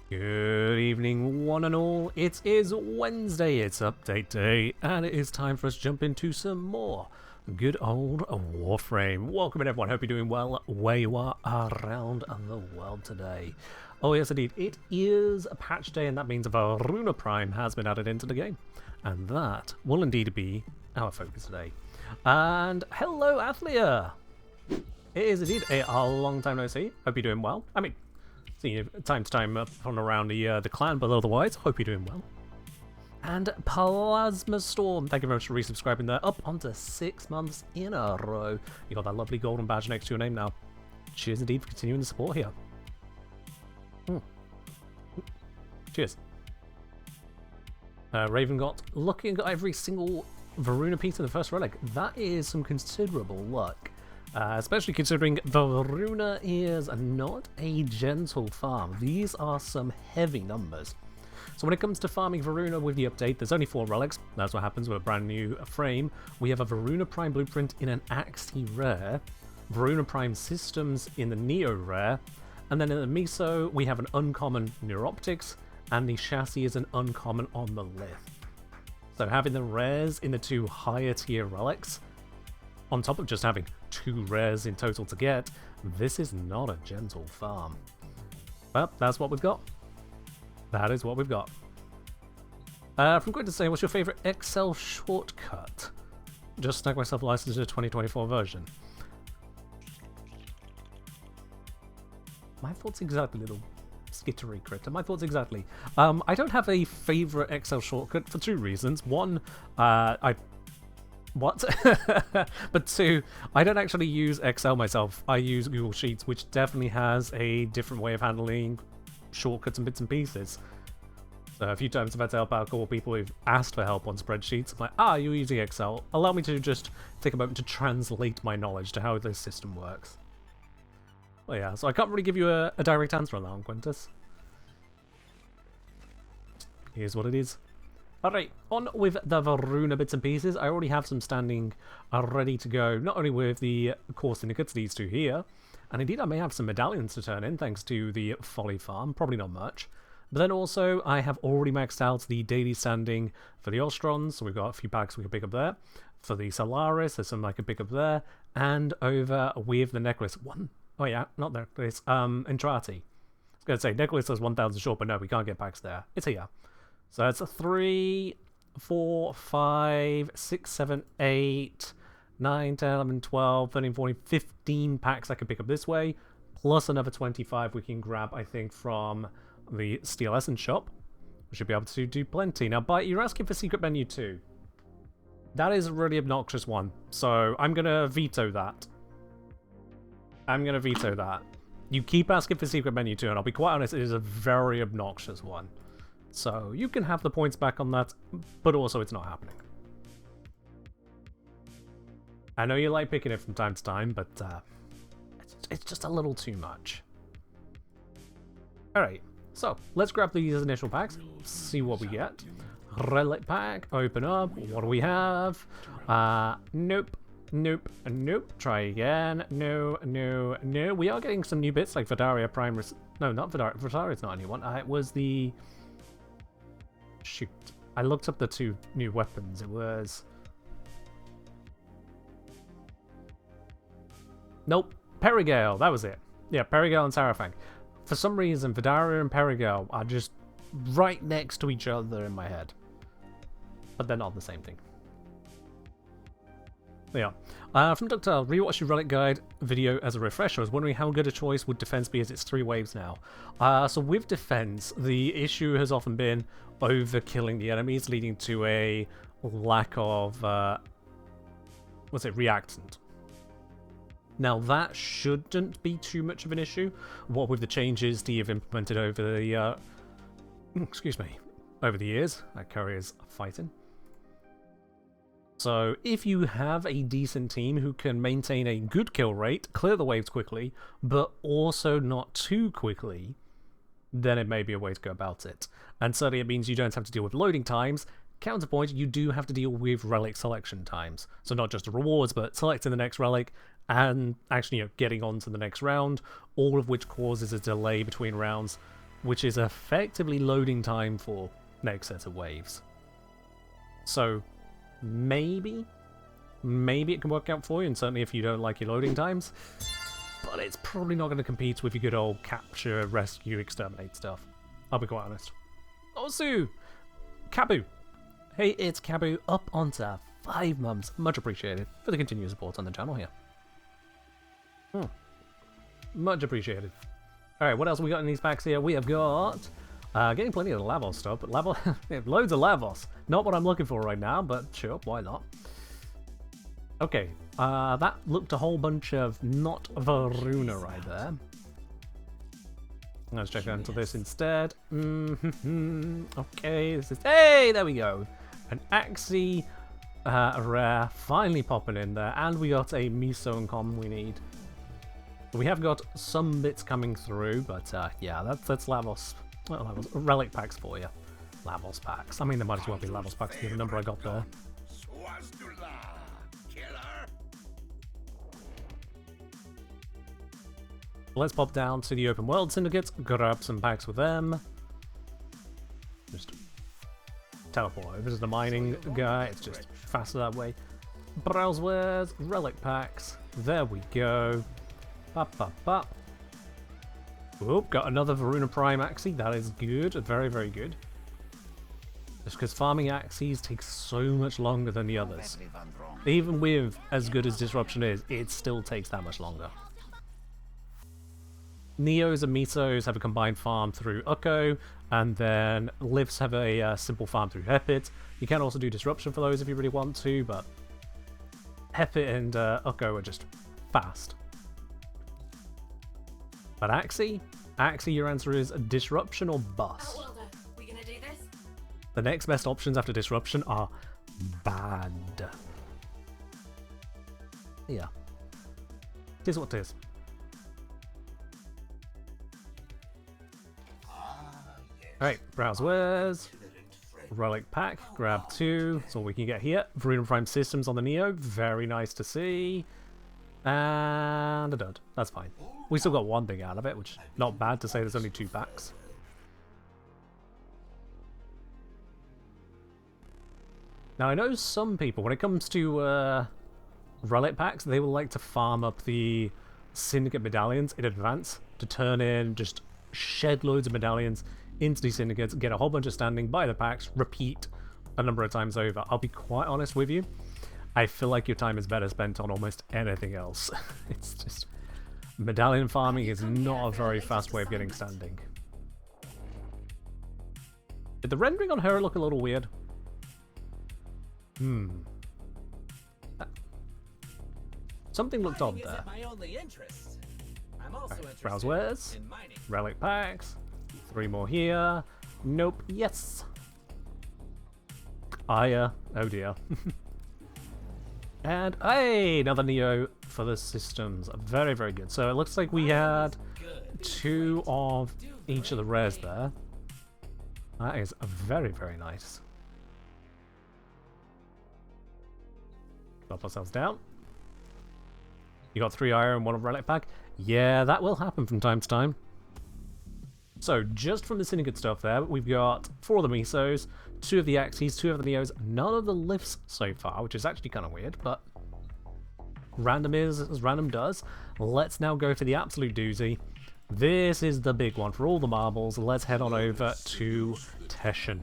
Good evening, one and all. It is Wednesday, it's update day, and it is time for us to jump into some more good old Warframe. Welcome in, everyone. Hope you're doing well where you are around the world today. Oh, yes, indeed. It is a patch day, and that means a VORUNA Prime has been added into the game. And that will indeed be our focus today. And hello, Athlia! It is indeed a long time no see. Hope you're doing well. I mean, see you time to time up and around the clan, but otherwise, hope you're doing well. And Plasma Storm, thank you very much for resubscribing there, up onto 6 months in a row. You got that lovely golden badge next to your name now. Cheers indeed for continuing the support here. Cheers. Raven got looking at every single VORUNA piece in the first relic. That is some considerable luck. Especially considering VORUNA is not a gentle farm. These are some heavy numbers. So when it comes to farming VORUNA with the update, there's only 4 relics. That's what happens with a brand new frame. We have a VORUNA Prime Blueprint in an Axty Rare, VORUNA Prime Systems in the Neo Rare, and then in the Miso we have an uncommon Neuroptics, and the chassis is an uncommon on the Lith. So having the rares in the 2 higher tier relics, on top of just having 2 rares in total to get, this is not a gentle farm. But that's what we've got. That is what we've got. From going to say, what's your favourite Excel shortcut? Just snag myself a license to the 2024 version. My thoughts exactly, little skittery critter. My thoughts exactly. I don't have a favourite Excel shortcut for 2 reasons. One, But 2, I don't actually use Excel myself. I use Google Sheets, which definitely has a different way of handling shortcuts and bits and pieces. So a few times I've had to help out a couple of people who've asked for help on spreadsheets. I'm like, you're using Excel. Allow me to just take a moment to translate my knowledge to how this system works. Well, yeah, so I can't really give you a direct answer on that one, Quintus. Here's what it is. Alright, on with the VORUNA bits and pieces. I already have some standing ready to go, not only with the core syndicates, these 2 here, and indeed I may have some medallions to turn in thanks to the Folly Farm, probably not much. But then also I have already maxed out the daily standing for the Ostrons, so we've got a few packs we can pick up there. For the Solaris, there's some I can pick up there, and over with the necklace. Oh yeah, not necklace, Entrati. I was going to say, necklace is 1,000 short, but no, we can't get packs there. It's here. So that's 3, 4, 5, 6, 7, 8, 9, 10, 11, 12, 13, 14, 15 packs I can pick up this way, plus another 25 we can grab, I think, from the Steel Essence shop. We should be able to do plenty. Now, but you're asking for Secret Menu 2. That is a really obnoxious one, so I'm going to veto that. You keep asking for Secret Menu 2, and I'll be quite honest, it is a very obnoxious one. So you can have the points back on that, but also it's not happening. I know you like picking it from time to time, but it's just a little too much. Alright, so let's grab these initial packs, see what we get. Relic pack, open up, what do we have? Nope, nope, nope, try again, no, no, no. We are getting some new bits like Vidaria Prime, no, not Vidaria, Vidaria's not a new one, it was the... Shoot. I looked up the 2 new weapons. It was... Nope. Perigale. That was it. Yeah, Perigale and Sarafang. For some reason, Vidaria and Perigale are just right next to each other in my head. But they're not the same thing. Yeah. From Ductile, rewatch your Relic Guide video as a refresher. I was wondering how good a choice would defense be as it's 3 waves now. So with defense, the issue has often been overkilling the enemies, leading to a lack of, reactant. Now that shouldn't be too much of an issue. What with the changes that you've implemented over the, over the years. That courier's fighting. So if you have a decent team who can maintain a good kill rate, clear the waves quickly, but also not too quickly, then it may be a way to go about it. And certainly it means you don't have to deal with loading times. Counterpoint, you do have to deal with relic selection times. So not just the rewards, but selecting the next relic and actually getting on to the next round, all of which causes a delay between rounds. which is effectively loading time for next set of waves. So maybe it can work out for you, and certainly if you don't like your loading times, but it's probably not going to compete with your good old capture, rescue, exterminate stuff. I'll be quite honest. Osu! Kabu! Hey, it's Kabu up onto 5 months. Much appreciated for the continued support on the channel here. Much appreciated. Alright, what else have we got in these packs here? We have got... getting plenty of the Lavos stuff, but loads of Lavos. Not what I'm looking for right now, but sure, why not? Okay, that looked a whole bunch of not VORUNA right there. Let's check into this instead. Okay, this is... Hey, there we go! An Axie rare finally popping in there, and we got a Miso and Com we need. We have got some bits coming through, but yeah, that's Lavos. Well, Lavos relic packs for you. Lavos packs. I mean, there might as well be Lavos packs given the number I got there. Let's pop down to the open world syndicates, grab some packs with them. Just teleport over to the mining guy, it's just faster that way. Browse wares, relic packs, there we go. Bop, bop, bop. Oop, got another VORUNA Prime Axie, that is good, very, very good. Just because farming Axies takes so much longer than the others. Even with as good as Disruption is, it still takes that much longer. Neos and Misos have a combined farm through Ukko, and then Livs have a simple farm through Hepit. You can also do Disruption for those if you really want to, but Hepit and Ukko are just fast. But Axie, your answer is Disruption or Bust. We gonna do this? The next best options after Disruption are bad. Yeah. Tis what tis. Alright, browse wares, relic pack, grab 2, that's all we can get here. VORUNA Prime Systems on the Neo, very nice to see. And a dud, that's fine. We still got one thing out of it, which not bad to say there's only 2 packs. Now I know some people, when it comes to relic packs, they will like to farm up the syndicate medallions in advance to turn in just shed loads of medallions into these syndicates, get a whole bunch of standing, buy the packs, repeat a number of times over. I'll be quite honest with you, I feel like your time is better spent on almost anything else. It's just... medallion farming is not a very fast way of getting standing. Did the rendering on her look a little weird? Something looked odd there. Right, browse wares, relic packs, 3 more here. Nope, yes. Aya, oh dear. And hey, another Neo for the systems. Very, very good. So it looks like we had 2 of each of the rares there. That is very, very nice. Drop ourselves down. You got 3 iron and 1 relic pack. Yeah, that will happen from time to time. So, just from the syndicate stuff there, we've got 4 of the Misos, 2 of the Axies, 2 of the Neos, none of the Lifts so far, which is actually kind of weird, but random is as random does. Let's now go for the absolute doozy. This is the big one for all the marbles. Let's head on over to Teshin.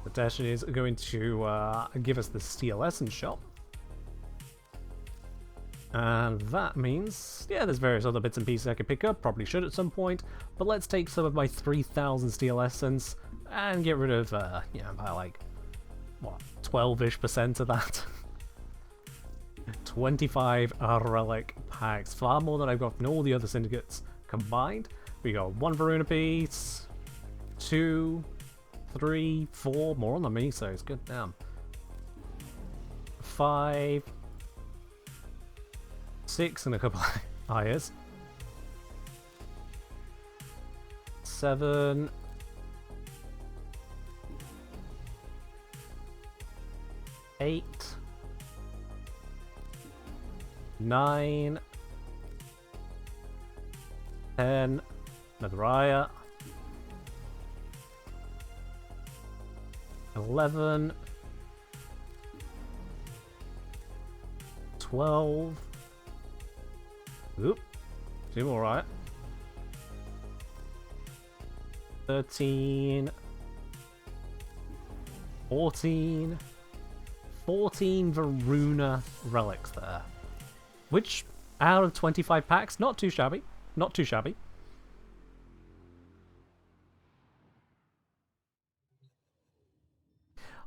The Teshin is going to give us the Steel Essence shop. And that means, yeah, there's various other bits and pieces I can pick up, probably should at some point, but let's take some of my 3,000 Steel Essence and get rid of, you know, about like, what, 12-ish% of that? 25 relic packs, far more than I've got from all the other syndicates combined. We got 1 VORUNA piece, 2, 3, 4, more on the Misos, good damn. 5, 6 and a couple of Ayas. 7. 8. 9, 10, Netherite, 11, 12. Oop, seem alright. 13, 14, 14 VORUNA relics there. Which, out of 25 packs, not too shabby. Not too shabby.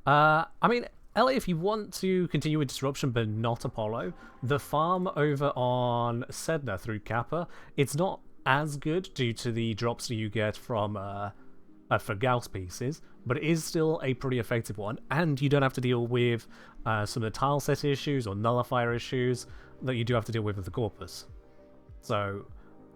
I mean, Ellie, if you want to continue with Disruption but not Apollo, the farm over on Sedna through Kappa, it's not as good due to the drops that you get from for Gauss pieces, but it is still a pretty effective one, and you don't have to deal with some of the tile set issues or nullifier issues that you do have to deal with the Corpus. So,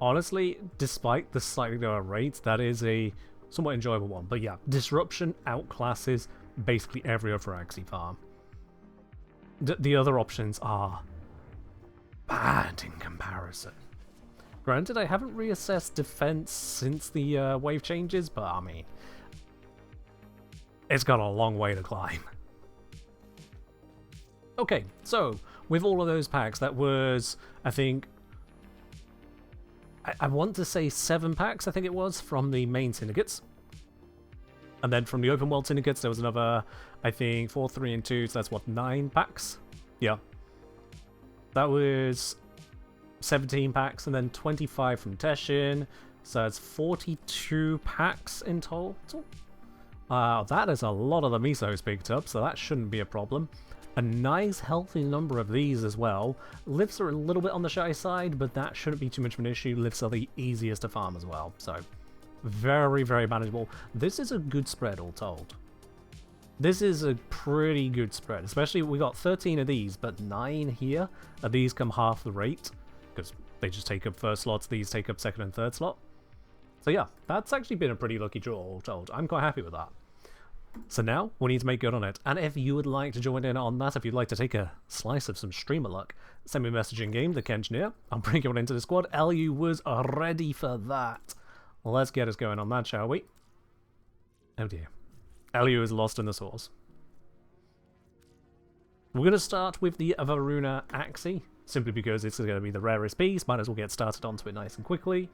honestly, despite the slightly lower rates, that is a somewhat enjoyable one. But yeah, Disruption outclasses basically every other Axie farm. The other options are bad in comparison. Granted, I haven't reassessed defense since the wave changes, but I mean, it's got a long way to climb. Okay, so with all of those packs, that was, I think, I want to say 7 packs, I think it was, from the main syndicates. And then from the open world syndicates, there was another, I think, 4, 3, and 2, so that's what, 9 packs? Yeah. That was 17 packs, and then 25 from Teshin, so it's 42 packs in total. That is a lot of the misos picked up, so that shouldn't be a problem. A nice healthy number of these as well. Lifts are a little bit on the shy side, but that shouldn't be too much of an issue. Lifts are the easiest to farm as well, so very, very manageable. This is a good spread all told. This is a pretty good spread, especially we got 13 of these, but 9 here, and these come half the rate, because they just take up first slots, these take up second and third slot. So yeah, that's actually been a pretty lucky draw all told. I'm quite happy with that. So now, we need to make good on it, and if you would like to join in on that, if you'd like to take a slice of some streamer luck, send me a message in game, the Kengineer. I'll bring you on into the squad. LU was ready for that. Let's get us going on that, shall we? Oh dear. LU is lost in the source. We're going to start with the VORUNA Axie, simply because it's going to be the rarest piece. Might as well get started onto it nice and quickly.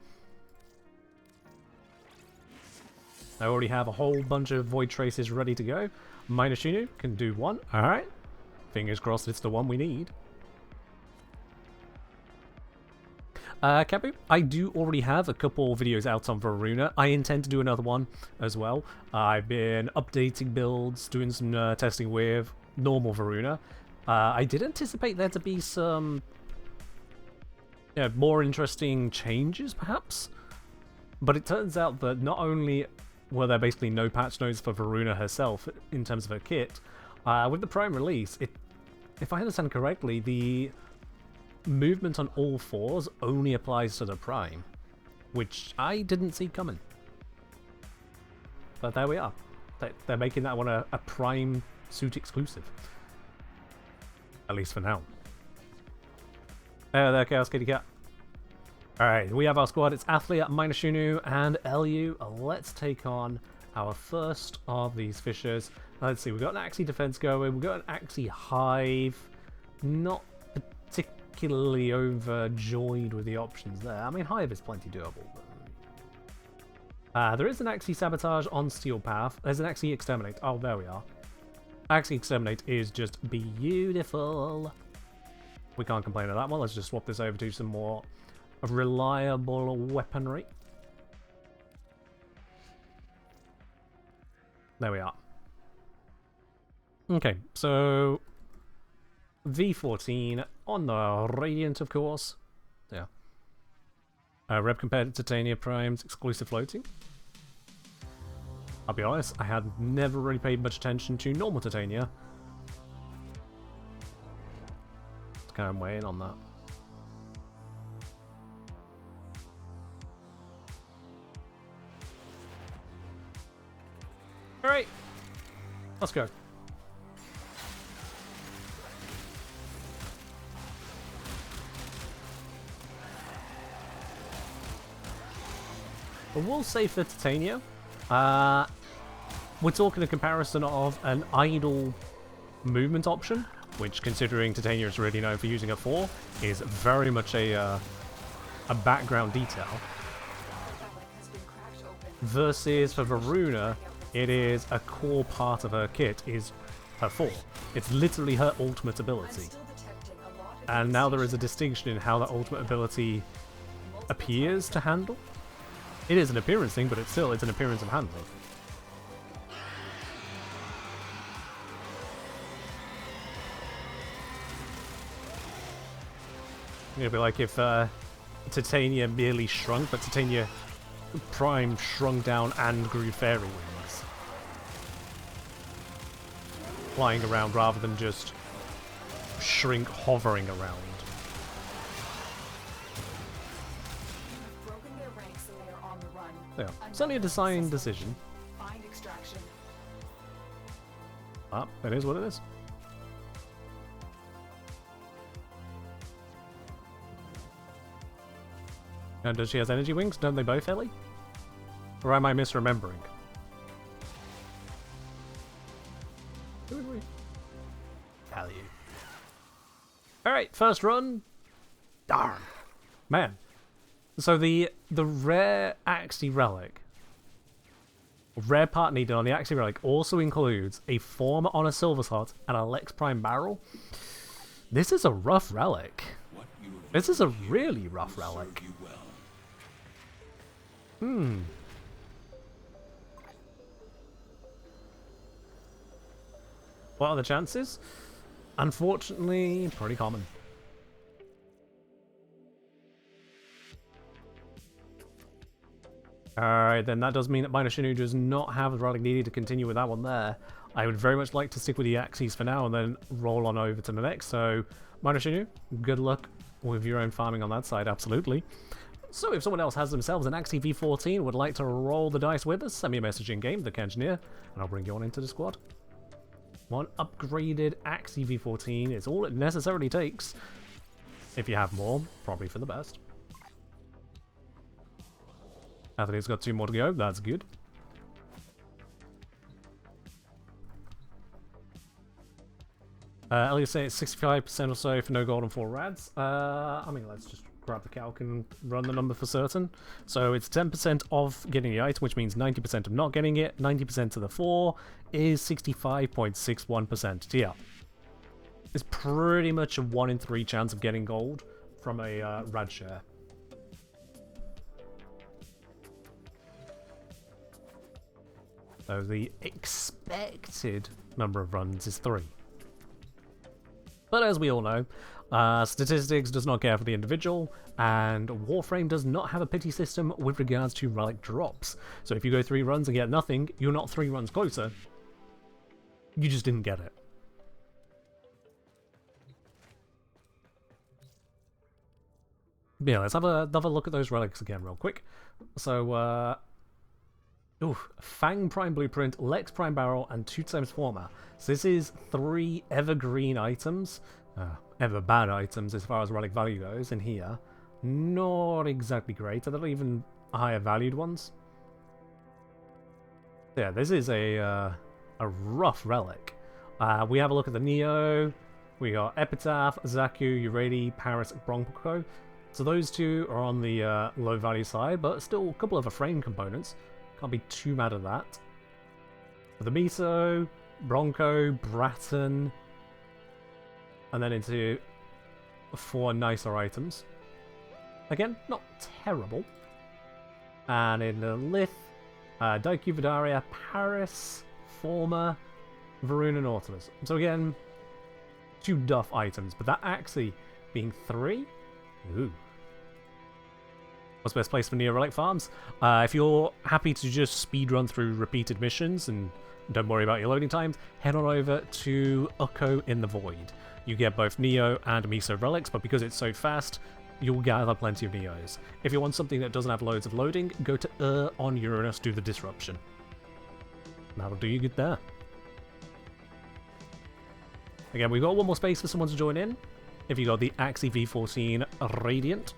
I already have a whole bunch of Void Traces ready to go. Minashinu can do one. Alright. Fingers crossed it's the one we need. Kapu, I do already have a couple videos out on VORUNA. I intend to do another one as well. I've been updating builds, doing some testing with normal VORUNA. I did anticipate there to be some more interesting changes, perhaps. But it turns out that not only were there basically no patch notes for VORUNA herself in terms of her kit, with the Prime release, if I understand correctly, the movement on all 4s only applies to the Prime, which I didn't see coming. But there we are. They're making that one a Prime suit exclusive. At least for now. There, Chaos Kitty Cat. Alright, we have our squad. It's Athlia, Minashinu, and LU. Let's take on our first of these fishers. Let's see, we've got an Axie defense going, we've got an Axie hive. Not particularly overjoyed with the options there. I mean, hive is plenty doable. There is an Axie sabotage on Steel Path. There's an Axie exterminate. Oh, there we are. Axie exterminate is just beautiful. We can't complain of that one. Let's just swap this over to some more reliable weaponry. There we are. Okay, so V14 on the Radiant, of course. Yeah. Rep compared to Titania Prime's exclusive floating. I'll be honest, I had never really paid much attention to normal Titania. Just kind of weighing on that. Alright, let's go. But we'll say for Titania, we're talking a comparison of an idle movement option, which, considering Titania is really known for using a 4, is very much a background detail. Versus for VORUNA, it is a core part of her kit, is her 4. It's literally her ultimate ability. And now there is a distinction in how that ultimate ability appears to handle. It is an appearance thing, but it's an appearance of handling. It'd be like if Titania merely shrunk, but Titania Prime shrunk down and grew fairy wings. Flying around rather than just shrink hovering around. Yeah, it's only a design decision. Ah, it is what it is. And does she have energy wings? Don't they both, Ellie? Or am I misremembering? Hell you. Alright, first run. Darn. Man. So the rare Axie Relic, rare part needed on the Axie Relic, also includes a Former on a Silver Slot and a Lex Prime Barrel. This is a rough relic. This is a really rough relic. What are the chances? Unfortunately, pretty common. Alright, then that does mean that Minor Shinu does not have the relic needed to continue with that one there. I would very much like to stick with the Axies for now and then roll on over to the next. So, Minor Shinu, good luck with your own farming on that side, absolutely. So if someone else has themselves an Axie V14 would like to roll the dice with us, send me a message in-game, the Kengineer, and I'll bring you on into the squad. One upgraded Axie V14 is all it necessarily takes. If you have more, probably for the best. Anthony's got 2 more to go, that's good. Elliot say it's 65% or so for no gold and 4 rads. I mean, let's just grab the calc and run the number for certain. So it's 10% of getting the item, which means 90% of not getting it. 90% of the 4 is 65.61%. Yeah. It's pretty much a 1 in 3 chance of getting gold from a rad share. So the expected number of runs is 3. But as we all know, statistics does not care for the individual, and Warframe does not have a pity system with regards to relic drops. So if you go 3 runs and get nothing, you're not 3 runs closer. You just didn't get it. But yeah, let's have a look at those relics again real quick. So, Fang Prime Blueprint, Lex Prime Barrel, and 2 times Former. So this is 3 evergreen items, ever bad items as far as relic value goes in here. Not exactly great, they're not even higher valued ones. Yeah, this is a rough relic. We have a look at the Neo, we got Epitaph, Zaku, Uredi, Paris, Bronco. So those 2 are on the low value side, but still a couple of frame components. Can't be too mad at that. For the Miso, Bronco, Bratton, and then into 4 nicer items. Again, not terrible. And in the Lith, Daiku Vidaria, Paris, Former, VORUNA, Nautilus. So again, 2 duff items, but that actually being 3? Ooh. What's the best place for Neo Relic farms? If you're happy to just speedrun through repeated missions and don't worry about your loading times, head on over to Ukko in the Void. You get both Neo and Miso relics, but because it's so fast, you'll gather plenty of Neos. If you want something that doesn't have loads of loading, go to on Uranus, do the Disruption. That'll do you good there. Again, we've got 1 more space for someone to join in. If you got the Axie V14 Radiant,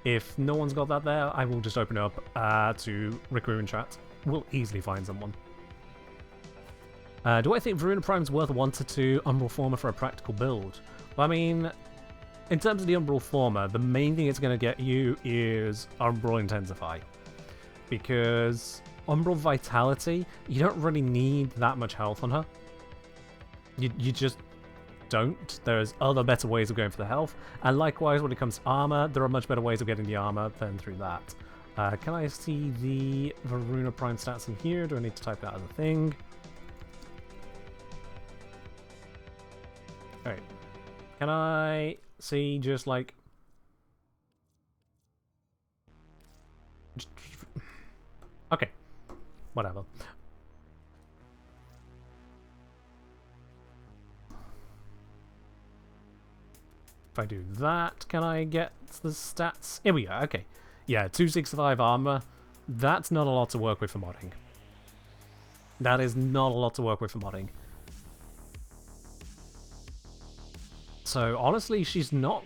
If no one's got that there, I will just open it up to recruitment chat. We'll easily find someone. Do I think VORUNA Prime's worth 1 to 2 Umbral Former for a practical build? Well, I mean, in terms of the Umbral Former, the main thing it's going to get you is Umbral Intensify. Because Umbral Vitality, you don't really need that much health on her. You just don't. There's other better ways of going for the health. And likewise, when it comes to armor, there are much better ways of getting the armor than through that. Can I see the VORUNA Prime stats in here? Do I need to type that as a thing? Alright. Can I see just like... Okay. Whatever. If I do that, can I get the stats? Here we go, okay. Yeah, 265 armor. That's not a lot to work with for modding. That is not a lot to work with for modding. So, honestly, she's not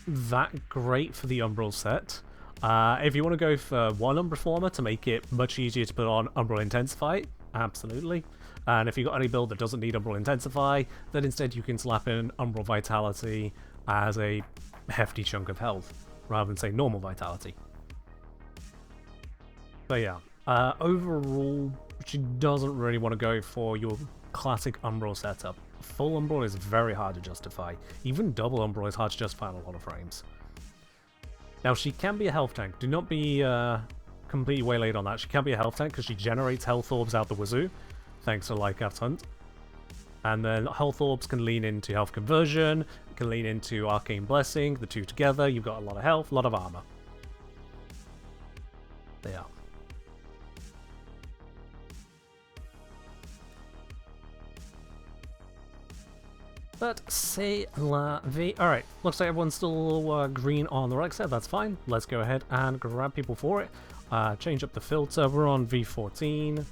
that great for the Umbral set. If you want to go for one Umbral Former to make it much easier to put on Umbral Intensify, absolutely. And if you've got any build that doesn't need Umbral Intensify, then instead you can slap in Umbral Vitality as a hefty chunk of health, rather than, say, normal Vitality. But yeah, overall, she doesn't really want to go for your classic Umbral setup. Full Umbral is very hard to justify. Even double Umbral is hard to justify on a lot of frames. Now, she can be a health tank. Do not be completely waylaid on that. She can be a health tank because she generates health orbs out the wazoo, thanks to Lycat's Hunt. And then health orbs can lean into health conversion, can lean into Arcane Blessing. The two together, you've got a lot of health, a lot of armor. They are. But c'est la vie. Alright, looks like everyone's still green on the right side. That's fine. Let's go ahead and grab people for it. Change up the filter. We're on V14.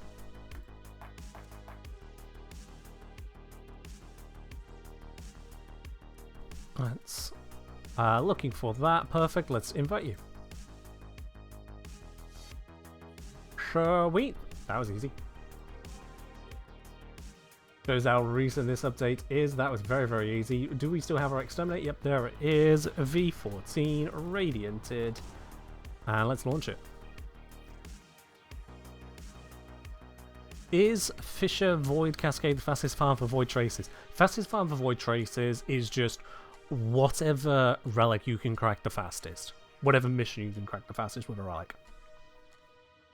Let's... looking for that. Perfect. Let's invite you. Sweet. That was easy. Shows how recent this update is. That was very, very easy. Do we still have our exterminate? Yep, there it is. V14 radianted. And let's launch it. Is Fisher Void Cascade the fastest farm for Void Traces? Fastest farm for Void Traces is just whatever relic you can crack the fastest. Whatever mission you can crack the fastest with a relic.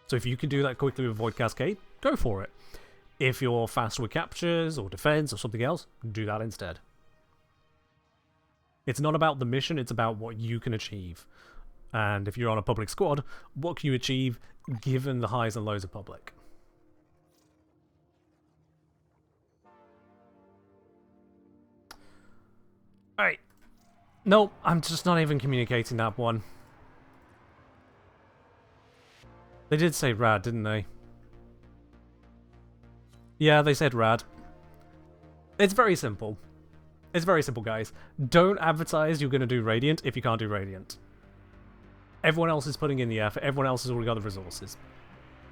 So if you can do that quickly with Void Cascade, go for it. If you're faster with captures or defense or something else, do that instead. It's not about the mission, it's about what you can achieve. And if you're on a public squad, what can you achieve given the highs and lows of public? Alright. Nope, I'm just not even communicating that one. They did say rad, didn't they? Yeah, they said rad. It's very simple. It's very simple, guys. Don't advertise you're going to do Radiant if you can't do Radiant. Everyone else is putting in the effort. Everyone else has already got the resources.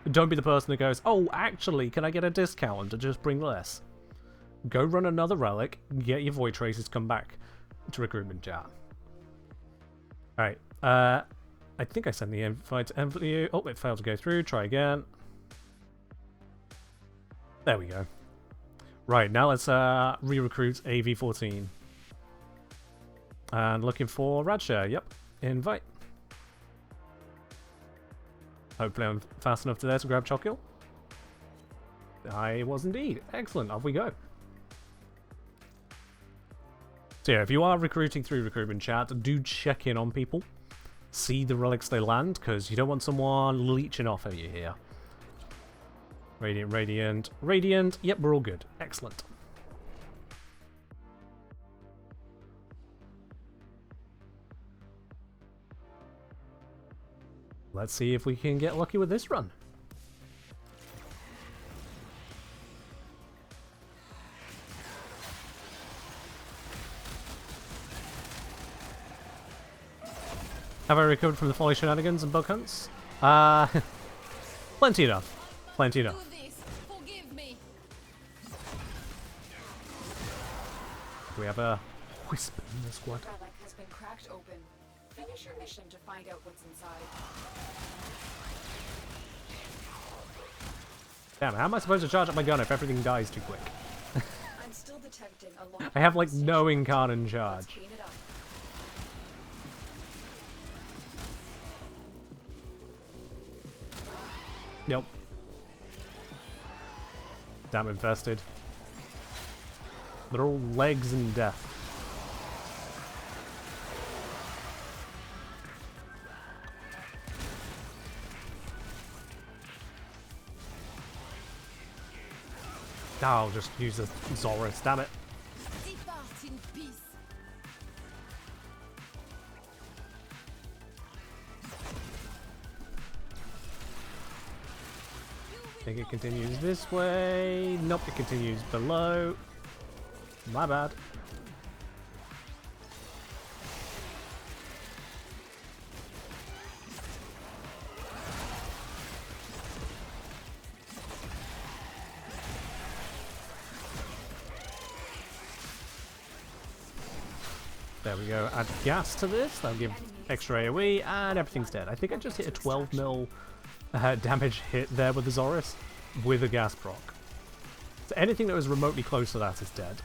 Don't be the person that goes, oh, actually, can I get a discount to just bring less? Go run another relic, get your Void Traces, come back to recruitment chat. Alright, I think I sent the invite to you. Oh, it failed to go through. Try again. There we go. Right, now let's re-recruit AV14. And looking for Radshare. Yep, invite. Hopefully I'm fast enough to there to grab Chockill. I was indeed. Excellent, off we go. So yeah, if you are recruiting through recruitment chat, do check in on people. See the relics they land, because you don't want someone leeching off of you here. Radiant, Radiant, Radiant. Yep, we're all good. Excellent. Let's see if we can get lucky with this run. Have I recovered from the folly shenanigans and bug hunts? Plenty enough. Plenty enough. We have a whisper in the squad. Has been cracked open. Finish your mission to find out what's inside. Damn, how am I supposed to charge up my gun if everything dies too quick? I'm still detecting a lot. I have like no incarnate charge. Nope. Damn infested. They're all legs and death. I'll just use a Zorus, damn it. I think it continues this way. Nope, it continues below. My bad. There we go. Add gas to this. That'll give extra AoE, and everything's dead. I think I just hit a 12 mil damage hit there with the Zorus with a gas proc. So anything that was remotely close to that is dead.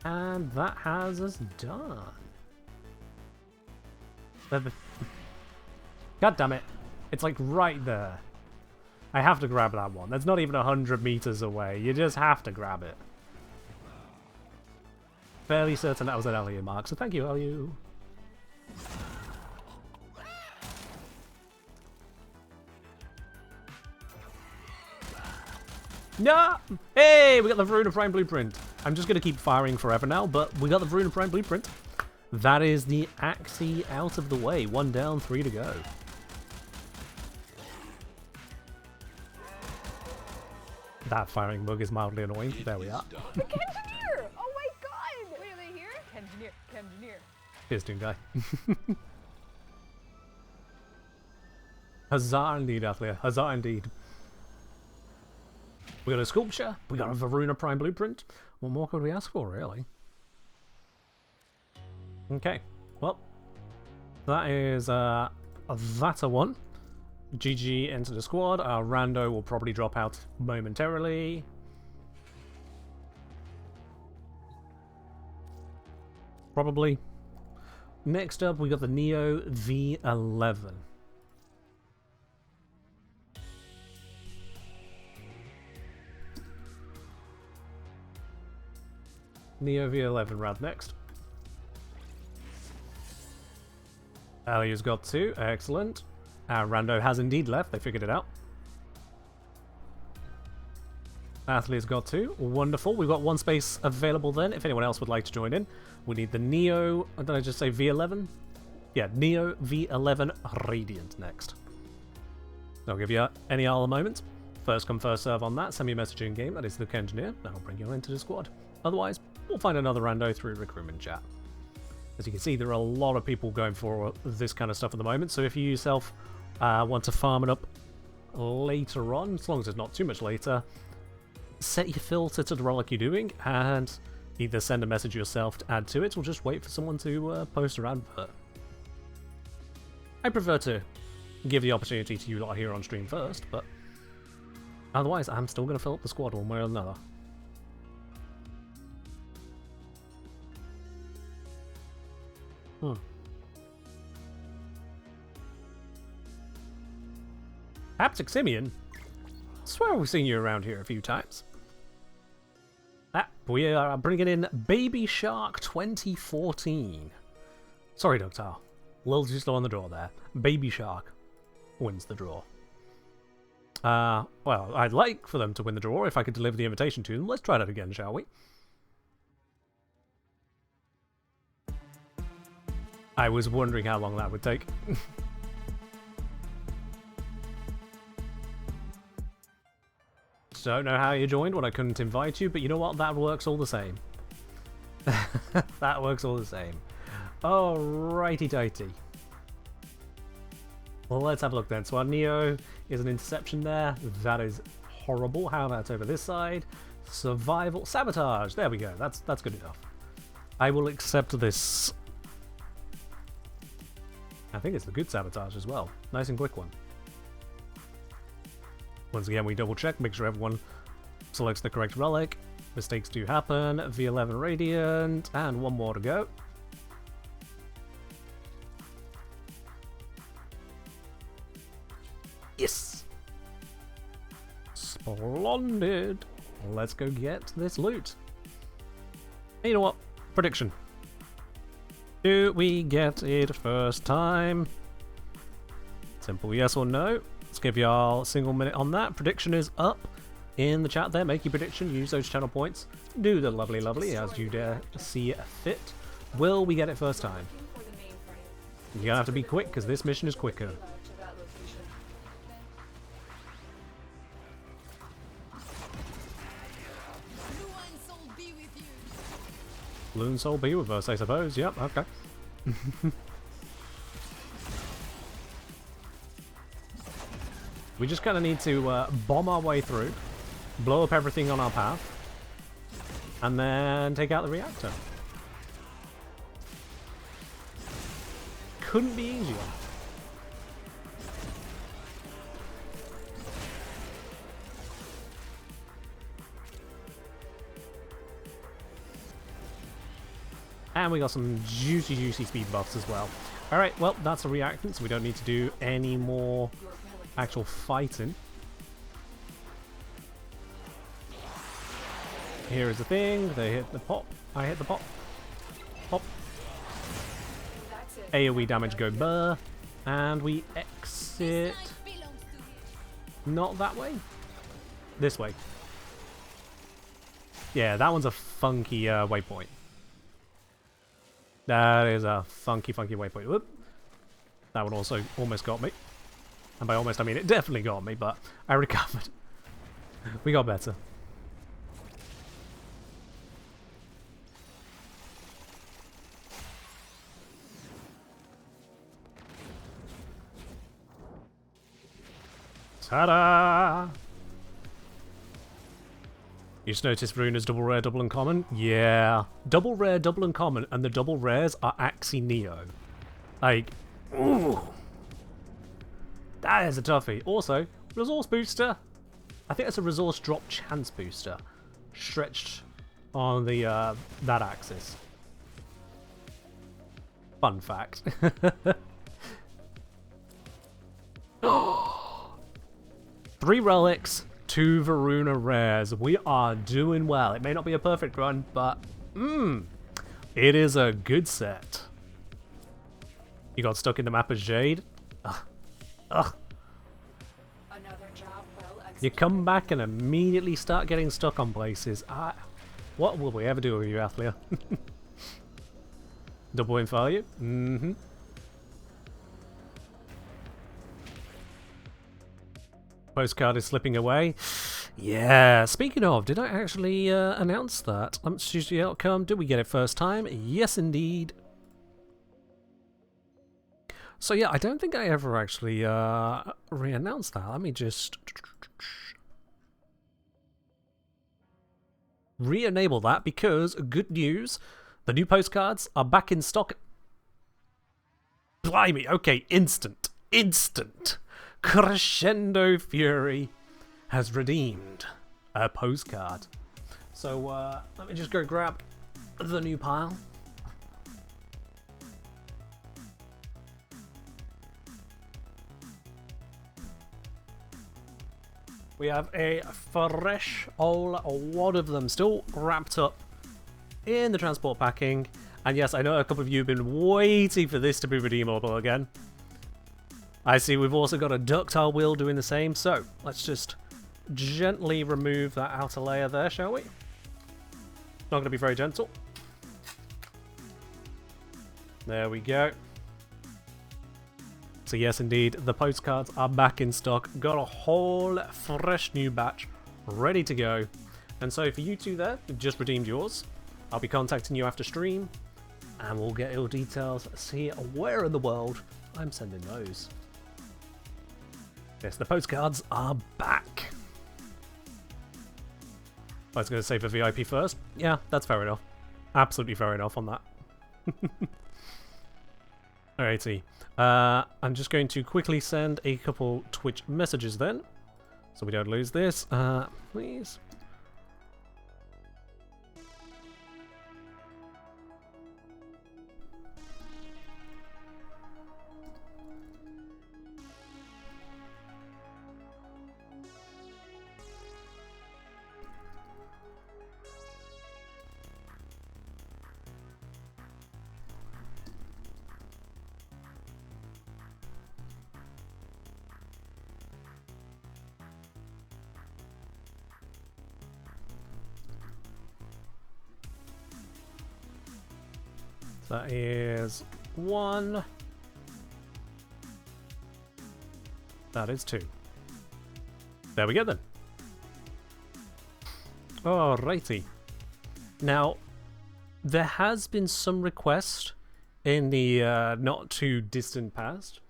And that has us done. God damn it. It's like right there. I have to grab that one. That's not even 100 meters away. You just have to grab it. Fairly certain that was an LU mark, so thank you, LU. No! Hey, we got the VORUNA Prime Blueprint. I'm just going to keep firing forever now, but we got the VORUNA Prime Blueprint. That is the Axie out of the way. 1 down, 3 to go. That firing bug is mildly annoying. There we are. The Kengineer! Oh my god! Wait, are they here? Kengineer. Here's Doom Guy. Huzzah indeed, Athlia. Huzzah indeed. We got a sculpture. We got a VORUNA Prime Blueprint. What more could we ask for, really? Okay. Well, that is that a one. GG enter the squad. Our rando will probably drop out momentarily. Probably. Next up, we got the Neo V11. Neo V11 round next. Aliu's got 2. Excellent. Rando has indeed left. They figured it out. Athlete's got 2. Wonderful. We've got 1 space available then. If anyone else would like to join in, we need the Neo. Did I just say V11? Yeah, Neo V11 Radiant next. I'll give you any other moment. First come, first serve on that. Send me a message in game. That is the Engineer. That'll bring you into the squad. Otherwise, we'll find another rando through recruitment chat. As you can see, there are a lot of people going for this kind of stuff at the moment. So if you yourself want to farm it up later on, as long as it's not too much later, set your filter to the relic you're doing and either send a message yourself to add to it or just wait for someone to post an advert. I prefer to give the opportunity to you lot here on stream first, but otherwise I'm still going to fill up the squad one way or another. Haptic Simeon? I swear we've seen you around here a few times. We are bringing in Baby Shark 2014. Sorry, Doctor. A little too slow on the draw there. Baby Shark wins the draw. Well, I'd like for them to win the draw if I could deliver the invitation to them. Let's try that again, shall we? I was wondering how long that would take. Don't know how you joined when I couldn't invite you, but you know what? That works all the same. That works all the same. Alrighty doity. Well, let's have a look then. So our Neo is an interception there. That is horrible. How about over this side? Survival. Sabotage. There we go. That's good enough. I will accept this. I think it's the good sabotage as well. Nice and quick one. Once again, we double check, make sure everyone selects the correct relic. Mistakes do happen. V11 Radiant, and one more to go. Yes! Splendid! Let's go get this loot. Hey, you know what? Prediction. Do we get it first time? Simple yes or no. Let's give y'all a single minute on that. Prediction is up in the chat there. Make your prediction. Use those channel points. Do the lovely as you dare see fit. Will we get it first time? You're gonna have to be quick because this mission is quicker. Loon Soul be with us, I suppose. Yep, okay. We just kind of need to bomb our way through, blow up everything on our path, and then take out the reactor. Couldn't be easier. And we got some juicy speed buffs as well. Alright, well, that's a reactant, so we don't need to do any more actual fighting. Here is the thing. They hit the pop. I hit the pop. Pop. AoE damage go burr. And we exit. Not that way. This way. Yeah, that one's a funky waypoint. That is a funky waypoint. Whoop. That one also almost got me. And by almost I mean it definitely got me, but I recovered. We got better. Ta-da! You just noticed Varuna's double rare, double uncommon? Yeah. Double rare, double uncommon, and the double rares are Axie Neo. Like, ooh. That is a toughie. Also, resource booster. I think it's a resource drop chance booster. Stretched on the that axis. Fun fact. 3 relics, 2 Voruna rares. We are doing well. It may not be a perfect run, but it is a good set. You got stuck in the map as Jade. Ugh. You come back and immediately start getting stuck on places. What will we ever do with you, Athlia? Double win for you? Mm-hmm. Postcard is slipping away. Yeah, speaking of, did I actually announce that? Let's choose the outcome. Did we get it first time? Yes, indeed. So yeah, I don't think I ever actually re-announced that. Let me just re-enable that because, good news, the new postcards are back in stock. Blimey, okay, instant. Crescendo Fury has redeemed a postcard. So let me just go grab the new pile. We have a fresh old wad of them still wrapped up in the transport packing. And yes, I know a couple of you have been waiting for this to be redeemable again. I see we've also got a ductile wheel doing the same. So let's just gently remove that outer layer there, shall we? Not going to be very gentle. There we go. So yes, indeed, the postcards are back in stock. Got a whole fresh new batch ready to go. And so for you two there, who've just redeemed yours, I'll be contacting you after stream, and we'll get your details, see where in the world I'm sending those. Yes, the postcards are back. I was going to say for VIP first. Yeah, that's fair enough. Absolutely fair enough on that. Alrighty. I'm just going to quickly send a couple Twitch messages then, so we don't lose this. Please. That is 1. That is 2. There we go then. Alrighty. Now, there has been some request in the not too distant past.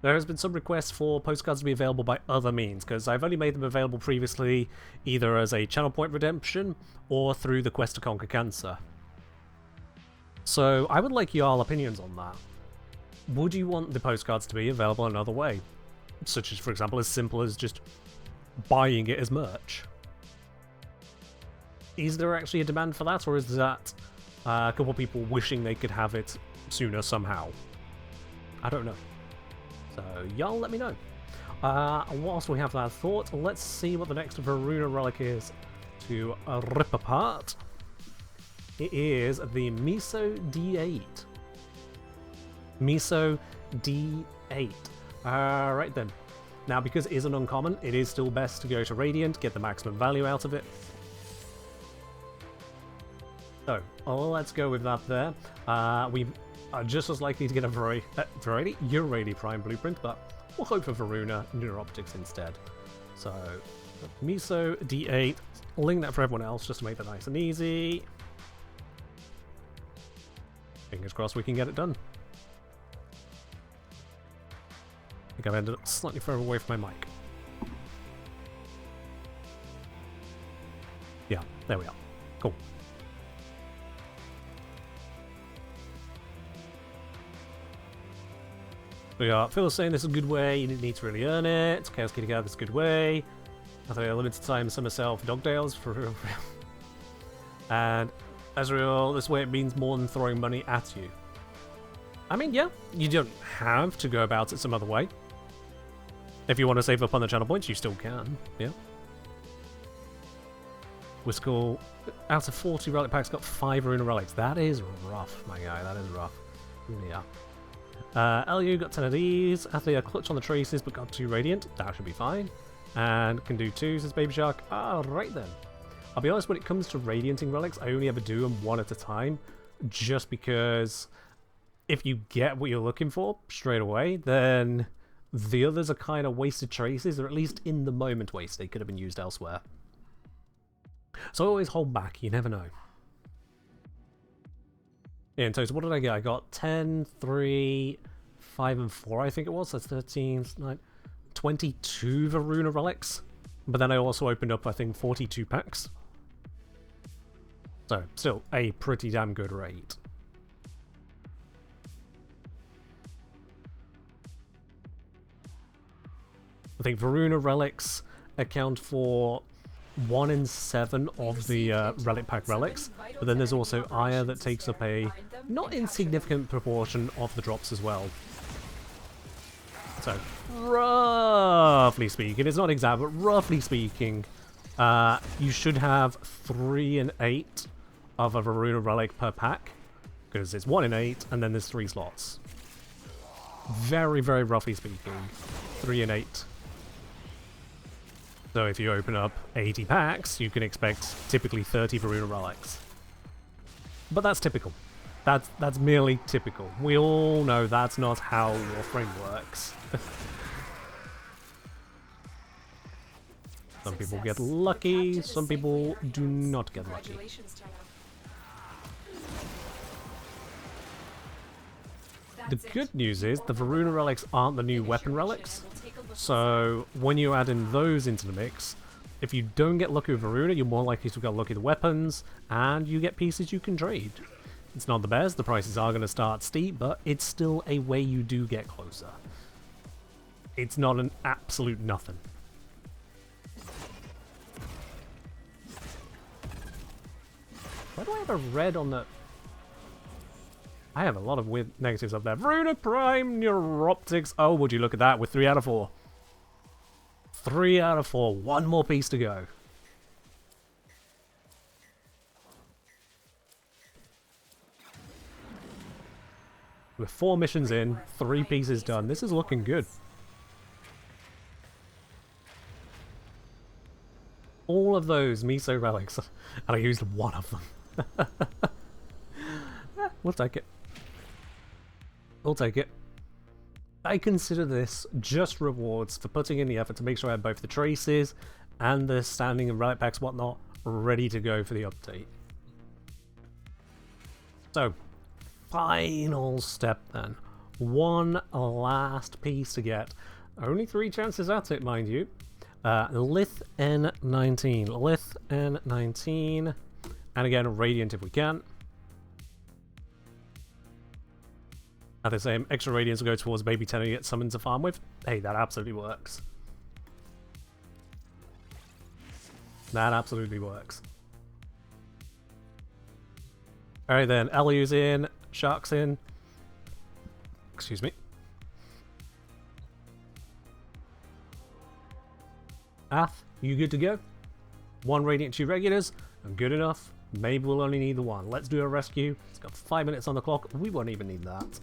There has been some requests for postcards to be available by other means, because I've only made them available previously either as a channel point redemption or through the quest to conquer cancer. So I would like your opinions on that. Would you want the postcards to be available another way? Such as, for example, as simple as just buying it as merch. Is there actually a demand for that, or is that a couple people wishing they could have it sooner somehow? I don't know. So y'all let me know. Whilst we have that thought, let's see what the next VORUNA relic is to rip apart. It is the Miso D8. Miso D8. Right then. Now, because it is an uncommon, it is still best to go to Radiant, get the maximum value out of it. So, let's go with that there. We are just as likely to get a Uranium Prime blueprint, but we'll hope for VORUNA Neuroptics instead. So, Miso D8. Link that for everyone else just to make that nice and easy. Fingers crossed we can get it done. I think I've ended up slightly further away from my mic. Yeah, there we are. Cool. We got Phil saying this is a good way, you didn't need to really earn it. Chaos Kitty Cat, this is a good way. I think a limited time summer sale for Dogdales for real. And Ezreal, this way it means more than throwing money at you. I mean, yeah, you don't have to go about it some other way. If you want to save up on the channel points, you still can, yeah. Whiskle, out of 40 relic packs, got 5 VORUNA relics. That is rough, my guy, that is rough. Yeah. LU got 10 of these. Athleia clutch on the traces, but got 2 radiant. That should be fine. And can do 2, says Baby Shark. Alright then. I'll be honest, when it comes to radianting relics, I only ever do them 1 at a time, just because if you get what you're looking for straight away, then the others are kind of wasted traces, or at least in the moment wasted. They could have been used elsewhere. So I always hold back, you never know. Yeah, in total, what did I get? I got 10, 3, 5, and 4, I think it was. That's 13, 9, 22 VORUNA relics. But then I also opened up, I think, 42 packs. So, still a pretty damn good rate. I think VORUNA relics account for 1 in 7 of the relic pack relics, but then there's also Aya that takes up a not insignificant proportion of the drops as well. So, roughly speaking, it's not exact, but roughly speaking, you should have 3 in 8 of a VORUNA relic per pack, because it's 1 in 8, and then there's 3 slots. Very, very roughly speaking, 3 in 8. So if you open up 80 packs, you can expect typically 30 VORUNA relics. But that's typical. That's merely typical. We all know that's not how Warframe works. Some people get lucky, some people do not get lucky. Congratulations, Tyler. The That's it. good news is the VORUNA relics aren't the new Finish weapon your mission relics. and we'll take a look So when you add in those into the mix, if you don't get lucky with VORUNA, you're more likely to get lucky with weapons, and you get pieces you can trade. It's not the best, the prices are going to start steep, but it's still a way you do get closer. It's not an absolute nothing. Why do I have a red on the... I have a lot of weird negatives up there. VORUNA Prime Neuroptics. Oh, would you look at that with 3 out of 4. 3 out of 4. One more piece to go. With 4 missions in, 3 pieces done. This is looking good. All of those Miso relics, and I used one of them. We'll take it. We'll take it. I consider this just rewards for putting in the effort to make sure I have both the traces and the standing and relic packs, whatnot, ready to go for the update. So, final step then. One last piece to get. Only 3 chances at it, mind you. Lith N19. Lith N19. And again, Radiant if we can. At the same, extra Radiance will go towards Baby Tenno to get summoned to farm with. Hey, that absolutely works. That absolutely works. Alright then, Elu's in, Shark's in. Excuse me. Ath, you good to go? 1 Radiant 2 regulars, and good enough. Maybe we'll only need the 1. Let's do a rescue. It's got 5 minutes on the clock. We won't even need that.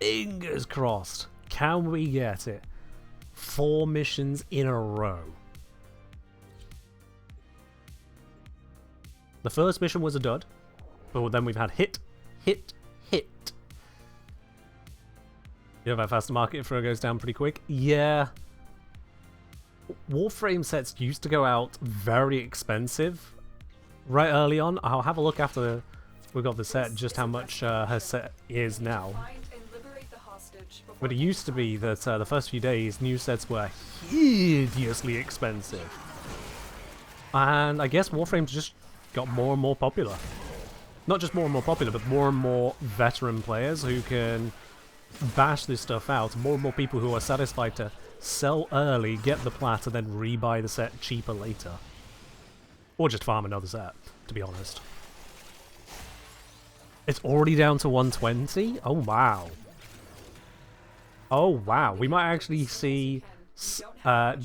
Fingers crossed. Can we get it? 4 missions in a row. The first mission was a dud, but then we've had hit, hit, hit. You know that fast market throw goes down pretty quick? Yeah. Warframe sets used to go out very expensive right early on. I'll have a look after we got the set just how much her set is now. Find and liberate the hostage before But it used to be that the first few days new sets were hideously expensive. And I guess Warframe just got more and more popular. Not just more and more popular, but more and more veteran players who can bash this stuff out. More and more people who are satisfied to sell early, get the plat, and then rebuy the set cheaper later. Or just farm another set, to be honest. It's already down to 120? Oh wow. Oh wow, we might actually see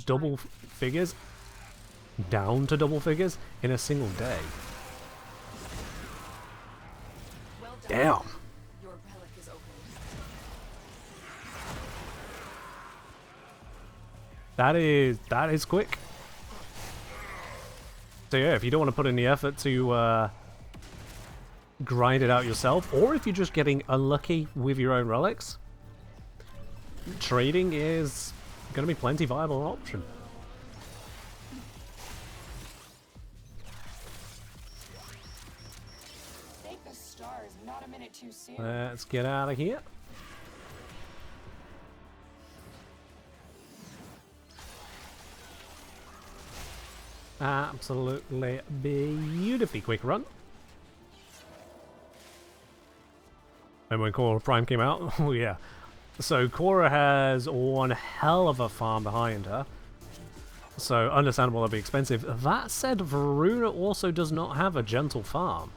double figures, down to double figures, in a single day. well done. Damn. Your relic is open. That is quick. So yeah, if you don't want to put in the effort to grind it out yourself, or if you're just getting unlucky with your own relics, trading is going to be plenty viable option. Thank the stars, not a minute too soon. Let's get out of here. Absolutely beautifully quick run. And when Korra Prime came out, oh yeah. So Korra has one hell of a farm behind her. So understandable that'll be expensive. That said, VORUNA also does not have a gentle farm.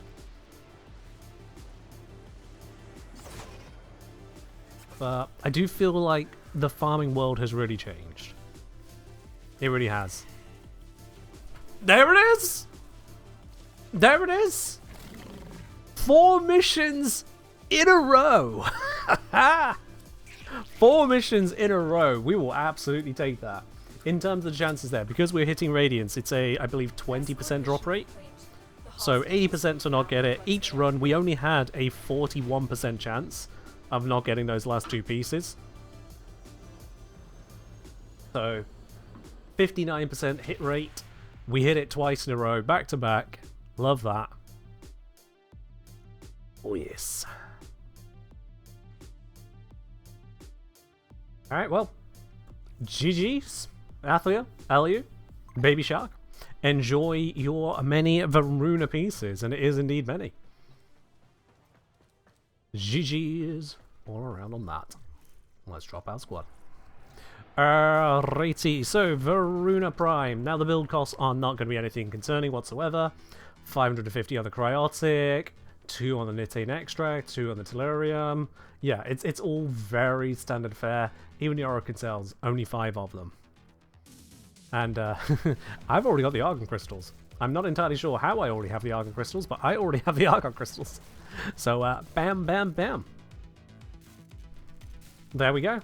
But I do feel like the farming world has really changed. It really has. There it is! There it is! 4 missions in a row! 4 missions in a row. We will absolutely take that. In terms of the chances there, because we're hitting Radiance, it's a, I believe, 20% drop rate. So 80% to not get it. Each run, we only had a 41% chance of not getting those last 2 pieces. So 59% hit rate. We hit it twice in a row, back to back. Love that. Oh, yes. Alright, well. GG's. Athlia, Aliu, Baby Shark. Enjoy your many VORUNA pieces, and it is indeed many. GG's all around on that. Let's drop our squad. Alrighty, so VORUNA Prime. Now the build costs are not going to be anything concerning whatsoever. 550 on the Cryotic, 2 on the Nitane Extract, 2 on the Tellurium. Yeah, it's all very standard fare. Even the Oracle cells, only 5 of them. And I've already got the Argon Crystals. I'm not entirely sure how I already have the Argon Crystals, but I already have the Argon Crystals. So, bam, bam, bam. There we go.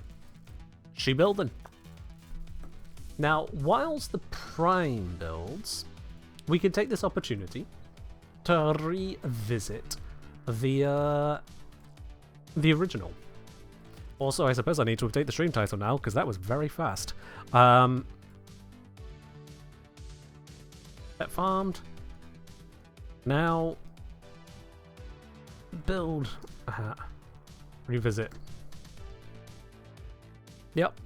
She building. Now, whilst the Prime builds, we can take this opportunity to revisit the original. Also, I suppose I need to update the stream title now, because that was very fast. Get farmed. Now, build. Revisit. Yep.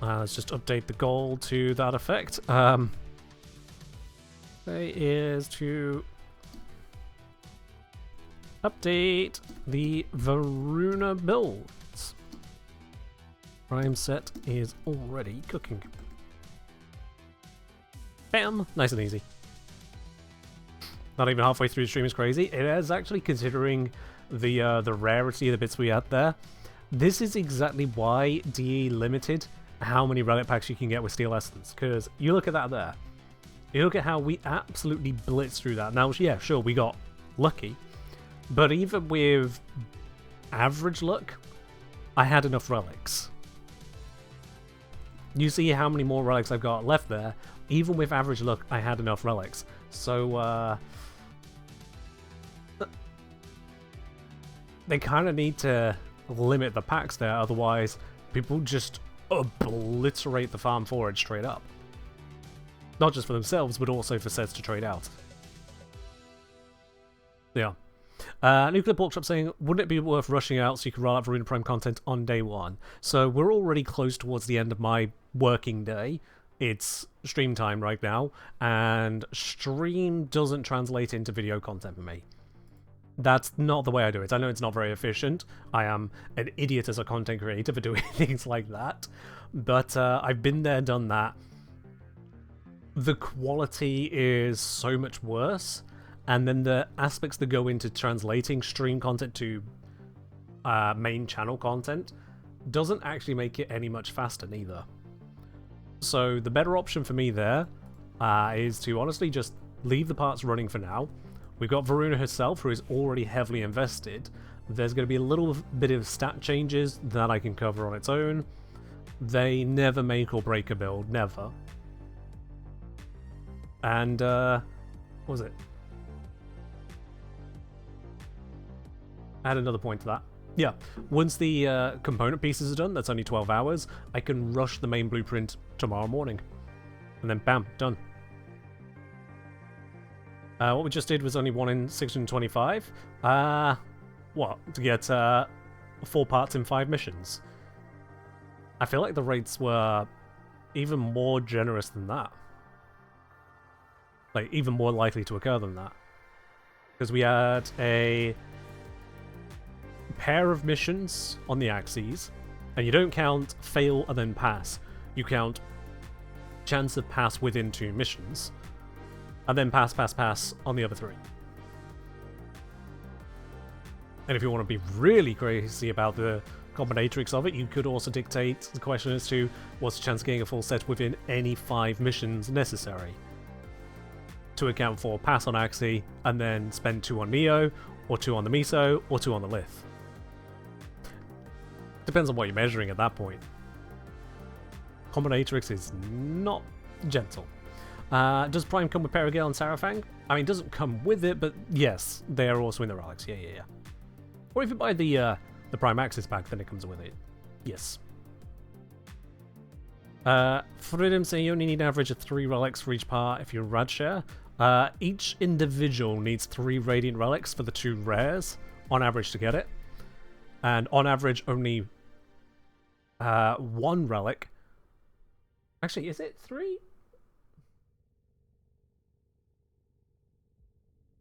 Let's just update the goal to that effect. It is to update the VORUNA builds. Prime set is already cooking. Bam! Nice and easy. Not even halfway through the stream is crazy. It is actually, considering the rarity of the bits we had there. This is exactly why DE limited how many relic packs you can get with Steel Essence. Because you look at that there. You look at how we absolutely blitzed through that. Now, yeah, sure, we got lucky. But even with average luck, I had enough relics. You see how many more relics I've got left there. Even with average luck, I had enough relics. So, they kind of need to limit the packs there, otherwise people just obliterate the farm forage straight up. Not just for themselves, but also for sets to trade out. Yeah. Nuclear Pork Chop saying, wouldn't it be worth rushing out so you can roll out VORUNA Prime content on day 1? So we're already close towards the end of my working day. It's stream time right now, and stream doesn't translate into video content for me. That's not the way I do it. I know it's not very efficient. I am an idiot as a content creator for doing things like that. But I've been there, done that. The quality is so much worse. And then the aspects that go into translating stream content to main channel content doesn't actually make it any much faster neither. So the better option for me there is to honestly just leave the parts running for now. We've got VORUNA herself, who is already heavily invested. There's going to be a little bit of stat changes that I can cover on its own. They never make or break a build, never. And, what was it? Add another point to that. Yeah, once the component pieces are done, that's only 12 hours, I can rush the main blueprint tomorrow morning. And then bam, done. What we just did was only 1 in 625. What? To get 4 parts in 5 missions. I feel like the rates were even more generous than that. Like, even more likely to occur than that. Because we had a pair of missions on the axes, and you don't count fail and then pass. You count chance of pass within 2 missions. And then pass, pass, pass on the other 3. And if you want to be really crazy about the combinatrix of it, you could also dictate the question as to what's the chance of getting a full set within any 5 missions necessary. To account for pass on Axie, and then spend 2 on Neo, or 2 on the Miso, or 2 on the Lith. Depends on what you're measuring at that point. Combinatrix is not gentle. Does Prime come with Perigale and Sarafang? I mean, it doesn't come with it, but yes, they are also in the relics. Yeah. Or if you buy the Prime Axis pack, then it comes with it. Yes. Freedom saying you only need an average of 3 relics for each part if you're rad share. Each individual needs 3 radiant relics for the 2 rares on average to get it. And on average only 1 relic. Actually, is it 3?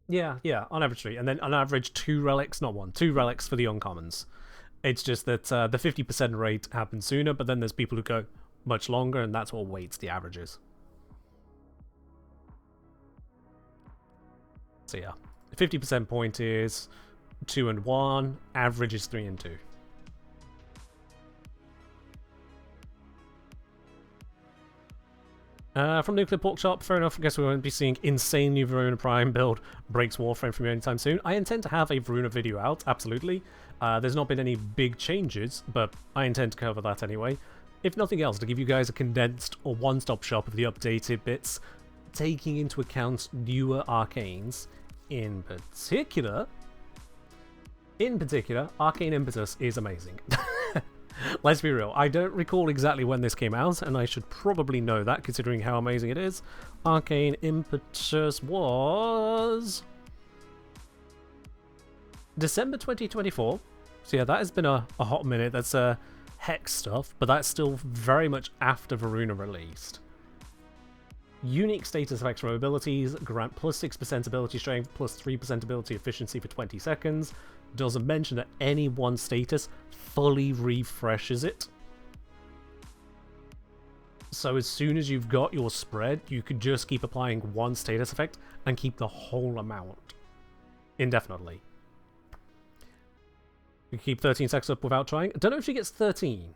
Yeah, on average 3. And then on average 2 relics, not 1, 2 relics for the uncommons. It's just that the 50% rate happens sooner, but then there's people who go much longer, and that's what weights the averages. So yeah, 50% point is 2 and 1, average is 3 and 2. From Nuclear Pork Chop, fair enough, I guess we won't be seeing insane new VORUNA Prime build breaks Warframe from you anytime soon. I intend to have a VORUNA video out, absolutely. There's not been any big changes, but I intend to cover that anyway. If nothing else, to give you guys a condensed or one-stop shop of the updated bits, taking into account newer arcanes. In particular, Arcane Impetus is amazing. Let's be real, I don't recall exactly when this came out, and I should probably know that considering how amazing it is. Arcane Impetus was December 2024. So yeah, that has been a hot minute. That's Hex stuff, but that's still very much after VORUNA released. Unique status effects from abilities grant plus 6% ability strength, plus 3% ability efficiency for 20 seconds. Doesn't mention that any one status fully refreshes it. So as soon as you've got your spread, you could just keep applying one status effect and keep the whole amount indefinitely. You keep 13 seconds up without trying. I don't know if she gets 13.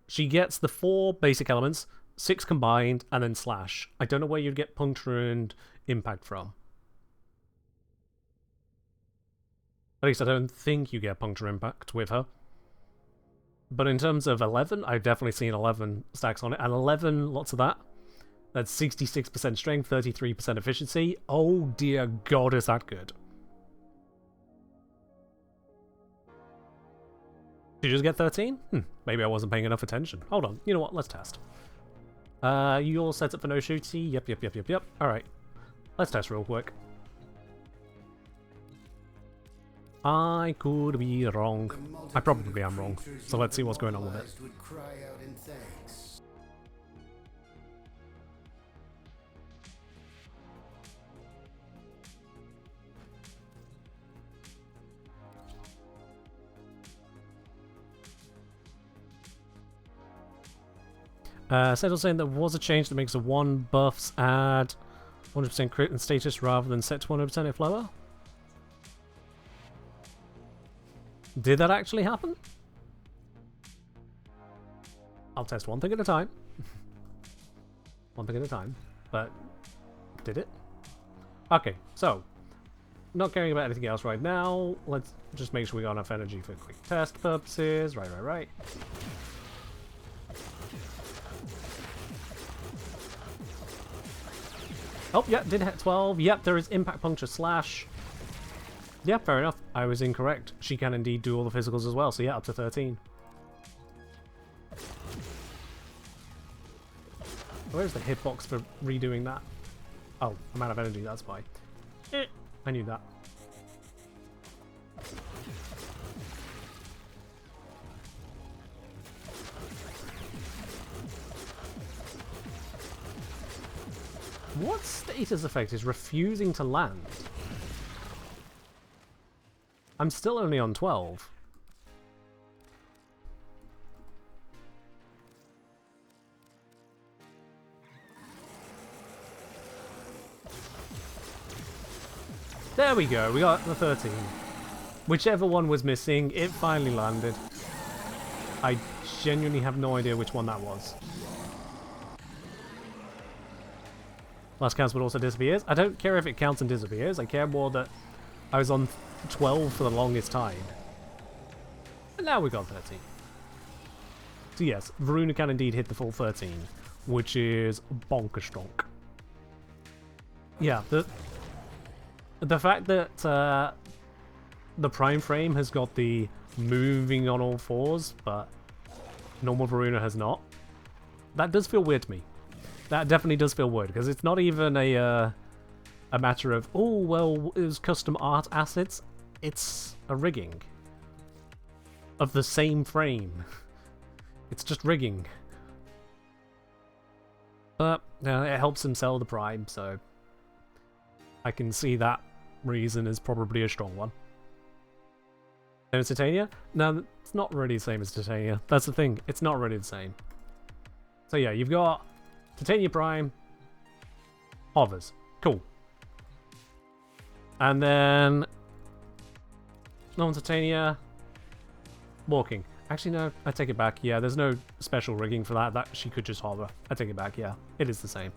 She gets the 4 basic elements, 6 combined, and then slash. I don't know where you'd get puncture and impact from. At least I don't think you get puncture impact with her. But in terms of 11, I've definitely seen 11 stacks on it. And 11, lots of that. That's 66% strength, 33% efficiency. Oh dear god, is that good. Did you just get 13? Maybe I wasn't paying enough attention. Hold on, you know what, let's test. You all set up for no shooty? Yep. Alright. Let's test real quick. I could be wrong. I probably am wrong. So let's see what's going on with it. Settle saying there was a change that makes the 1 buffs add 100% crit and status rather than set to 100% if lower. Did that actually happen? I'll test one thing at a time. One thing at a time. But did it? Okay, so not caring about anything else right now. Let's just make sure we got enough energy for quick test purposes. Right. Oh, yeah, did hit 12. Yep, there is impact puncture slash. Yeah, fair enough. I was incorrect. She can indeed do all the physicals as well, so yeah, up to 13. Where's the hitbox for redoing that? Oh, I'm out of energy, that's why. I knew that. What status effect is refusing to land? I'm still only on 12. There we go, we got the 13. Whichever one was missing, it finally landed. I genuinely have no idea which one that was. Last counts but also disappears. I don't care if it counts and disappears. I care more that I was on 12 for the longest time. And now we got 13. So yes, VORUNA can indeed hit the full 13, which is bonker-stonk. Yeah, the fact that the Prime Frame has got the moving on all fours, but normal VORUNA has not, That does feel weird to me. That definitely does feel weird, because it's not even a matter of, oh, well, it was custom art assets. It's a rigging of the same frame. It's just rigging. But it helps him sell the Prime, so I can see that reason is probably a strong one. Same as Titania? No, it's not really the same as Titania. That's the thing. It's not really the same. So yeah, you've got Titania Prime, hovers. Cool. And then non-Titania, walking. Actually, no, I take it back. Yeah, there's no special rigging for that. That she could just hover. I take it back. Yeah, it is the same.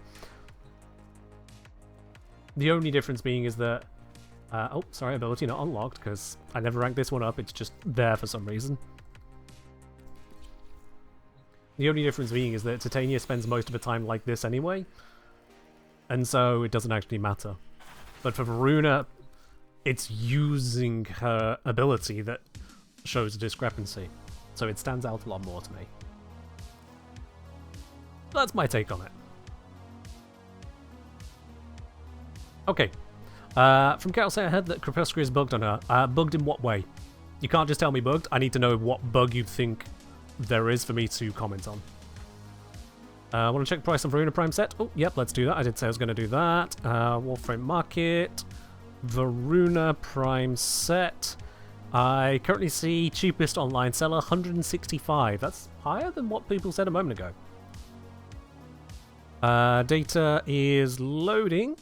The only difference being is that... oh, sorry, ability not unlocked, because I never ranked this one up. It's just there for some reason. The only difference being is that Titania spends most of her time like this anyway, and so it doesn't actually matter. But for VORUNA, it's using her ability that shows a discrepancy, so it stands out a lot more to me. That's my take on it. Okay. From Carol saying ahead that Crepuscule is bugged on her. Bugged in what way? You can't just tell me bugged. I need to know what bug you think there is for me to comment on. I want to check price on VORUNA Prime set. Oh, yep, let's do that. I did say I was going to do that. Warframe Market. VORUNA Prime set. I currently see cheapest online seller 165. That's higher than what people said a moment ago. Data is loading.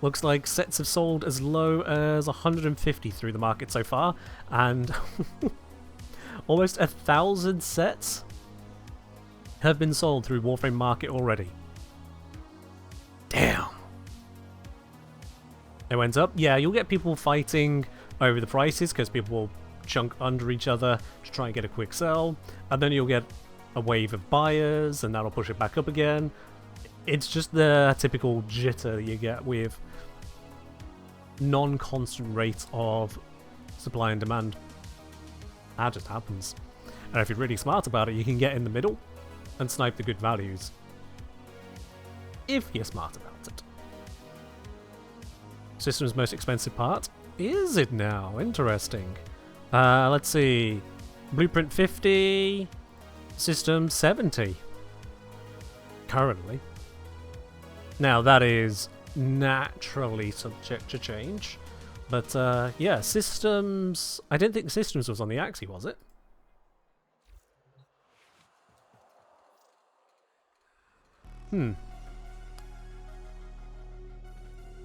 Looks like sets have sold as low as 150 through the market so far, and almost 1,000 sets have been sold through Warframe Market already. Damn. It went up. Yeah, you'll get people fighting over the prices because people will chunk under each other to try and get a quick sell, and then you'll get a wave of buyers, and that'll push it back up again. It's just the typical jitter that you get with non-constant rates of supply and demand. That just happens. And if you're really smart about it, you can get in the middle and snipe the good values. If you're smart about it. System's most expensive part? Is it now? Interesting. Let's see. Blueprint 50. System 70. Currently. Now that is naturally subject to change. But yeah, systems... I didn't think systems was on the Axie, was it?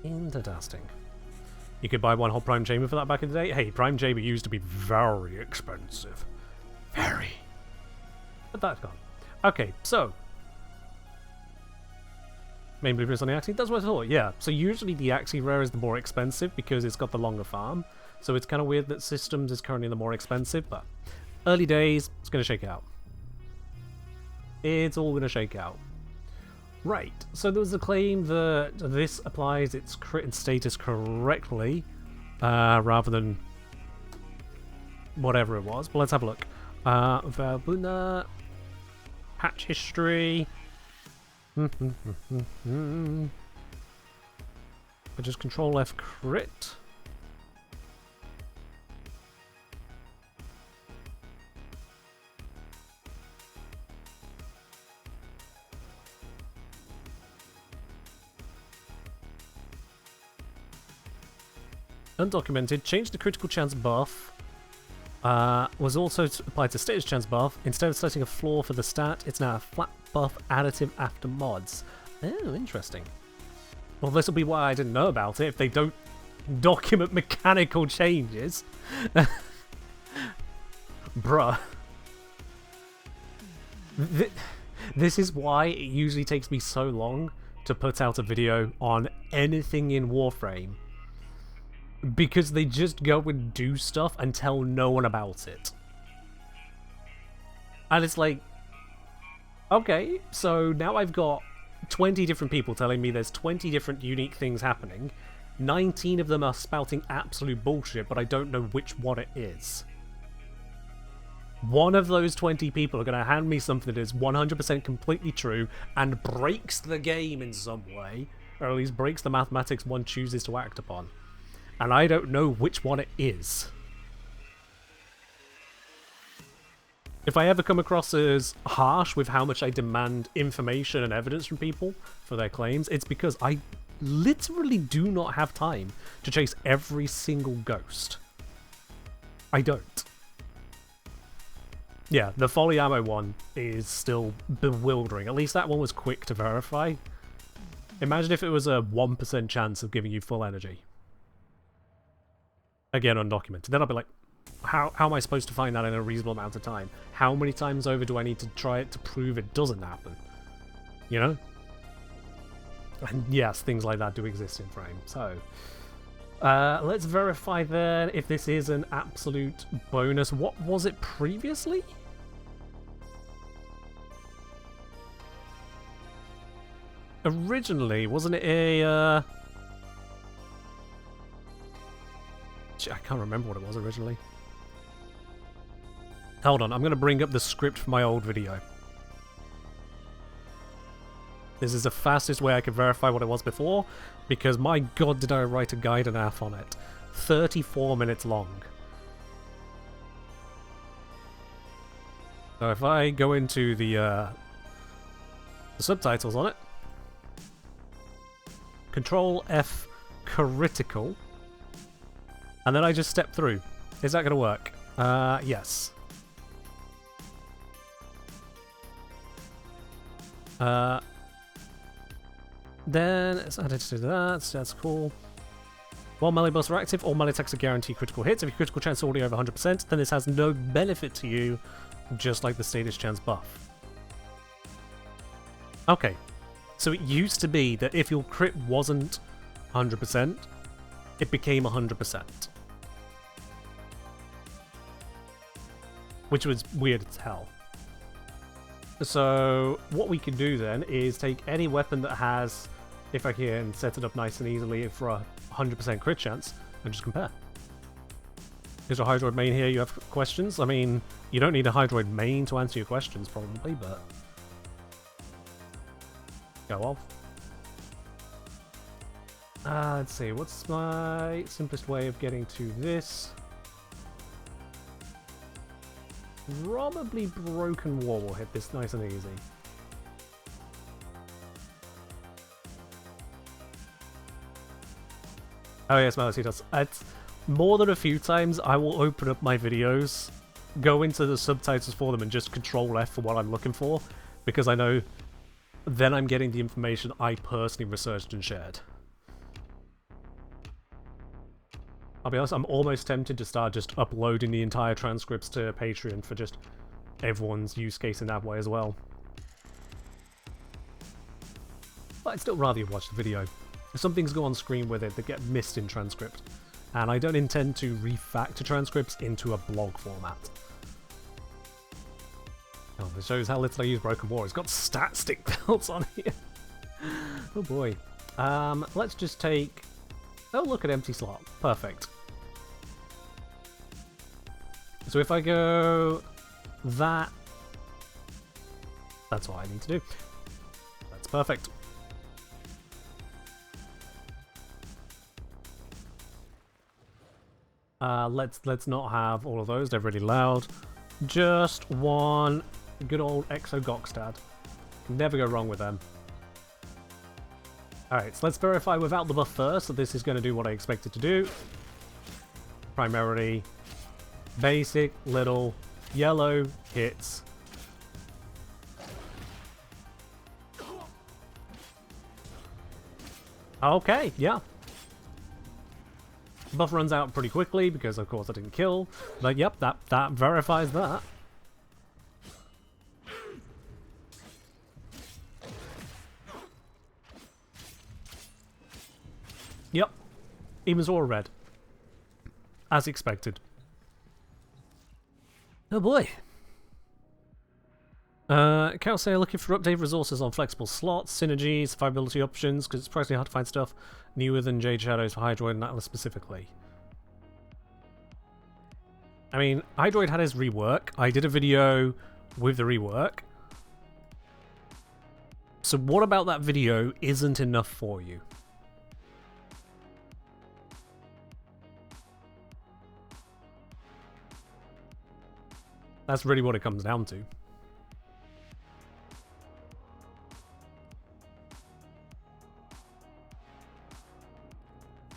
Interesting. You could buy one whole Prime Chamber for that back in the day. Hey, Prime Chamber used to be very expensive. Very. But that's gone. Okay, so... Main blueprints on the Axie? That's what I thought, yeah. So usually the Axie Rare is the more expensive because it's got the longer farm. So it's kind of weird that Systems is currently the more expensive, but early days, it's going to shake out. It's all going to shake out. Right, so there was a claim that this applies its crit and status correctly, rather than whatever it was. But let's have a look. VORUNA, patch history. I just Control F crit. Undocumented, changed the critical chance buff. Was also applied to status chance buff. Instead of setting a floor for the stat, it's now a flat buff additive after mods. Oh, interesting. Well, this will be why I didn't know about it, if they don't document mechanical changes. Bruh. This is why it usually takes me so long to put out a video on anything in Warframe. Because they just go and do stuff and tell no one about it. And it's like, okay, so now I've got 20 different people telling me there's 20 different unique things happening. 19 of them are spouting absolute bullshit, but I don't know which one it is. One of those 20 people are going to hand me something that is 100% completely true and breaks the game in some way, or at least breaks the mathematics one chooses to act upon. And I don't know which one it is. If I ever come across as harsh with how much I demand information and evidence from people for their claims, it's because I literally do not have time to chase every single ghost. I don't. Yeah, the Folly Ammo one is still bewildering. At least that one was quick to verify. Imagine if it was a 1% chance of giving you full energy. Again, undocumented. Then I'll be like, how am I supposed to find that in a reasonable amount of time? How many times over do I need to try it to prove it doesn't happen? You know? And yes, things like that do exist in Frame. So, let's verify then if this is an absolute bonus. What was it previously? Originally, wasn't it a... I can't remember what it was originally. Hold on, I'm going to bring up the script from my old video. This is the fastest way I can verify what it was before, because my god did I write a guide and a half on it. 34 minutes long. So if I go into the subtitles on it, Control F critical, and then I just step through. Is that going to work? Yes. Then it's added to that, so that's cool. While melee buffs are active, all melee attacks are guaranteed critical hits. If your critical chance is already over 100%, then this has no benefit to you, just like the status chance buff. Okay, so it used to be that if your crit wasn't 100%, it became 100%. Which was weird as hell. So what we can do then is take any weapon that has, if I can set it up nice and easily for a 100% crit chance, and just compare. Is your Hydroid main here? You have questions? I mean, you don't need a Hydroid main to answer your questions, probably, but... Go off. Let's see, what's my simplest way of getting to this? Probably Broken Wall will hit this nice and easy. Oh yes, Melody does. It's more than a few times I will open up my videos, go into the subtitles for them and just Control F for what I'm looking for, because I know then I'm getting the information I personally researched and shared. I'll be honest, I'm almost tempted to start just uploading the entire transcripts to Patreon for just everyone's use case in that way as well. But I'd still rather you watch the video. Some things go on screen with it that get missed in transcript, and I don't intend to refactor transcripts into a blog format. Oh, this shows how little I use Broken War. It's got stat stick builds on here. Oh boy. Let's just take... Oh, look at empty slot. Perfect. So if I go that, that's what I need to do. That's perfect. Let's not have all of those. They're really loud. Just one good old Exo Gokstad. Never go wrong with them. Alright, so let's verify without the buff first, so this is going to do what I expect it to do. Primarily basic little yellow hits. Okay, yeah. Buff runs out pretty quickly because of course I didn't kill, but yep, that verifies that. Yep, even Zora red. As expected. Oh boy. Cal say looking for updated resources on flexible slots, synergies, survivability options, because it's surprisingly hard to find stuff newer than Jade Shadows for Hydroid and Atlas specifically. I mean, Hydroid had his rework. I did a video with the rework. So what about that video isn't enough for you? That's really what it comes down to.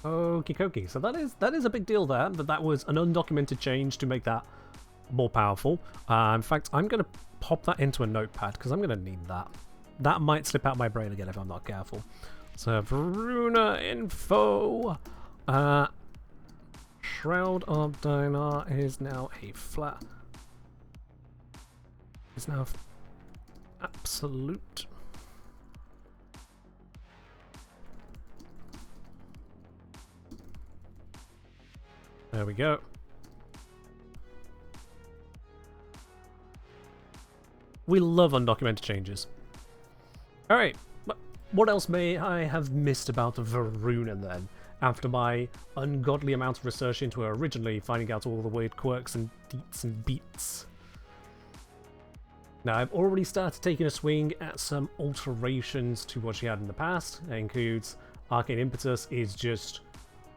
Okie dokie. So that is a big deal there, that was an undocumented change to make that more powerful. In fact, I'm going to pop that into a notepad because I'm going to need that. That might slip out my brain again if I'm not careful. So, VORUNA info. Shroud of Dinar is now a flat. Is now absolute. There we go. We love undocumented changes. Alright, what else may I have missed about VORUNA then? After my ungodly amount of research into her originally, finding out all the weird quirks and deets and beats. Now, I've already started taking a swing at some alterations to what she had in the past. That includes Arcane Impetus is just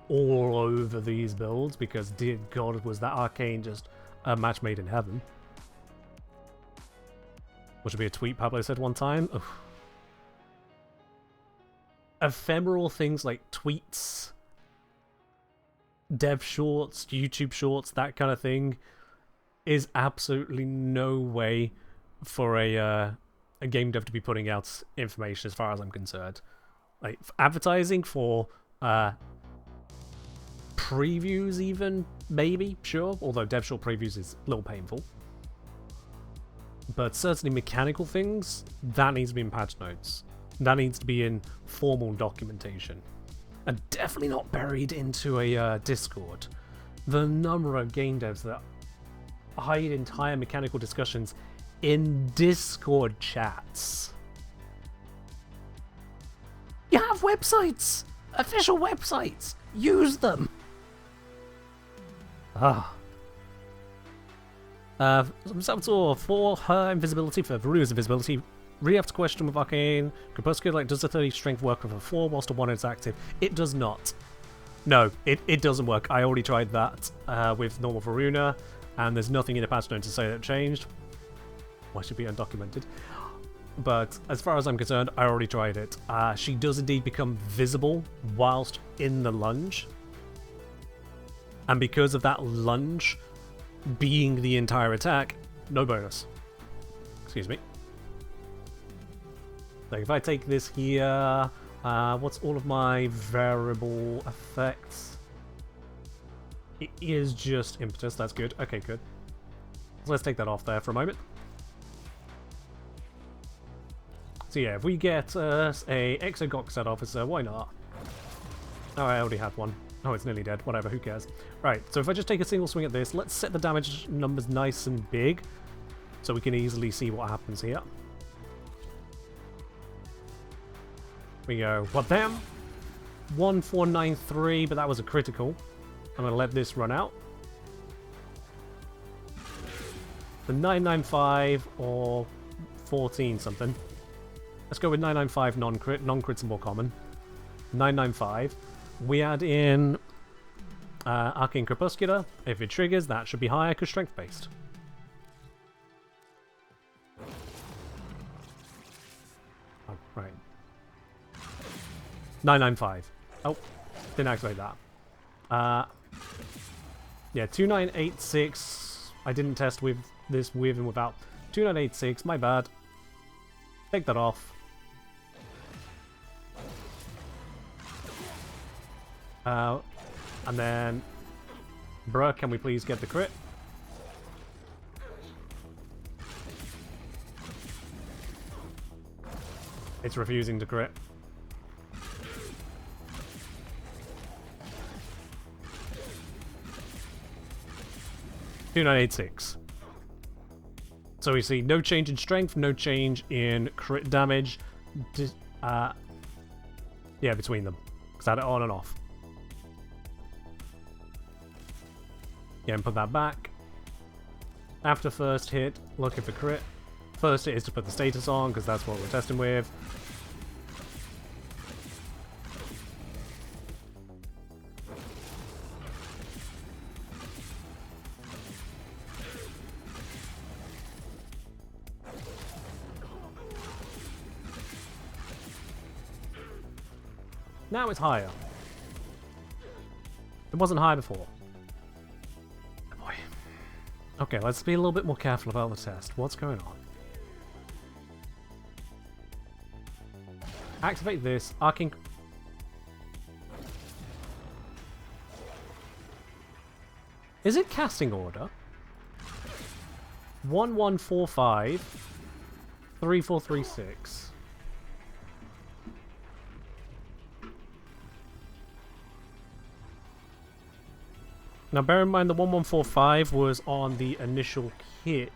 all over these builds because, dear God, was that Arcane just a match made in heaven. Which would be a tweet Pablo said one time. Ugh. Ephemeral things like tweets, dev shorts, YouTube shorts, that kind of thing is absolutely no way for a game dev to be putting out information as far as I'm concerned. Like advertising for previews even, maybe, sure, although dev short previews is a little painful. But certainly mechanical things, that needs to be in patch notes. That needs to be in formal documentation. And definitely not buried into a Discord. The number of game devs that hide entire mechanical discussions in Discord chats. You have websites! Official websites! Use them! Saboteur, for her invisibility, for VORUNA's invisibility, really have to question with Arcane Crepuscular, like, does the 30 strength work with a 4 whilst a 1 is active? It does not. No, it doesn't work. I already tried that with normal VORUNA, and there's nothing in the patch note to say that changed. Why should be undocumented? But as far as I'm concerned, I already tried it. She does indeed become visible whilst in the lunge. And because of that lunge being the entire attack, no bonus. Excuse me. So if I take this here, what's all of my variable effects? It is just impetus, that's good. Okay, good. So let's take that off there for a moment. So yeah, if we get us a Exogoxad officer, why not? Oh, I already had one. Oh, it's nearly dead. Whatever, who cares? Right, so if I just take a single swing at this, let's set the damage numbers nice and big so we can easily see what happens here. We go, what them? 1493, but that was a critical. I'm going to let this run out. The 995 or 14 something. Let's go with 995 non-crit. Non-crit's more common. 995. We add in Arcane Crepuscular. If it triggers, that should be higher because strength-based. Oh, right. 995. Oh, didn't activate that. Yeah, 2986. I didn't test with this with and without. 2986, my bad. Take that off. And then, bruh, can we please get the crit? It's refusing to crit. $2986. So we see no change in strength, no change in crit damage. Yeah, between them. Because I had it on and off. Yeah, and put that back. After first hit, looking for crit. First hit is to put the status on, because that's what we're testing with. Now it's higher. It wasn't high before. Oh boy. Okay, let's be a little bit more careful about the test. What's going on? Activate this. Arcing... Is it casting order? 1145 3436. Now bear in mind the 1145 was on the initial hit,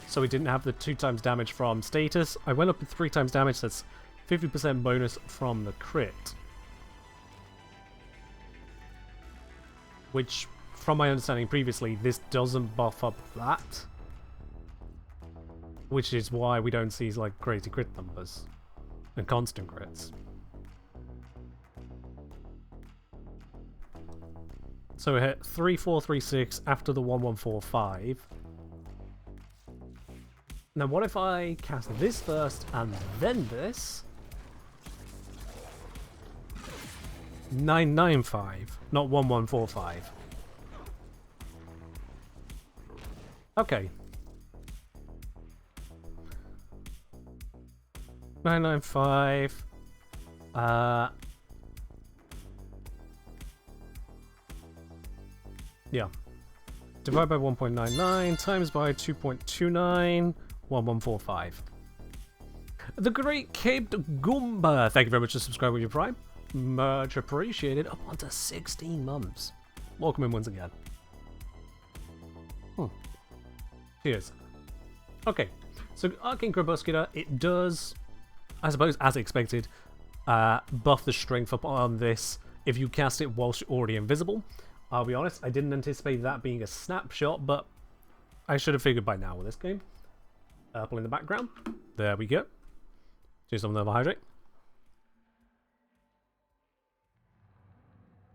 so we didn't have the 2 times damage from status. I went up with 3 times damage, that's 50% bonus from the crit. Which, from my understanding previously, this doesn't buff up that. Which is why we don't see like crazy crit numbers and constant crits. So we hit 3436 after the 1145. Now what if I cast this first and then this? 995, not 1145. Okay. 995. Yeah. Divide by 1.99 times by 2.29, 1145. The Great Caped Goomba. Thank you very much for subscribing with your Prime. Much appreciated. Up onto 16 months. Welcome in once again. Cheers. Okay. So Arcane Crepuscular, it does, I suppose as expected, buff the strength up on this if you cast it whilst you're already invisible. I'll be honest, I didn't anticipate that being a snapshot, but I should have figured by now with this game. Purple in the background. There we go. Do some of the hydrate.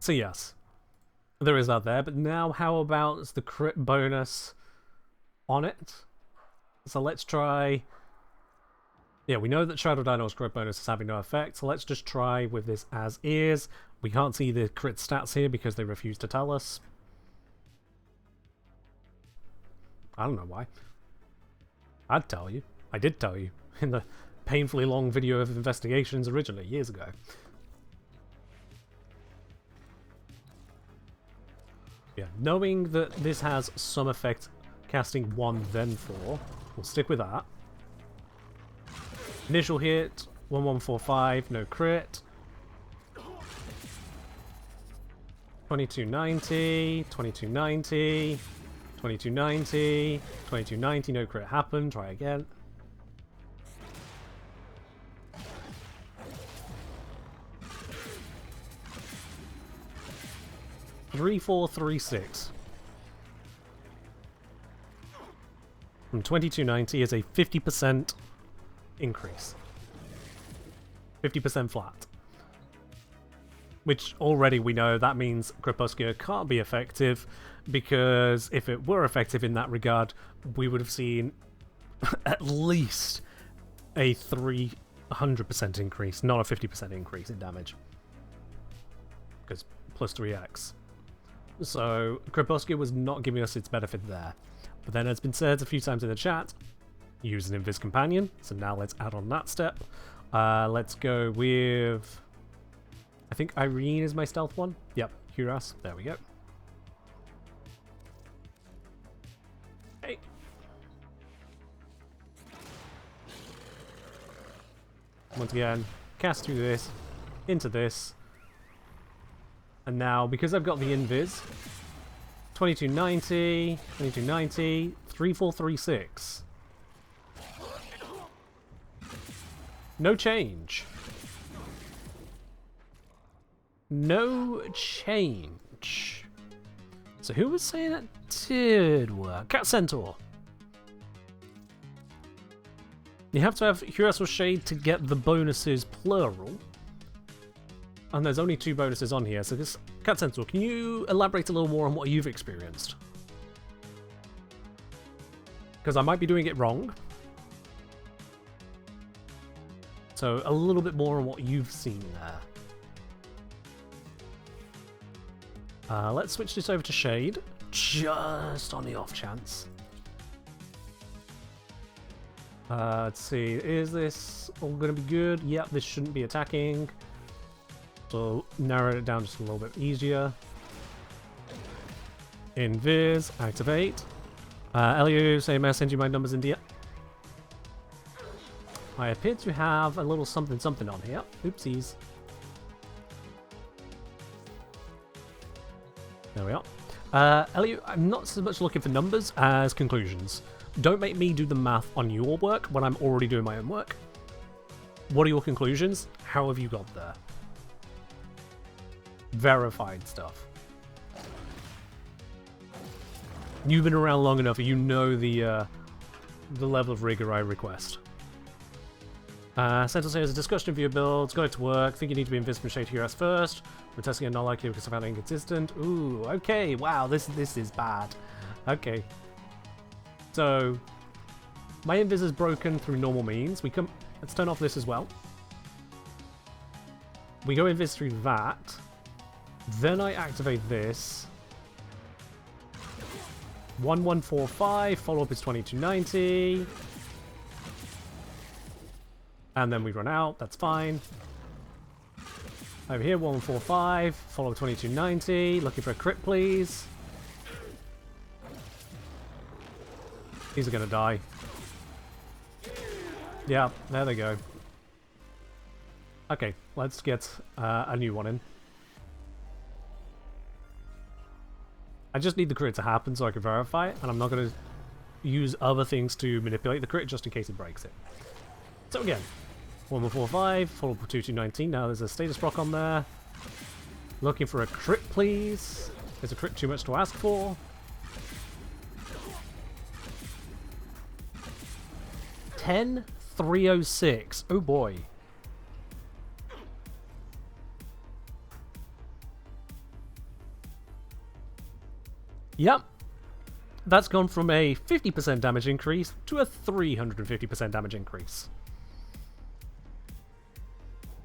So yes, there is that there, but now how about the crit bonus on it? So let's try... Yeah, we know that Shadow Dino's crit bonus is having no effect, so let's just try with this as is. We can't see the crit stats here because they refuse to tell us. I don't know why. I'd tell you. I did tell you in the painfully long video of investigations originally, years ago. Yeah, knowing that this has some effect casting 1 then 4, we'll stick with that. Initial hit, 1145, no crit. 2290, 2290, 2290, 2290, no crit happened, try again. Three, 4, 3, 6. From 2290 is a 50% increase. 50% flat. Which already we know that means Crepuscular can't be effective, because if it were effective in that regard, we would have seen at least a 300% increase, not a 50% increase in damage. Because plus 3x. So Crepuscular was not giving us its benefit there. But then, as it's been said a few times in the chat, use an Invis Companion. So now let's add on that step. Let's go with... I think Irene is my stealth one. Yep, Huras. There we go. Hey. Once again, cast through this, into this. And now, because I've got the Invis, 2290, 2290, 3436. No change. No change. So who was saying that did work? Cat Centaur. You have to have Hurass or Shade to get the bonuses plural. And there's only 2 bonuses on here, so this... Cat Sentinel, can you elaborate a little more on what you've experienced? Because I might be doing it wrong. So a little bit more on what you've seen there. Let's switch this over to Shade, just on the off chance. Let's see, is this all going to be good? Yep, this shouldn't be attacking. So narrow it down just a little bit easier. Invis, activate. Elio, say, may I send you my numbers in DM? I appear to have a little something something on here. Oopsies. There we are. Elio, I'm not so much looking for numbers as conclusions. Don't make me do the math on your work when I'm already doing my own work. What are your conclusions? How have you got there? Verified stuff. You've been around long enough, you know the level of rigor I request. Sentinel says a discussion of your builds, got it to work, think you need to be invisible from Shade to Hurass first. We're testing it, not likely because I found it inconsistent. Ooh, okay, wow, this is bad. Okay. So my invis is broken through normal means. Let's turn off this as well. We go invis through that. Then I activate this. 1145, follow-up is 2290. And then we run out, that's fine. Over here, 1145, follow-up 2290. Looking for a crit, please. These are gonna die. Yeah, there they go. Okay, let's get a new one in. I just need the crit to happen so I can verify it, and I'm not going to use other things to manipulate the crit just in case it breaks it. So again, 1145, follow up 2219. Now there's a status proc on there. Looking for a crit, please. Is a crit too much to ask for? $10,306. Oh boy. Yep. That's gone from a 50% damage increase to a 350% damage increase.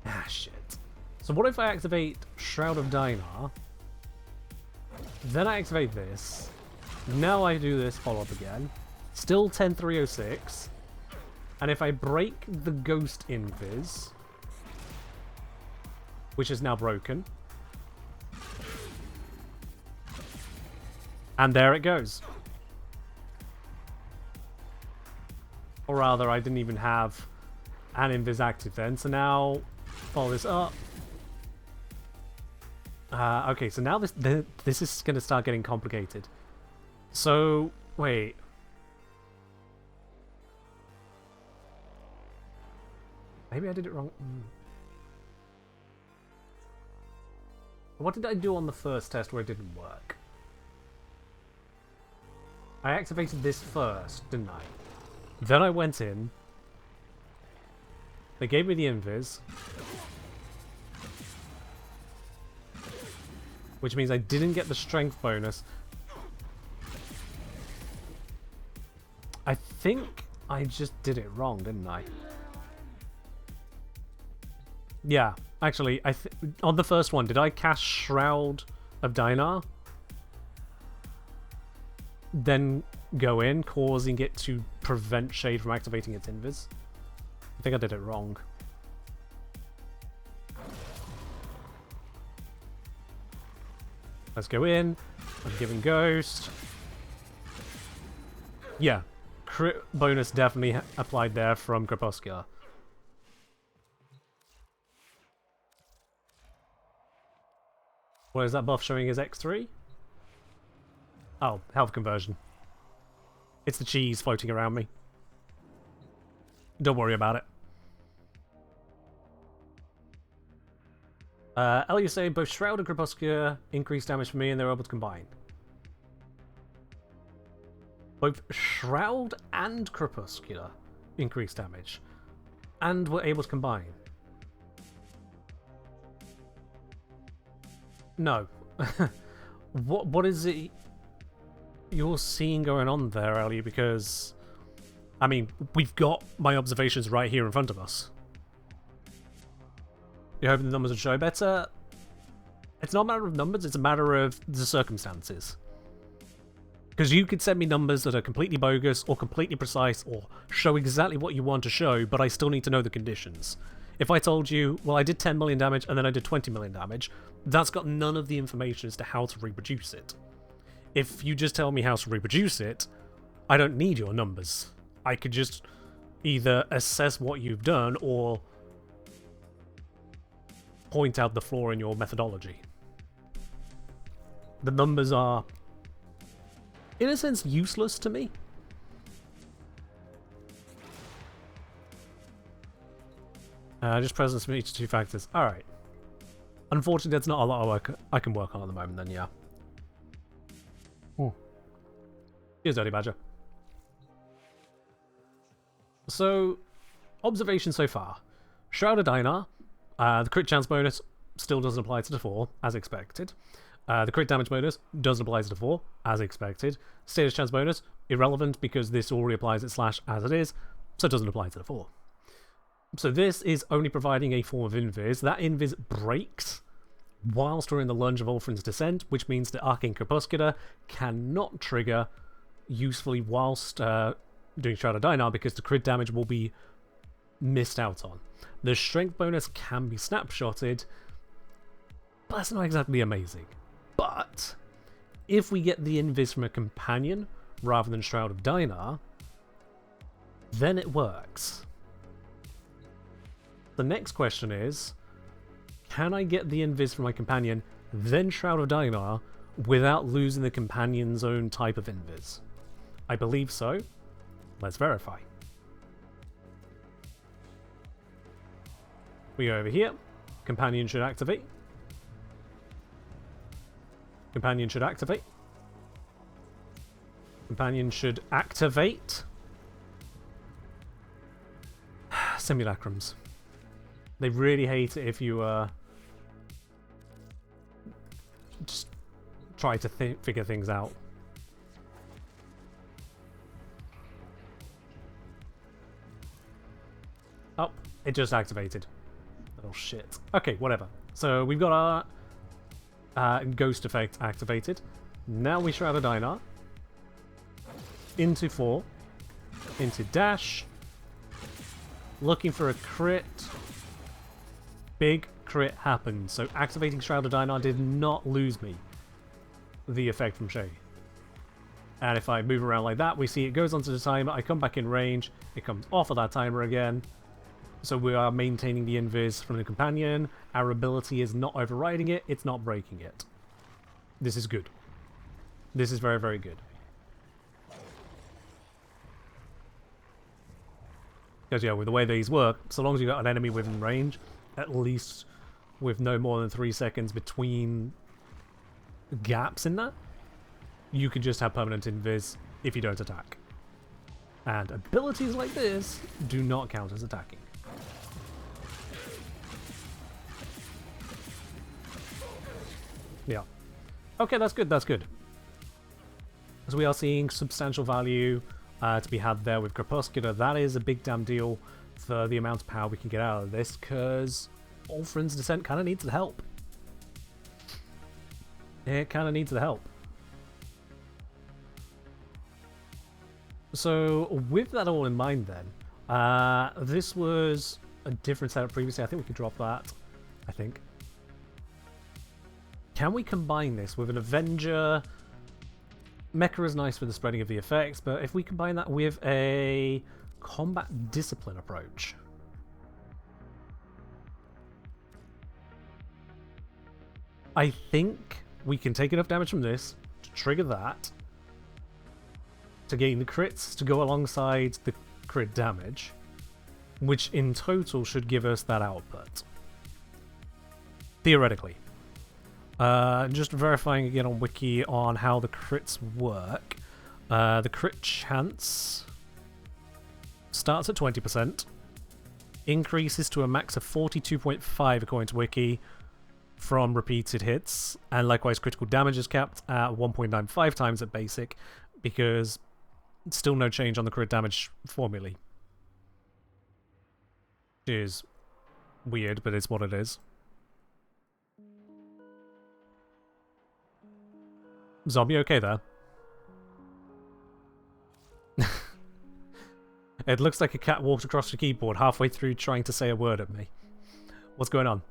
Ah, shit. So what if I activate Shroud of Dinar? Then I activate this. Now I do this follow-up again. Still 10,306. And if I break the Ghost Invis, which is now broken, and there it goes. Or rather, I didn't even have an invis active then, so now follow this up. Okay, so now this is going to start getting complicated. So, wait. Maybe I did it wrong. What did I do on the first test where it didn't work? I activated this first, didn't I? Then I went in. They gave me the invis. Which means I didn't get the strength bonus. I think I just did it wrong, didn't I? Yeah, actually, on the first one, did I cast Shroud of Dinar? Then go in, causing it to prevent Shade from activating its invis? I think I did it wrong. Let's go in. I'm giving Ghost. Yeah, crit bonus definitely applied there from Crepuscular. What is that buff showing as X3? Oh, health conversion. It's the cheese floating around me. Don't worry about it. Ellie say both Shroud and Crepuscular increase damage for me and they're able to combine. Both Shroud and Crepuscular. increased damage. And we're able to combine. No. What is it you're seeing going on there, Ellie? Because, I mean, we've got my observations right here in front of us. You're hoping the numbers will show better? It's not a matter of numbers, it's a matter of the circumstances. Because you could send me numbers that are completely bogus or completely precise or show exactly what you want to show, but I still need to know the conditions. If I told you, well, I did 10 million damage and then I did 20 million damage, that's got none of the information as to how to reproduce it. If you just tell me how to reproduce it, I don't need your numbers. I could just either assess what you've done or point out the flaw in your methodology. The numbers are, in a sense, useless to me. Just presence from each of two factors. Alright. Unfortunately, there's not a lot of work I can work on at the moment, then, yeah. Here's Dirty Badger. So, observation so far. Shroud of Dynar. The crit chance bonus still doesn't apply to the 4, as expected. The crit damage bonus doesn't apply to the 4, as expected. Status chance bonus, irrelevant because this already applies at slash as it is, so it doesn't apply to the 4. So this is only providing a form of invis. That invis breaks whilst we're in the lunge of Ulfrin's Descent, which means the Arcane Crepuscular cannot trigger usefully whilst doing Shroud of Dynar because the crit damage will be missed out on. The strength bonus can be snapshotted, but that's not exactly amazing. But if we get the invis from a companion rather than Shroud of Dynar, then it works. The next question is, can I get the invis from my companion, then Shroud of Dynar, without losing the companion's own type of invis? I believe so. Let's verify. We go over here. Companion should activate. Companion should activate. Companion should activate. Simulacrums. They really hate it if you just try to figure things out. Oh, it just activated. Oh shit. Okay, whatever. So we've got our ghost effect activated. Now we Shroud of Dynar. Into 4. Into dash. Looking for a crit. Big crit happened. So activating Shroud of Dynar did not lose me the effect from Shay. And if I move around like that, we see it goes onto the timer. I come back in range. It comes off of that timer again. So we are maintaining the invis from the companion. Our ability is not overriding it. It's not breaking it. This is good. This is very, very good. Because, yeah, with the way these work, so long as you've got an enemy within range, at least with no more than 3 seconds between gaps in that, you can just have permanent invis if you don't attack. And abilities like this do not count as attacking. Yeah. Okay, that's good, that's good. So we are seeing substantial value to be had there with Crepuscular. That is a big damn deal for the amount of power we can get out of this, because Ulfrin's Descent kind of needs the help. It kind of needs the help. So with that all in mind then, this was a different setup previously. I think we could drop that, I think. Can we combine this with an Avenger? Mecha is nice for the spreading of the effects, but if we combine that with a combat discipline approach, I think we can take enough damage from this to trigger that, to gain the crits to go alongside the crit damage, which in total should give us that output. Theoretically. Just verifying again on Wiki on how the crits work. The crit chance starts at 20%, increases to a max of 42.5 according to Wiki from repeated hits, and likewise critical damage is capped at 1.95 times at basic, because still no change on the crit damage formulae. Which is weird, but it's what it is. Zombie okay there? It looks like a cat walked across the keyboard halfway through trying to say a word at me. What's going on?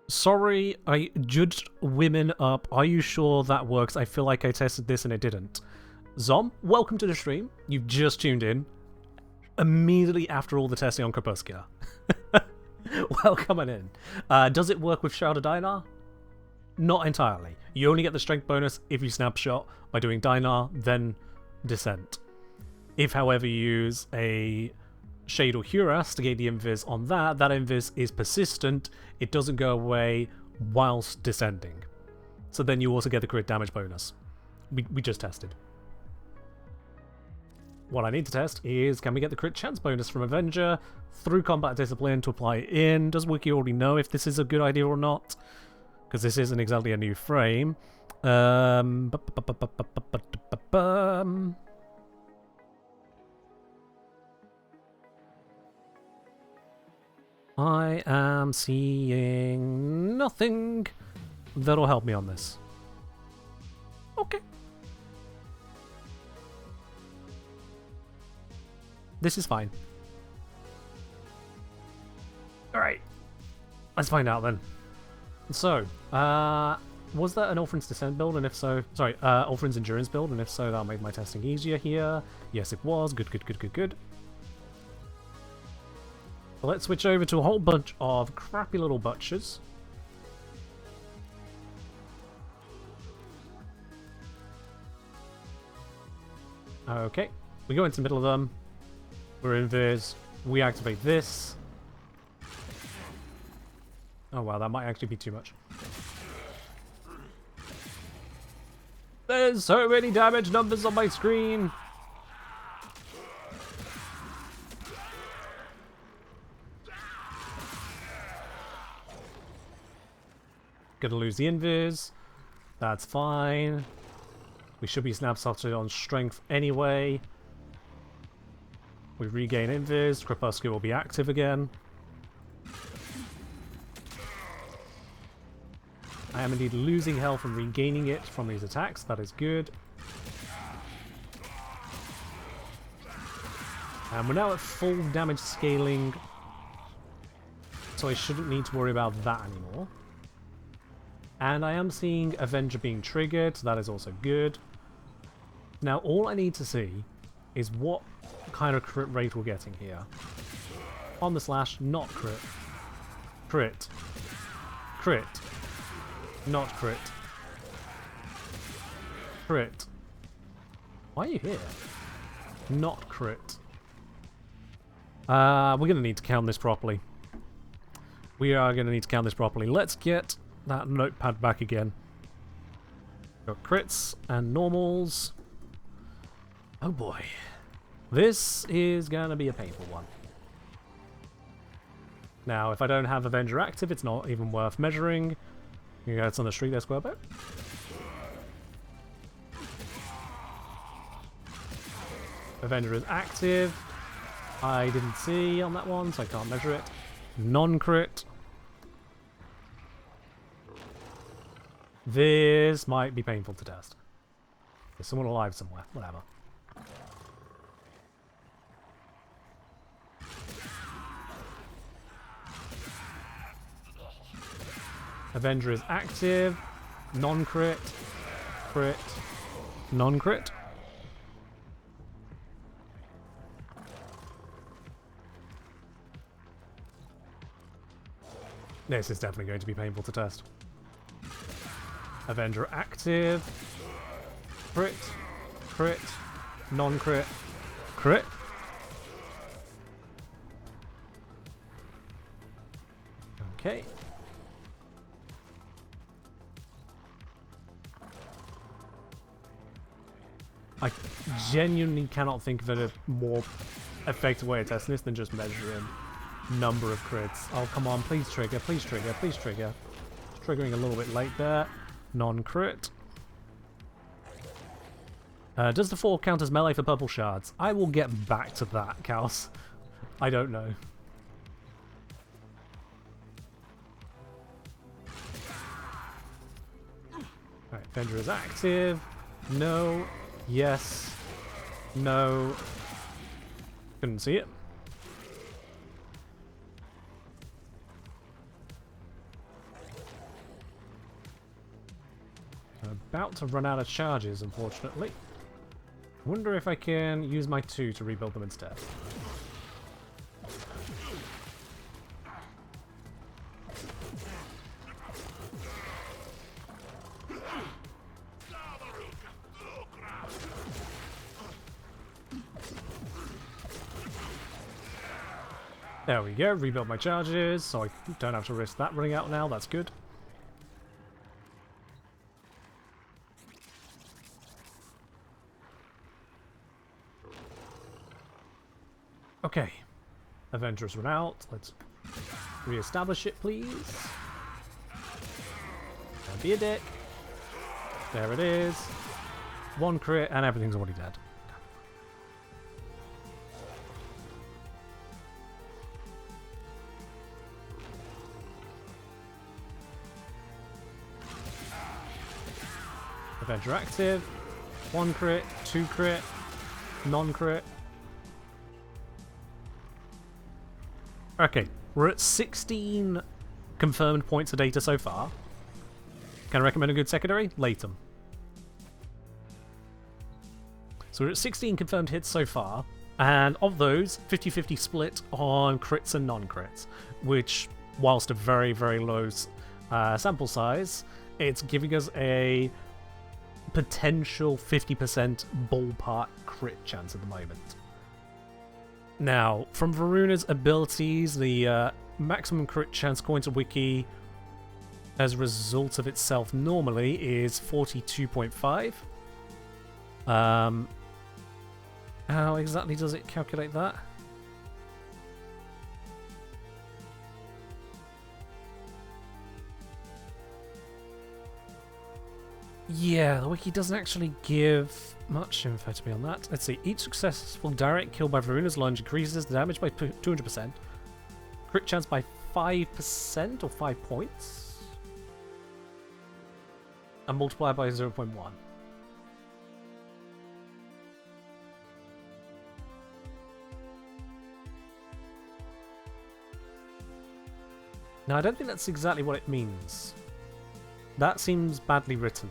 Sorry, I judged women up. Are you sure that works? I feel like I tested this and it didn't. Zom, welcome to the stream. You've just tuned in immediately after all the testing on Crepuscular. Welcome on in. Does it work with Shroud of Dinar? Not entirely. You only get the strength bonus if you snapshot by doing Dinar, then Descent. If, however, you use a Shade or Cuirass to get the invis on that, that invis is persistent. It doesn't go away whilst descending. So then you also get the crit damage bonus. We just tested. What I need to test is, can we get the crit chance bonus from Avenger through combat discipline to apply it in? Does Wiki already know if this is a good idea or not? Because this isn't exactly a new frame. I am seeing nothing that'll help me on this. Okay. This is fine. Alright. Let's find out then. So, was that an Ulfrin's Descent build? And if so, sorry, Ulfrin's Endurance build, and if so, that made my testing easier here. Yes, it was. Good, good, good, good, good. So let's switch over to a whole bunch of crappy little butchers. Okay, we go into the middle of them. We're in this. We activate this. Oh wow, that might actually be too much. There's so many damage numbers on my screen. Gonna lose the invis. That's fine. We should be snapshotted on strength anyway. We regain invis. Crepuscular will be active again. I am indeed losing health and regaining it from these attacks. That is good. And we're now at full damage scaling, so I shouldn't need to worry about that anymore. And I am seeing Avenger being triggered, so that is also good. Now all I need to see is what kind of crit rate we're getting here. On the slash, not crit. Crit. Crit. Not crit. Crit. Why are you here? Not crit. We're going to need to count this properly. We are going to need to count this properly. Let's get that notepad back again. Got crits and normals. Oh boy. This is going to be a painful one. Now, if I don't have Avenger active, it's not even worth measuring. Yeah, it's on the street there, square boat. Avenger is active. I didn't see on that one, so I can't measure it. Non-crit. This might be painful to test. There's someone alive somewhere. Whatever. Avenger is active. Non-crit. Crit. Non-crit. This is definitely going to be painful to test. Avenger active. Crit. Crit. Non-crit. Crit. Okay. genuinely cannot think of a more effective way of testing this than just measuring number of crits. Oh, come on, please trigger, please trigger, please trigger. Triggering a little bit late there. Non-crit. Does the 4 count as melee for purple shards? I will get back to that, Chaos. I don't know. Alright, Avenger is active. No. Yes. No. Couldn't see it. I'm about to run out of charges, unfortunately. Wonder if I can use my 2 to rebuild them instead. There we go, rebuild my charges, so I don't have to risk that running out now, that's good. Okay, Avengers run out. Let's re-establish it, please. Don't be a dick. There it is. 1 crit and everything's already dead. Avenger active. 1 crit, 2 crit, non-crit. Okay, we're at 16 confirmed points of data so far. Can I recommend a good secondary? Latham. So we're at 16 confirmed hits so far, and of those, 50-50 split on crits and non-crits, which, whilst a very, very low sample size, it's giving us a potential 50% ballpark crit chance at the moment. Now, from VORUNA's abilities, the maximum crit chance according to Wiki as a result of itself normally is 42.5. How exactly does it calculate that? Yeah, the wiki doesn't actually give much info to me on that. Let's see. Each successful direct kill by VORUNA's lunge increases the damage by 200%. Crit chance by 5% or 5 points. And multiplied by 0.1. Now, I don't think that's exactly what it means. That seems badly written.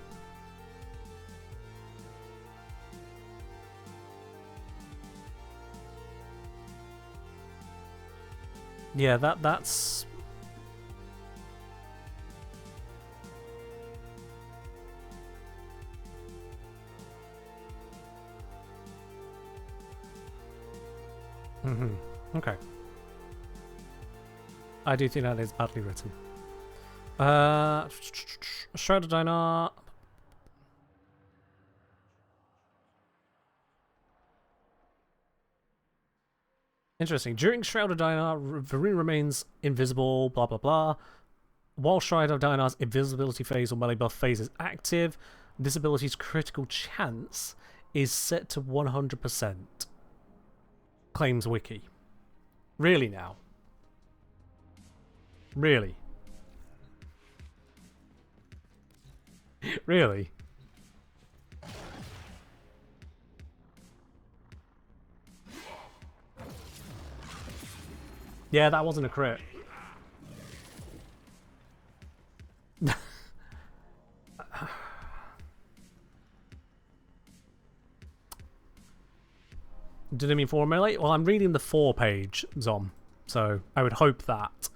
Yeah, that's... Okay. I do think that is badly written. Shrouded Dinar. Interesting. During Shrouded Dinar, VORUNA remains invisible, blah blah blah. While Shrouded Dinar's invisibility phase or melee buff phase is active, this ability's critical chance is set to 100%. Claims Wiki. Really now? Really? Really? Yeah, that wasn't a crit. Did it mean 4 melee? Well, I'm reading the 4-page Zom, so I would hope that.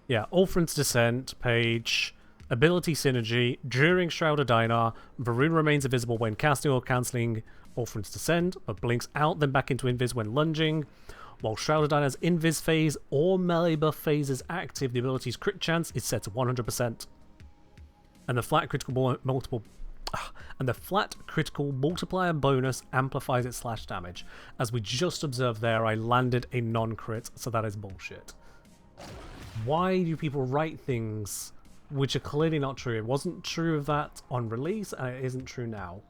Yeah, Ulfrin's Descent, page, ability synergy. During Shrouded Dinar, VORUNA remains invisible when casting or cancelling Ulfrin's Descent, but blinks out then back into invis when lunging. While Shrouded Dinar's invis phase or melee buff phase is active, the ability's crit chance is set to 100%. And the flat critical multiple And the flat critical multiplier bonus amplifies its slash damage. As we just observed there, I landed a non-crit, so that is bullshit. Why do people write things which are clearly not true? It wasn't true of that on release, and it isn't true now.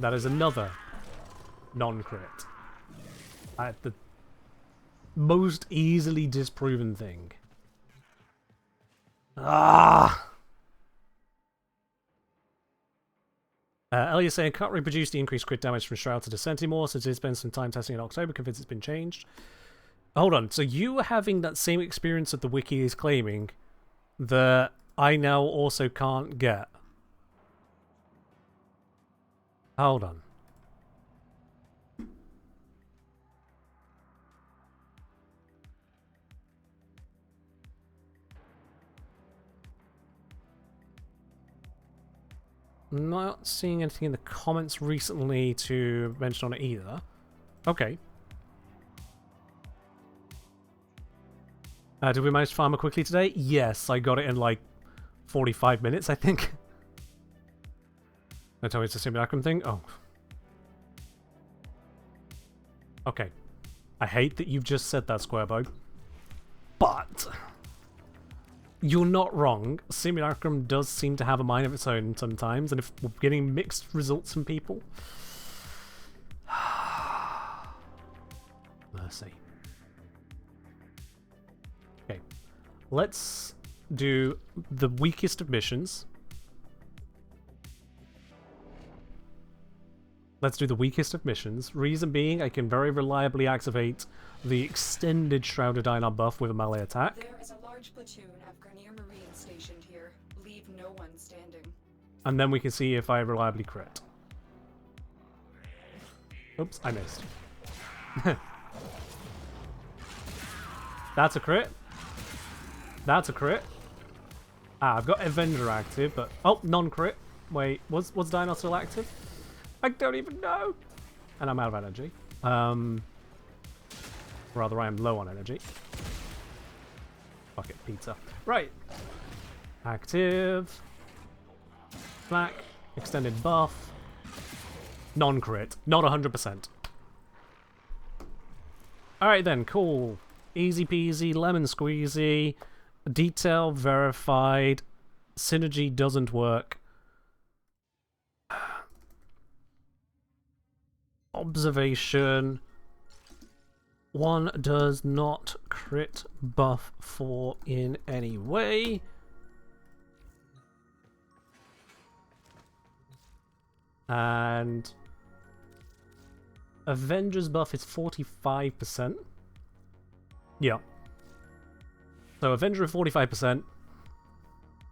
That is another non-crit. The most easily disproven thing. Ah! Elliot saying, can't reproduce the increased crit damage from Shroud to Descent anymore since it's been some time testing in October, convinced it's been changed. Hold on, so you are having that same experience that the wiki is claiming that I now also can't get. Hold on. Not seeing anything in the comments recently to mention on it either. Okay. Did we manage to farm it quickly today? Yes, I got it in like 45 minutes, I think. Don't tell me it's a simulacrum thing. Oh. Okay. I hate that you've just said that, Squarebow. But you're not wrong. Simulacrum does seem to have a mind of its own sometimes, and if we're getting mixed results from people... Mercy. Okay. Let's do the weakest of missions. Let's do the weakest of missions. Reason being, I can very reliably activate the extended Shrouded Einar buff with a melee attack. There is a large platoon of Grenier Marines stationed here. Leave no one standing. And then we can see if I reliably crit. Oops, I missed. That's a crit. That's a crit. Ah, I've got Avenger active, but... Oh, non-crit. Wait, was Dino still active? I don't even know. And I'm out of energy. Rather, I am low on energy. Fuck it, pizza. Right. Active. Flak. Extended buff. Non-crit. Not 100%. Alright then, cool. Easy peasy, lemon squeezy. Detail verified. Synergy doesn't work. Observation. One does not crit buff for in any way. And Avengers buff is 45%. Yeah. So Avenger at 45%.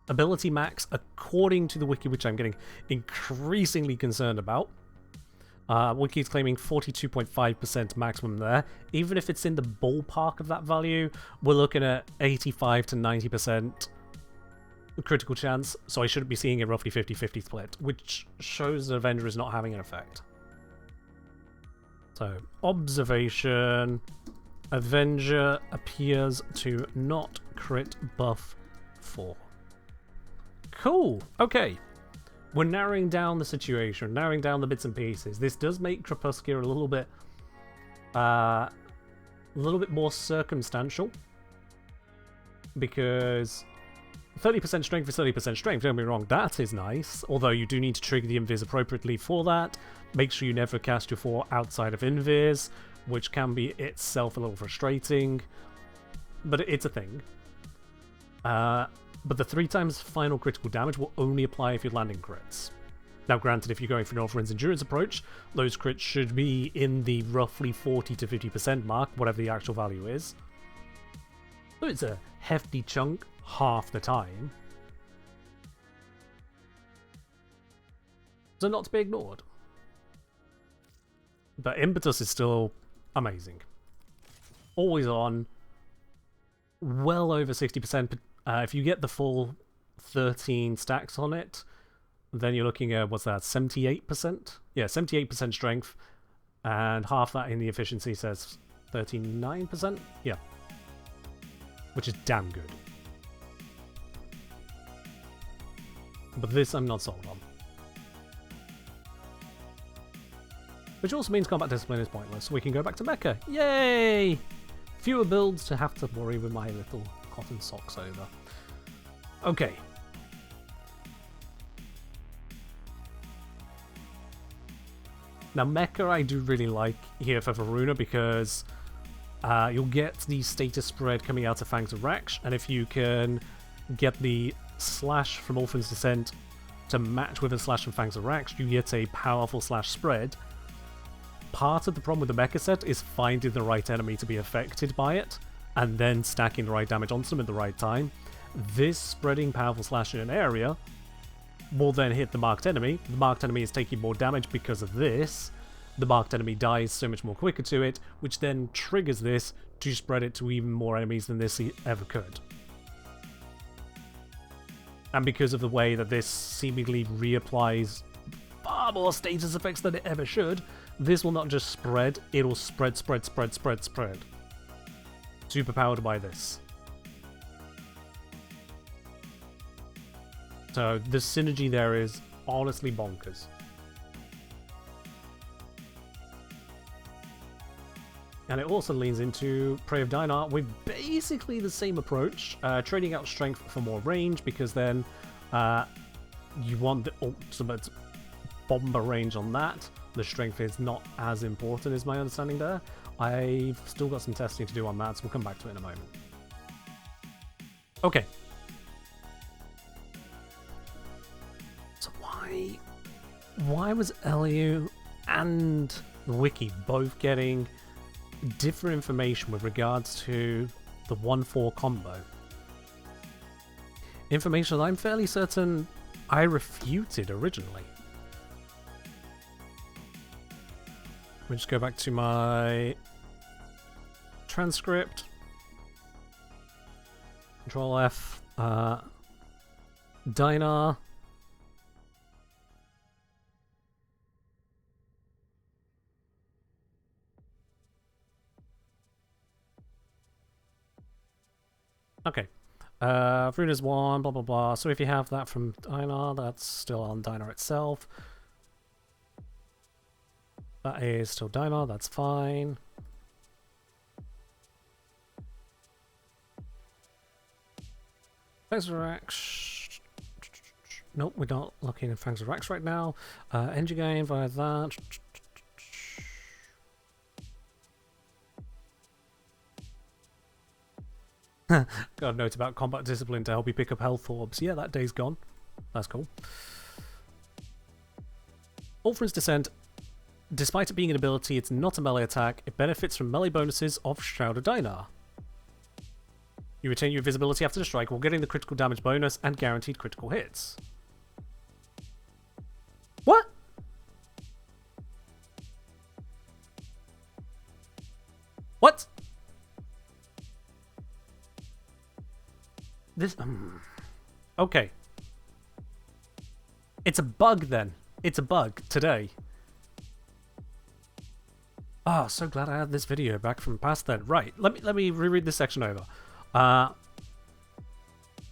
Ability max, according to the wiki, which I'm getting increasingly concerned about. Wiki's claiming 42.5% maximum there. Even if it's in the ballpark of that value, we're looking at 85 to 90% critical chance, so I shouldn't be seeing a roughly 50-50 split, which shows that Avenger is not having an effect. So, observation. Avenger appears to not crit buff 4. Cool, okay. We're narrowing down the situation, narrowing down the bits and pieces. This does make Crepuscular a little bit more circumstantial, because 30% strength is 30% strength. Don't get me wrong, that is nice. Although you do need to trigger the invis appropriately for that. Make sure you never cast your 4 outside of invis, which can be itself a little frustrating, but it's a thing. But the 3 times final critical damage will only apply if you're landing crits. Now granted, if you're going for an Northwind's Endurance approach, those crits should be in the roughly 40 to 50% mark, whatever the actual value is. So it's a hefty chunk half the time. So not to be ignored. But Impetus is still amazing. Always on. Well over 60%. If you get the full 13 stacks on it, then you're looking at, what's that, 78%? Yeah, 78% strength, and half that in the efficiency says 39%? Yeah. Which is damn good. But this I'm not sold on. Which also means combat discipline is pointless. We can go back to Mecha. Yay! Fewer builds to have to worry with my little cotton socks over. Okay. Now Mecha I do really like here for VORUNA because you'll get the status spread coming out of Fangs of Raksh, and if you can get the slash from Orphan's Descent to match with a slash from Fangs of Raksh, you get a powerful slash spread. Part of the problem with the Mecha set is finding the right enemy to be affected by it, and then stacking the right damage onto them at the right time. This spreading powerful slash in an area will then hit the marked enemy. The marked enemy is taking more damage because of this. The marked enemy dies so much more quicker to it, which then triggers this to spread it to even more enemies than this ever could. And because of the way that this seemingly reapplies far more status effects than it ever should, this will not just spread, it'll spread. Superpowered by this. So the synergy there is honestly bonkers. And it also leans into Prey of Dinar with basically the same approach, trading out strength for more range, because then you want the ultimate bomber range on that. The strength is not as important, is my understanding there. I've still got some testing to do on that, so we'll come back to it in a moment. Okay. So why was LU and the wiki both getting different information with regards to the 1-4 combo? Information that I'm fairly certain I refuted originally. Let me just go back to my transcript. Control F. Dinar. Okay. VORUNA's 1, blah blah blah. So if you have that from Dinar, that's still on Dinar itself. That is still Dinar, that's fine. Fangs of Raksh. Nope, we're not looking at Fangs of Raksh right now. Engine game via that. Got a note about combat discipline to help you pick up health orbs. Yeah, that day's gone. That's cool. Orphan's Descent. Despite it being an ability, it's not a melee attack. It benefits from melee bonuses of Shroud of Dinar. You retain your invisibility after the strike while getting the critical damage bonus and guaranteed critical hits. What? What? This... Okay. It's a bug then. It's a bug today. Oh, so glad I had this video back from past then. Right, let me reread this section over.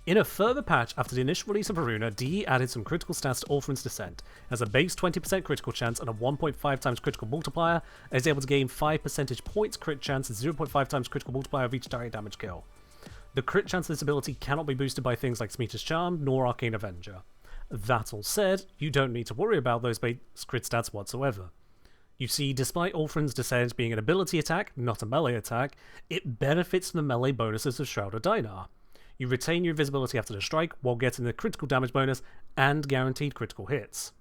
In a further patch after the initial release of VORUNA, DE added some critical stats to Orphan's Descent. It has a base 20% critical chance and a 1.5 times critical multiplier. It is able to gain 5 percentage points crit chance and 0.5 times critical multiplier of each direct damage kill. The crit chance of this ability cannot be boosted by things like Smeeter's Charm nor Arcane Avenger. That all said, you don't need to worry about those base crit stats whatsoever. You see, despite Orphan's Descent being an ability attack, not a melee attack, it benefits from the melee bonuses of Shroud of Dinar. You retain your invisibility after the strike while getting the critical damage bonus and guaranteed critical hits.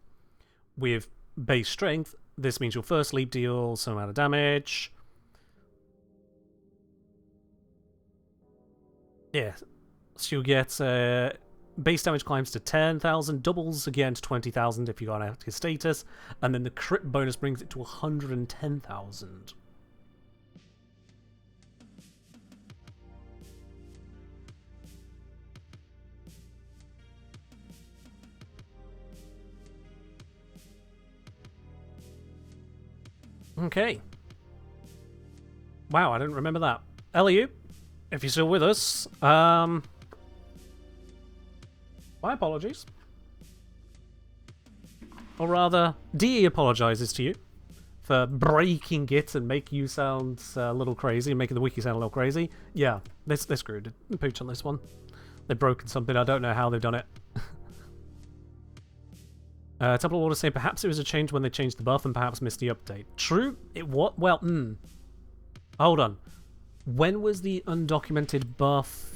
With base strength, this means your first leap deals some amount of damage. Yeah, so you'll get base damage climbs to 10,000, doubles again to 20,000 if you got out his status, and then the crit bonus brings it to 110,000. Okay. Wow, I didn't remember that. LU, if you're still with us, my apologies. Or rather, DE apologizes to you for breaking it and making you sound a little crazy, and making the wiki sound a little crazy. Yeah, they're screwed. Pooch on this one. They've broken something. I don't know how they've done it. Temple of Water say perhaps it was a change when they changed the buff and perhaps missed the update. True. It what? Well, hold on. When was the undocumented buff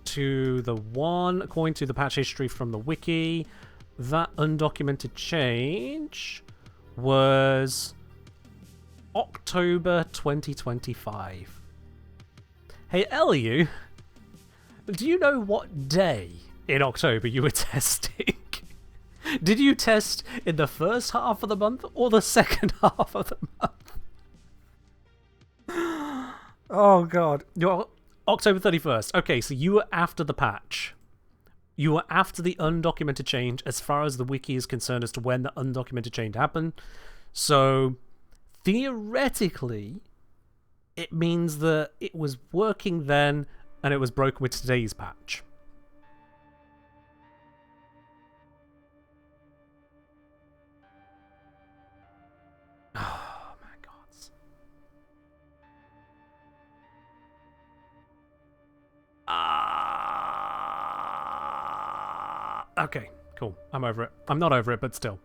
to the one? According to the patch history from the wiki, that undocumented change was October 2025. Hey, Eliu, do you know what day in October you were testing? Did you test in the first half of the month or the second half of the month? Oh god. You're October 31st. Okay, so you were after the patch. You were after the undocumented change as far as the wiki is concerned as to when the undocumented change happened. So, theoretically, it means that it was working then and it was broken with today's patch. Oh my god. Okay, cool. I'm over it. I'm not over it, but still.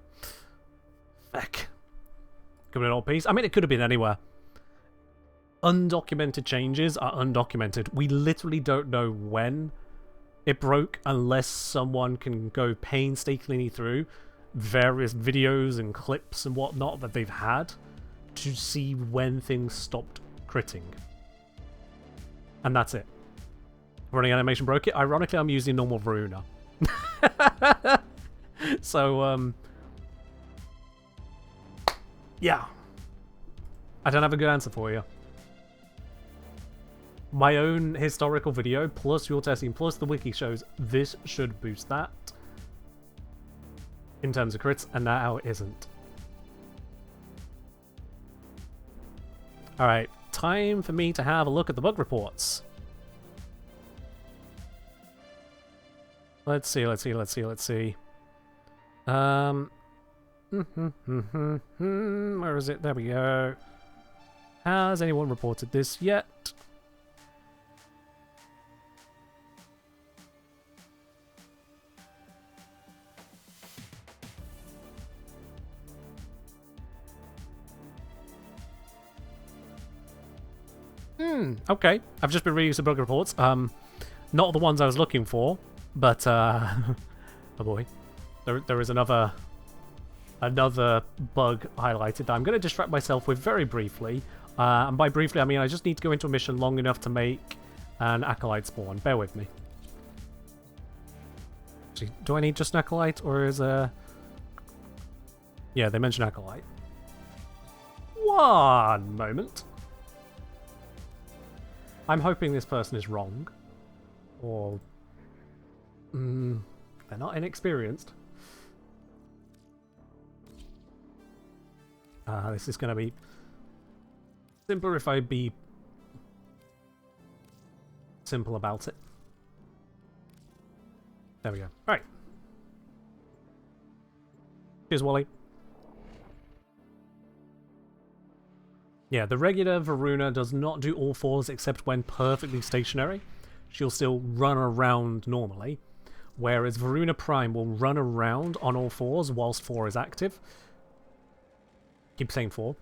Feck. Could be an old piece. I mean, it could have been anywhere. Undocumented changes are undocumented. We literally don't know when it broke unless someone can go painstakingly through various videos and clips and whatnot that they've had to see when things stopped critting. And that's it. Running animation broke it. Ironically, I'm using normal VORUNA. So, yeah. I don't have a good answer for you. My own historical video, plus your testing, plus the wiki shows this should boost that in terms of crits, and now it isn't. Alright, time for me to have a look at the bug reports. Let's see. Where is it? There we go. Has anyone reported this yet? Okay. I've just been reading some bug reports. Not the ones I was looking for, but oh boy. There is another bug highlighted that I'm going to distract myself with very briefly. And by briefly, I mean I just need to go into a mission long enough to make an Acolyte spawn. Bear with me. Actually, do I need just an Acolyte, or is a... Yeah, they mentioned Acolyte. One moment. I'm hoping this person is wrong. Or... they're not inexperienced. This is going to be simpler if I be simple about it. There we go. Alright. Cheers, Wally. Yeah, the regular VORUNA does not do all fours except when perfectly stationary. She'll still run around normally. Whereas VORUNA Prime will run around on all fours whilst 4 is active. Keep saying 4.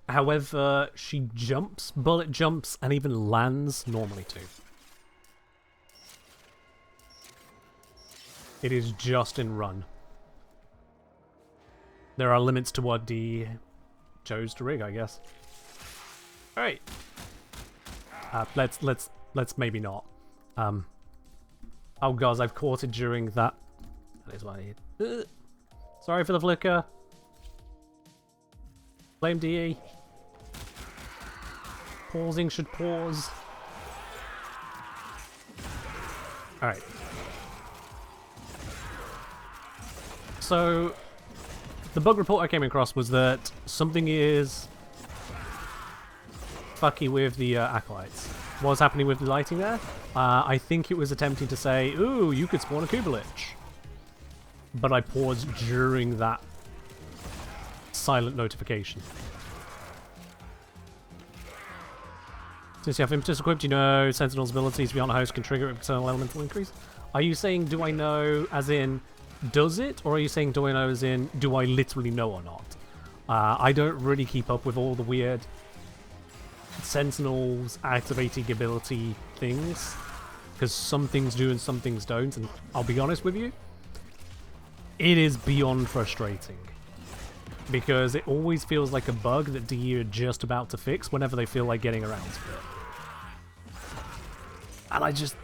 However, she jumps, bullet jumps, and even lands normally too. It is just in run. There are limits to what D chose to rig, I guess. Alright. Let's maybe not. Oh god, I've caught it during that. That is what I need. Sorry for the flicker. Blame DE. Pausing should pause. Alright. So, the bug report I came across was that something is fucky with the Acolytes. What's happening with the lighting there? I think it was attempting to say, ooh, you could spawn a Kubelich. but I pause during that silent notification. Since you have Impetus equipped, you know Sentinel's abilities beyond a host can trigger external elemental increase. Are you saying do I know as in does it, or are you saying do I know as in do I literally know or not? I don't really keep up with all the weird Sentinel's activating ability things, because some things do and some things don't, and I'll be honest with you, it is beyond frustrating. Because it always feels like a bug that DE are just about to fix whenever they feel like getting around to it. And I just...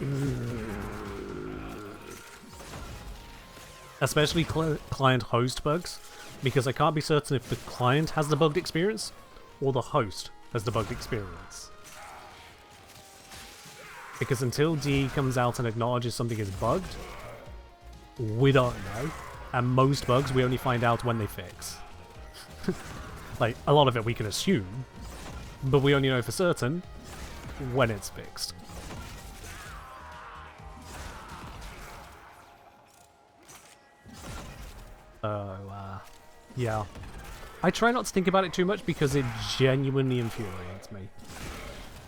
Especially client-host bugs, because I can't be certain if the client has the bugged experience, or the host has the bugged experience. Because until DE comes out and acknowledges something is bugged, we don't know. And most bugs we only find out when they fix. Like, a lot of it we can assume, but we only know for certain when it's fixed. Yeah. I try not to think about it too much because it genuinely infuriates me.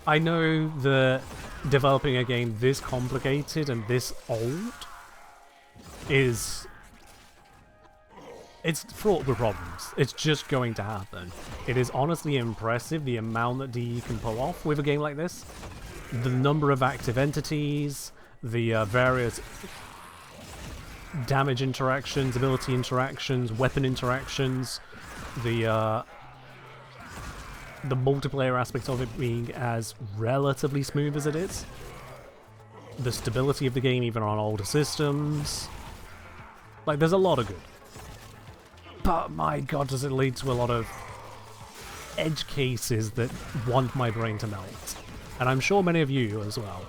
I know that developing a game this complicated and this old is... It's fraught with problems. It's just going to happen. It is honestly impressive the amount that DE can pull off with a game like this. The number of active entities, the various damage interactions, ability interactions, weapon interactions, the multiplayer aspect of it being as relatively smooth as it is. The stability of the game even on older systems. Like, there's a lot of good. But my god, does it lead to a lot of edge cases that want my brain to melt. And I'm sure many of you as well.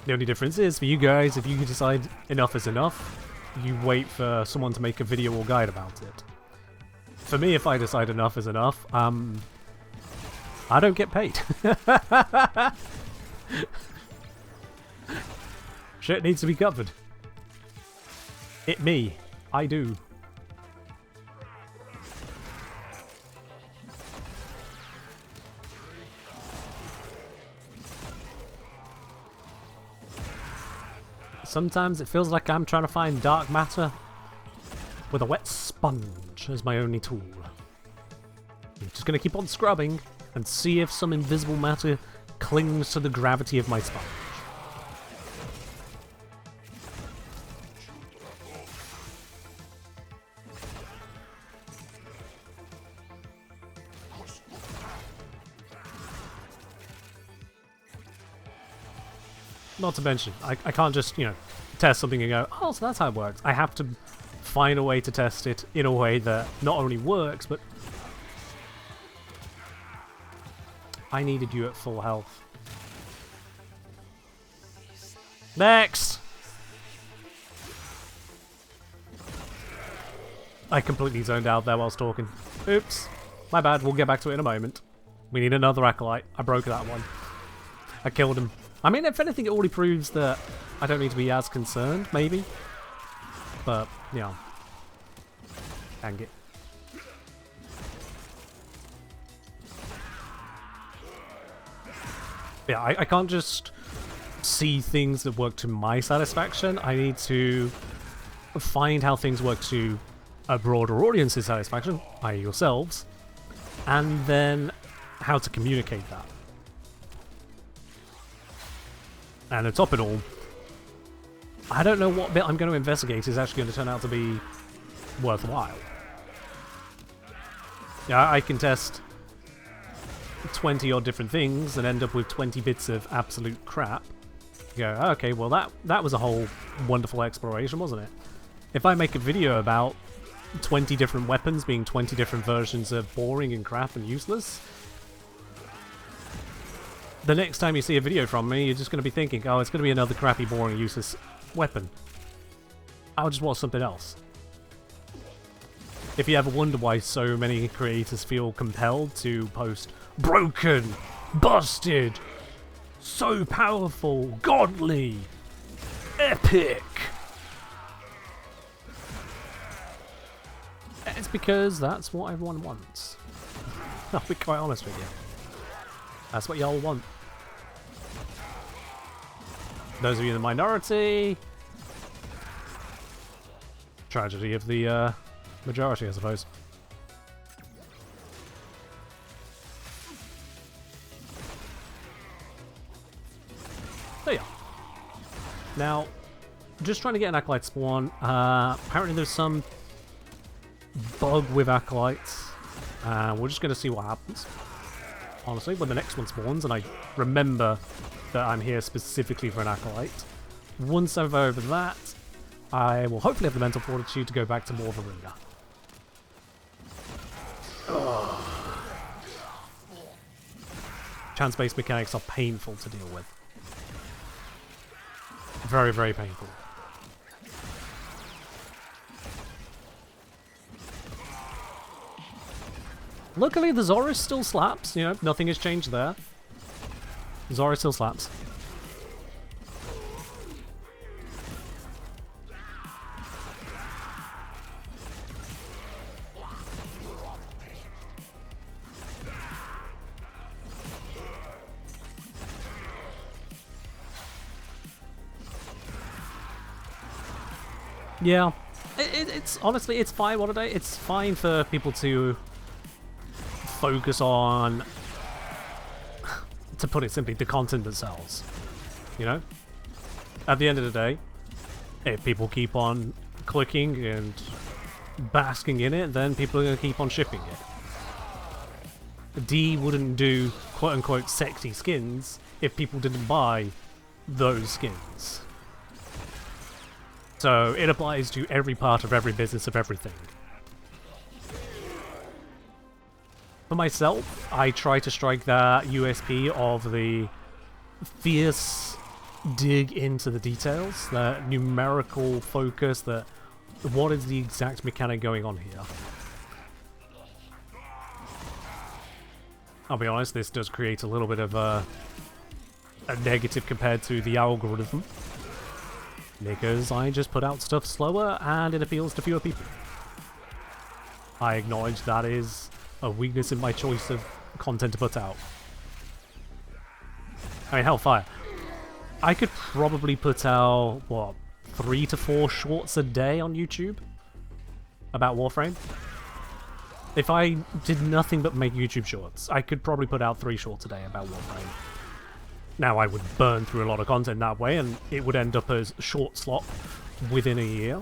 The only difference is, for you guys, if you decide enough is enough, you wait for someone to make a video or guide about it. For me, if I decide enough is enough, I don't get paid. Shit needs to be covered. It me. I do. Sometimes it feels like I'm trying to find dark matter with a wet sponge as my only tool. I'm just going to keep on scrubbing and see if some invisible matter clings to the gravity of my sponge. Not to mention, I can't just, you know, test something and go, oh, so that's how it works. I have to find a way to test it in a way that not only works, but... I needed you at full health. Next! I completely zoned out there whilst talking. Oops. My bad, we'll get back to it in a moment. We need another acolyte. I broke that one. I killed him. I mean, if anything, it already proves that I don't need to be as concerned, maybe. But, yeah. Dang it. Yeah, I can't just see things that work to my satisfaction. I need to find how things work to a broader audience's satisfaction, i.e. yourselves, and then how to communicate that. And to top it all, I don't know what bit I'm going to investigate is actually going to turn out to be worthwhile. Yeah, I can test 20 odd different things and end up with 20 bits of absolute crap. You go, okay, well that was a whole wonderful exploration, wasn't it? If I make a video about 20 different weapons being 20 different versions of boring and crap and useless, the next time you see a video from me, you're just going to be thinking, oh, it's going to be another crappy, boring, useless weapon. I'll just watch something else. If you ever wonder why so many creators feel compelled to post broken, busted, So powerful, godly, epic. It's because that's what everyone wants. I'll be quite honest with you. That's what y'all want. Those of you in the minority. Tragedy of the majority, I suppose. There you are. Now, just trying to get an Acolyte spawn. Apparently there's some bug with Acolytes. We're just going to see what happens. Honestly, when the next one spawns, and I remember that I'm here specifically for an Acolyte. Once I'm over that, I will hopefully have the mental fortitude to go back to more VORUNA. Chance-based mechanics are painful to deal with. Very, very painful. Luckily, the Zorus still slaps. You know, nothing has changed there. Zorus still slaps. Yeah, it's honestly, it's fine. What a day! It's fine for people to focus on, to put it simply, the content themselves. You know, at the end of the day, if people keep on clicking and basking in it, then people are going to keep on shipping it. D wouldn't do quote-unquote sexy skins if people didn't buy those skins. So it applies to every part of every business of everything. For myself, I try to strike that USP of the fierce dig into the details, the numerical focus, that what is the exact mechanic going on here. I'll be honest, this does create a little bit of a negative compared to the algorithm, because I just put out stuff slower and it appeals to fewer people. I acknowledge that is a weakness in my choice of content to put out. I mean, hellfire. I could probably put out, what, 3 to 4 shorts a day on YouTube about Warframe. If I did nothing but make YouTube shorts, I could probably put out 3 shorts a day about Warframe. Now, I would burn through a lot of content that way, and it would end up as short slop within a year.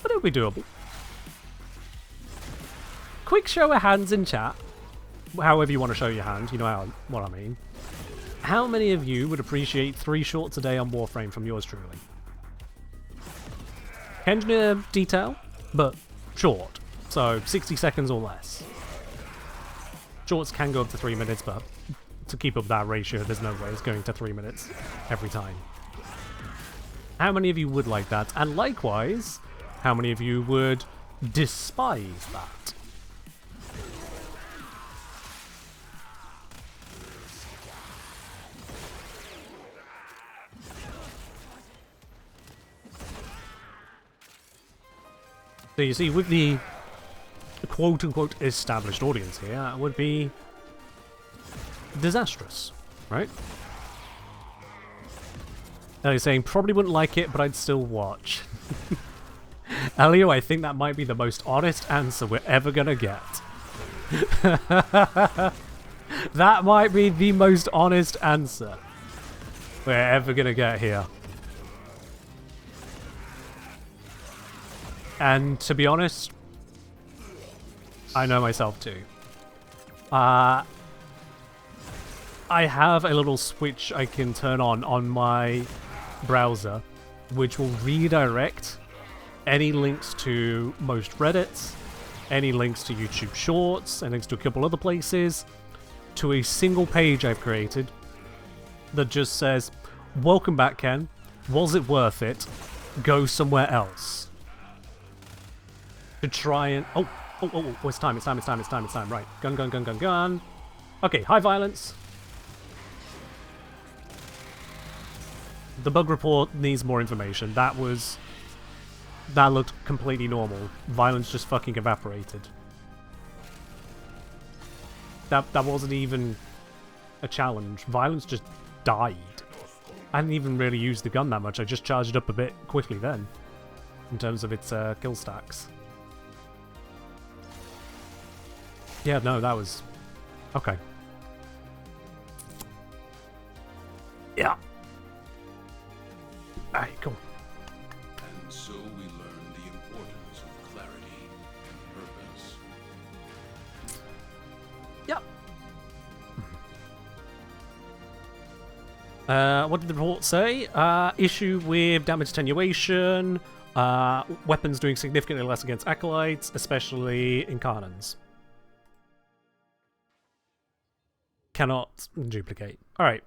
But it would be doable. Quick show of hands in chat. However you want to show your hand, you know what I mean. How many of you would appreciate 3 shorts a day on Warframe from yours truly? Engineer detail, but short. So 60 seconds or less. Shorts can go up to 3 minutes, but to keep up that ratio, there's no way it's going to 3 minutes every time. How many of you would like that? And likewise, how many of you would despise that? So you see, with the quote-unquote established audience here, that would be disastrous, right? Now you're saying, probably wouldn't like it, but I'd still watch. Elio, I think that might be the most honest answer we're ever gonna get. That might be the most honest answer we're ever gonna get here. And to be honest, I know myself too. I have a little switch I can turn on my browser, which will redirect any links to most Reddits, any links to YouTube Shorts, and links to a couple other places, to a single page I've created that just says, "Welcome back, Ken. Was it worth it? Go somewhere else." To try and... Oh, it's time. Right. Gun. Okay, high violence. The bug report needs more information. That looked completely normal. Violence just fucking evaporated. That wasn't even a challenge. Violence just died. I didn't even really use the gun that much. I just charged it up a bit quickly then, in terms of its kill stacks. Yeah, no, that was... okay. Yeah. Alright, cool. And so we learn the importance of clarity and purpose. Yep. What did the report say? Issue with damage attenuation, weapons doing significantly less against acolytes, especially incarnans. Cannot duplicate. Alright.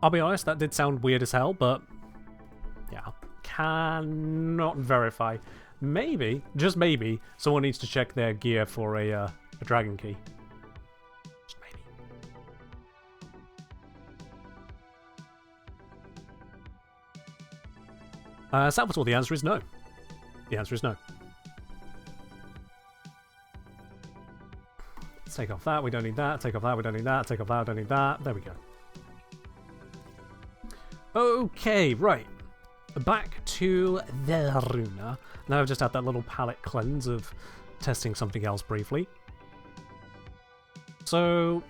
I'll be honest, that did sound weird as hell, but yeah, cannot verify. Maybe, just maybe, someone needs to check their gear for a dragon key. Just maybe. Salvatore, the answer is no. The answer is no. Let's take off that, we don't need that. Take off that, we don't need that. Take off that, we don't need that. There we go. Okay, right. Back to VORUNA. Now I've just had that little palette cleanse of testing something else briefly. So,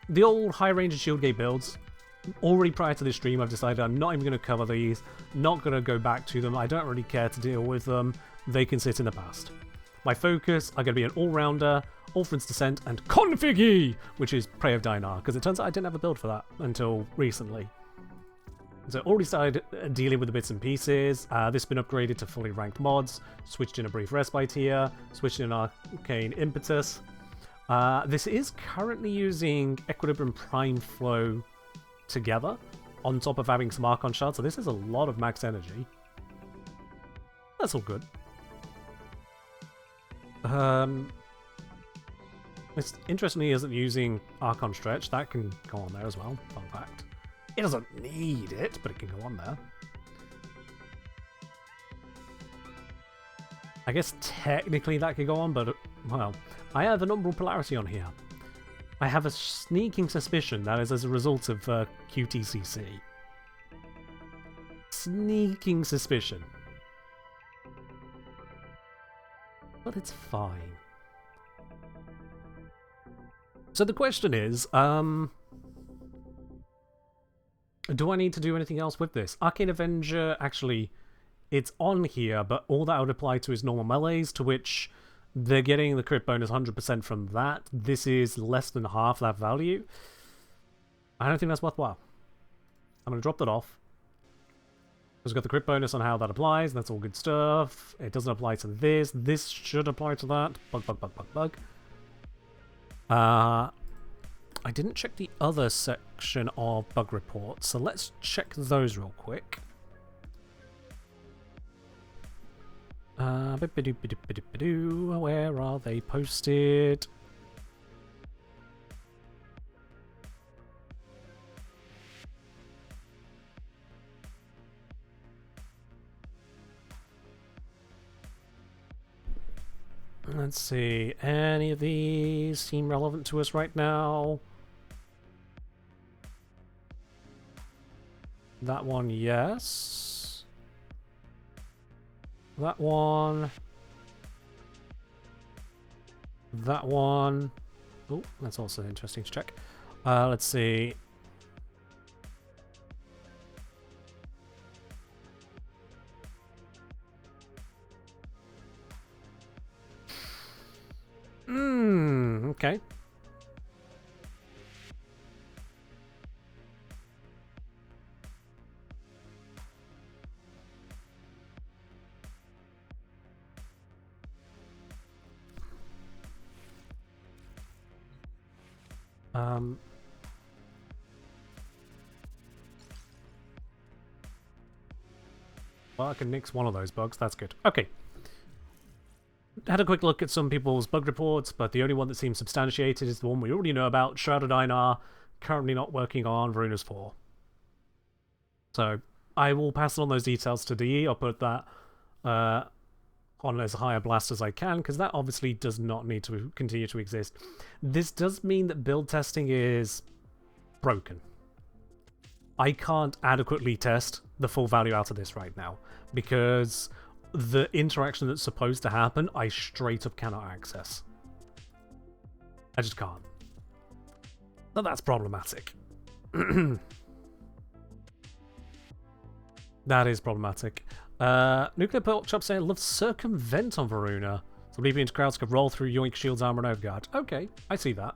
the old high range and shield gate builds, already prior to this stream I've decided I'm not even going to cover these, not going to go back to them, I don't really care to deal with them, they can sit in the past. My focus are going to be an all-rounder, Orphan's Descent, and Configgy, which is Prey of Dinar, because it turns out I didn't have a build for that until recently. So already started dealing with the bits and pieces. This has been upgraded to fully ranked mods, switched in a brief respite here, switched in arcane impetus. This is currently using Equilibrium Prime Flow together, on top of having some Archon shards, so this is a lot of max energy. That's all good. This interestingly isn't using Archon Stretch, that can go on there as well, fun fact. It doesn't need it, but it can go on there. I guess technically that could go on, but, well, I have an Umbral Polarity on here. I have a sneaking suspicion that is as a result of QTCC. Sneaking suspicion. But it's fine. So the question is, do I need to do anything else with this? Arcane Avenger, actually, it's on here, but all that would apply to is normal melees, to which they're getting the crit bonus 100% from that. This is less than half that value. I don't think that's worthwhile. I'm going to drop that off. It's got the crit bonus on how that applies. That's all good stuff. It doesn't apply to this. This should apply to that. Bug. I didn't check the other section of bug reports, so let's check those real quick. Where are they posted? Let's see, any of these seem relevant to us right now? That one, yes. That one. That one. Oh, that's also interesting to check. Let's see. Okay. Well, I can nix one of those bugs. That's good. Okay. had a quick look at some people's bug reports, but the only one that seems substantiated is the one we already know about. Shrouded Einar, currently not working on Varuna's 4. So I will pass on those details to DE. I'll put that on as high a blast as I can, because that obviously does not need to continue to exist. This does mean that build testing is broken. I can't adequately test the full value out of this right now, because the interaction that's supposed to happen, I straight up cannot access. I just can't. So that's problematic. That is problematic. Nuclear Pork Chop saying, love circumvent on Voruna. So leaving into crowds could roll through Yoink Shield's armor and overguard. Okay, I see that.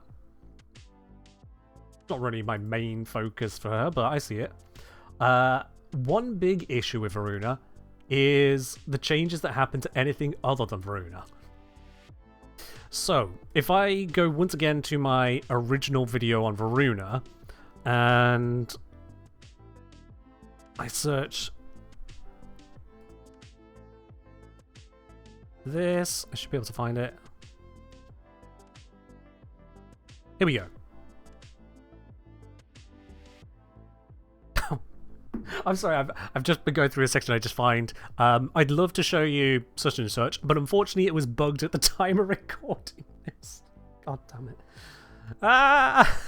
Not really my main focus for her, but I see it. One big issue with Voruna is the changes that happen to anything other than Voruna. So, if I go once again to my original video on Voruna, and I search this, I should be able to find it. Here we go. I'm sorry, I've just been going through a section I just find. I'd love to show you such and such, but unfortunately it was bugged at the time of recording this. God damn it. Ah!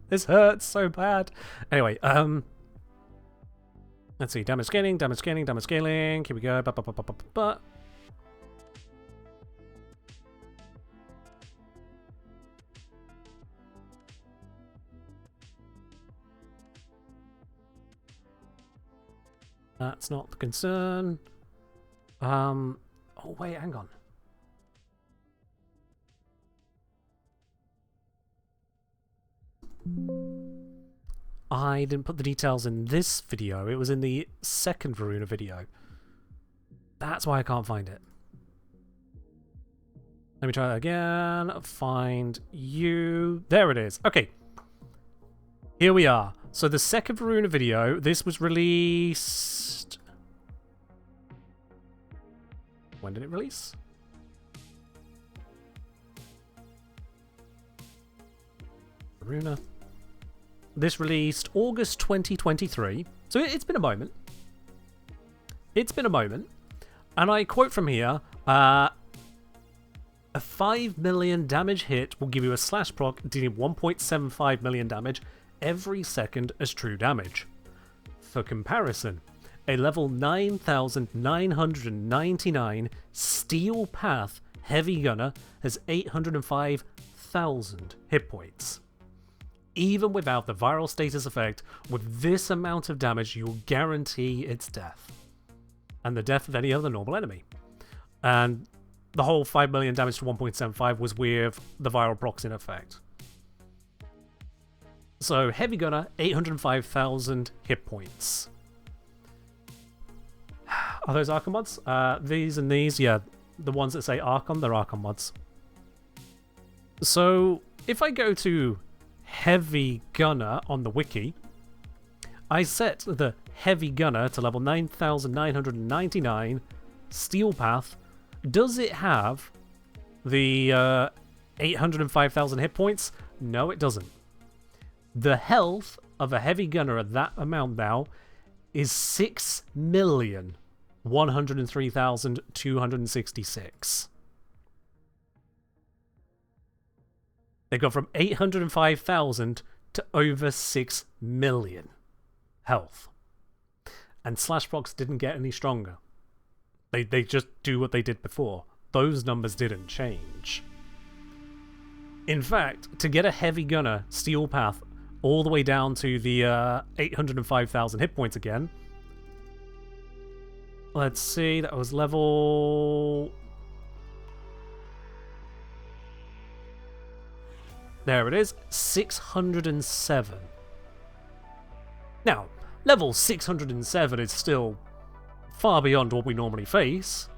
This hurts so bad. Anyway, let's see. Damage scaling, damage scaling, damage scaling. Here we go. That's not the concern. Oh wait, hang on. I didn't put the details in this video. It was in the second Voruna video. That's why I can't find it. Let me try that again. Find you. There it is. Okay. Here we are. So the second Voruna video, this was released... When did it release? Voruna. This released August 2023. So it's been a moment. It's been a moment. And I quote from here, a 5 million damage hit will give you a slash proc dealing 1.75 million damage every second as true damage. For comparison, a level 9,999 Steel Path Heavy Gunner has 805,000 hit points. Even without the viral status effect, with this amount of damage, you'll guarantee its death. And the death of any other normal enemy. And the whole 5 million damage to 1.75 was with the viral procs in effect. So, Heavy Gunner, 805,000 hit points. Are those Archon mods? These and these, yeah. The ones that say Archon, they're Archon mods. So, if I go to Heavy Gunner on the wiki, I set the Heavy Gunner to level 9,999 Steel Path. Does it have the 805,000 hit points? No, it doesn't. The health of a Heavy Gunner at that amount now is 6,103,266. They go from 805,000 to over 6 million health. And slash procs didn't get any stronger. They just do what they did before. Those numbers didn't change. In fact, to get a Heavy Gunner Steel Path all the way down to the 805,000 hit points again. Let's see, that was level... There it is, 607. Now, level 607 is still far beyond what we normally face,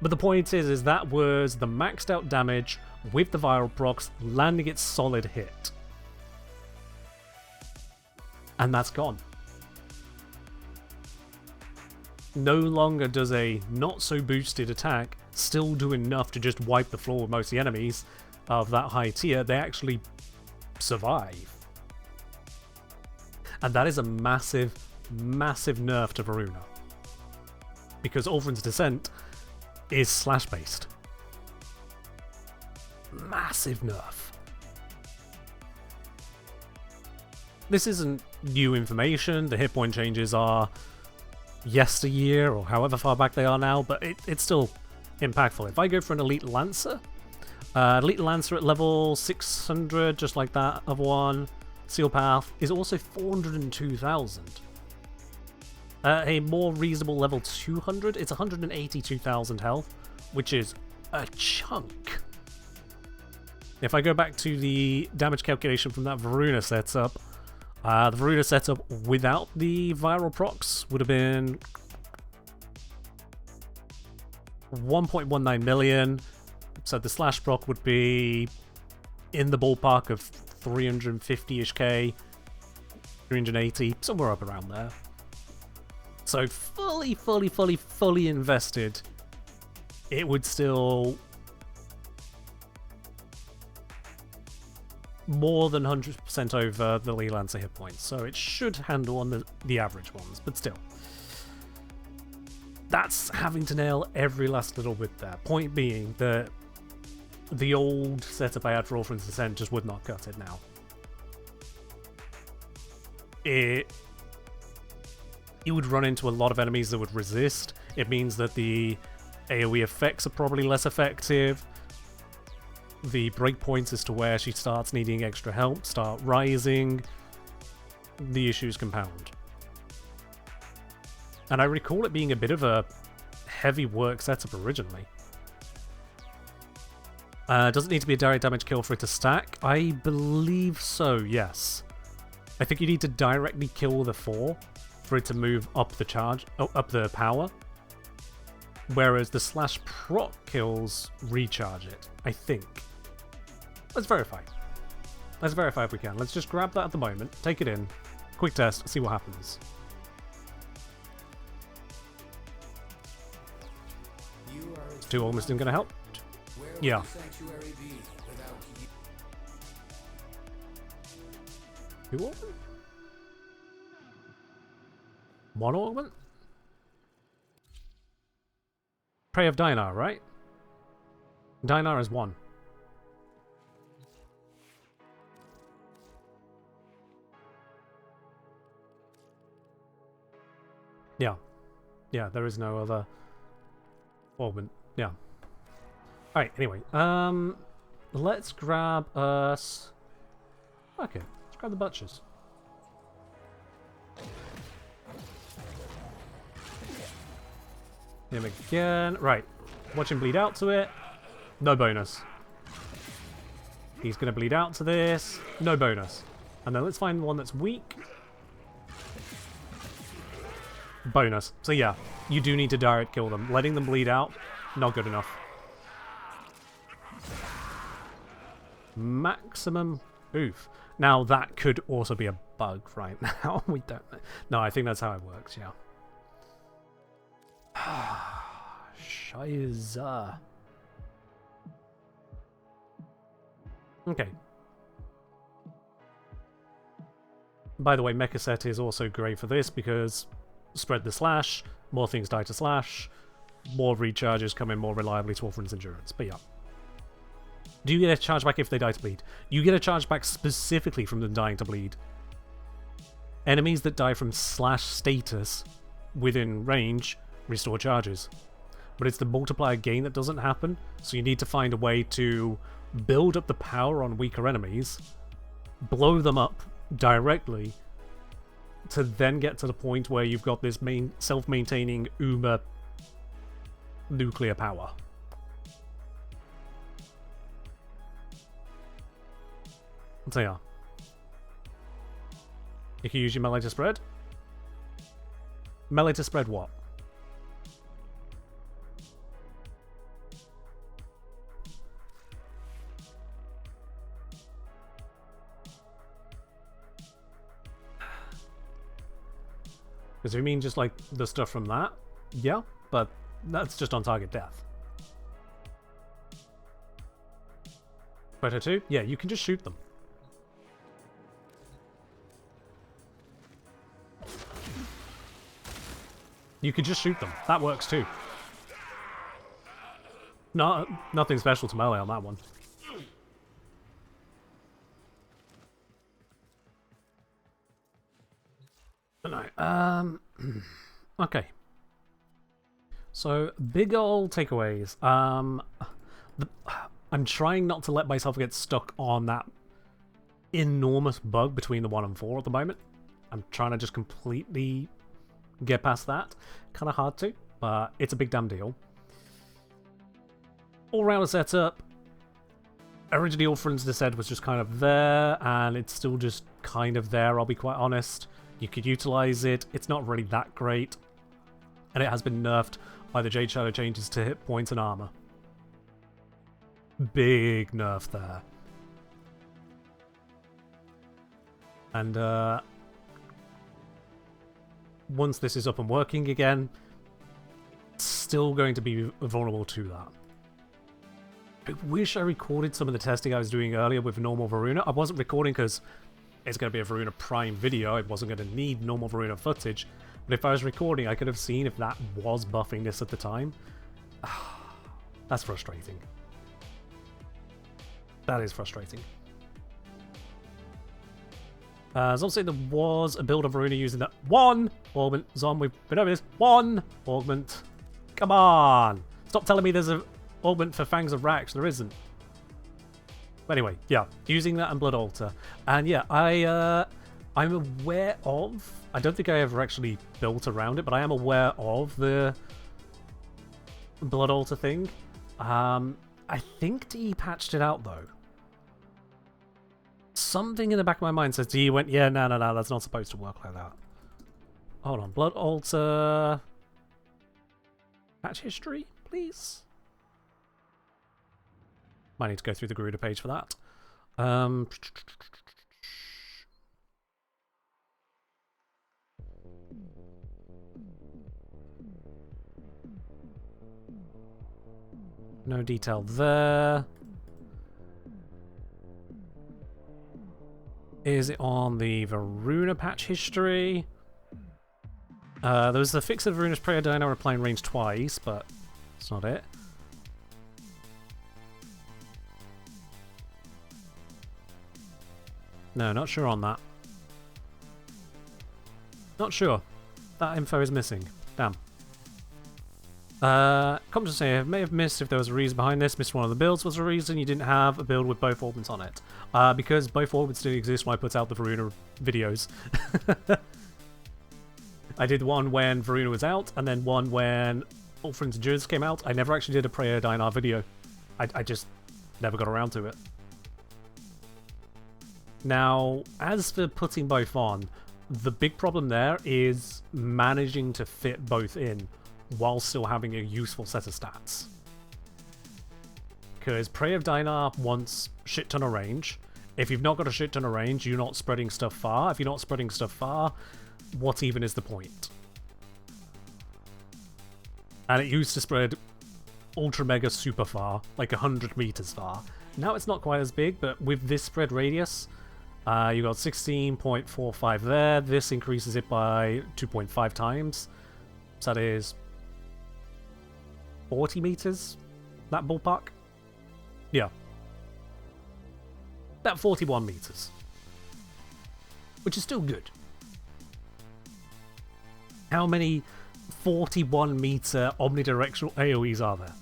but the point is that was the maxed out damage with the viral procs landing its solid hit. And that's gone. No longer does a not so boosted attack still do enough to just wipe the floor with most of the enemies of that high tier, they actually survive. And that is a massive, massive nerf to VORUNA. Because Orphan's Descent is slash based. Massive nerf. This isn't new information. The hit point changes are yesteryear or however far back they are now, but it's still impactful. If I go for an Elite Lancer at level 600, just like that other one, Seal Path, is also 402,000. A more reasonable level 200, it's 182,000 health, which is a chunk. If I go back to the damage calculation from that VORUNA setup, the VORUNA setup without the viral procs would have been 1.19 million, so the slash proc would be in the ballpark of 350-ish K, 380, somewhere up around there. So fully invested, it would still more than 100% over the Lee Lancer hit points, so it should handle on the average ones, but still. That's having to nail every last little bit there. Point being that the old setup I had for Orphan's Descent just would not cut it now. You would run into a lot of enemies that would resist. It means that the AoE effects are probably less effective. The breakpoints as to where she starts needing extra help start rising. The issues compound. And I recall it being a bit of a heavy work setup originally. Does it need to be a direct damage kill for it to stack? I believe so, yes. I think you need to directly kill the 4 for it to move up the charge, up the power. Whereas the slash proc kills recharge it, I think. Let's verify. Let's verify if we can. Let's just grab that at the moment, take it in, quick test, see what happens. Is 2 almost isn't going to help? Yeah. Who opened? 1 augment? Prey of Dinar, right? Dinar is 1. Yeah. Yeah, there is no other augment. Yeah. Alright, anyway. Let's grab us... Okay, let's grab the butchers. Him again. Right. Watch him bleed out to it. No bonus. He's going to bleed out to this. No bonus. And then let's find one that's weak. Bonus. So yeah, you do need to direct kill them. Letting them bleed out, not good enough. Maximum oof. Now that could also be a bug right now. We don't know. No, I think that's how it works, yeah. Shiza. Okay. By the way, Mecha Set is also great for this because spread the slash, more things die to slash, more recharges come in more reliably to Orphan's Endurance. But yeah. Do you get a charge back if they die to bleed? You get a charge back specifically from them dying to bleed. Enemies that die from slash status within range restore charges. But it's the multiplier gain that doesn't happen, so you need to find a way to build up the power on weaker enemies, blow them up directly, to then get to the point where you've got this self-maintaining Uma nuclear power. So yeah. You can use your melee to spread. Melee to spread what? Because if you mean just like the stuff from that, yeah, but that's just on target death. Photo 2? Yeah, you can just shoot them. You can just shoot them. That works too. No, nothing special to melee on that one. No. Okay. So, big ol' takeaways. I'm trying not to let myself get stuck on that enormous bug between the 1 and 4 at the moment. I'm trying to just completely get past that. Kind of hard to, but it's a big damn deal. All-round setup. Originally, all Friends said was just kind of there, and it's still just kind of there, I'll be quite honest. You could utilize it. It's not really that great. And it has been nerfed by the Jade Shadow changes to hit points and armor. Big nerf there. And once this is up and working again, it's still going to be vulnerable to that. I wish I recorded some of the testing I was doing earlier with normal VORUNA. I wasn't recording because it's going to be a VORUNA Prime video. I wasn't going to need normal VORUNA footage. But if I was recording, I could have seen if that was buffing this at the time. That's frustrating. That is frustrating. As also, there was a build of VORUNA using that one augment. Zom, we've been over this. One augment. Come on. Stop telling me there's an augment for Fangs of Rax. There isn't. But anyway, yeah, using that and Blood Altar. And yeah, I'm aware of... I don't think I ever actually built around it, but I am aware of the Blood Altar thing. I think DE patched it out, though. Something in the back of my mind says DE went, yeah, no, that's not supposed to work like that. Hold on, Blood Altar... Patch history, please? Might need to go through the Garuda page for that. No detail there. Is it on the VORUNA patch history? There was the fix of VORUNA's Prayer Dino applying range twice, but that's not it. No, not sure on that. Not sure. That info is missing. Damn. Come to say, I may have missed if there was a reason behind this. Missed one of the builds was a reason you didn't have a build with both augments on it. Because both augments didn't exist when I put out the VORUNA videos. I did one when VORUNA was out, and then one when All Friends Endurance came out. I never actually did a Prayer Dinar video. I just never got around to it. Now, as for putting both on, the big problem there is managing to fit both in while still having a useful set of stats. Because Prey of Dinar wants shit ton of range. If you've not got a shit ton of range, you're not spreading stuff far. If you're not spreading stuff far, what even is the point? And it used to spread ultra mega super far, like 100 meters far. Now it's not quite as big, but with this spread radius, you got 16.45 there. This increases it by 2.5 times. So that is 40 meters? That ballpark? Yeah. About 41 meters. Which is still good. How many 41 meter omnidirectional AoEs are there?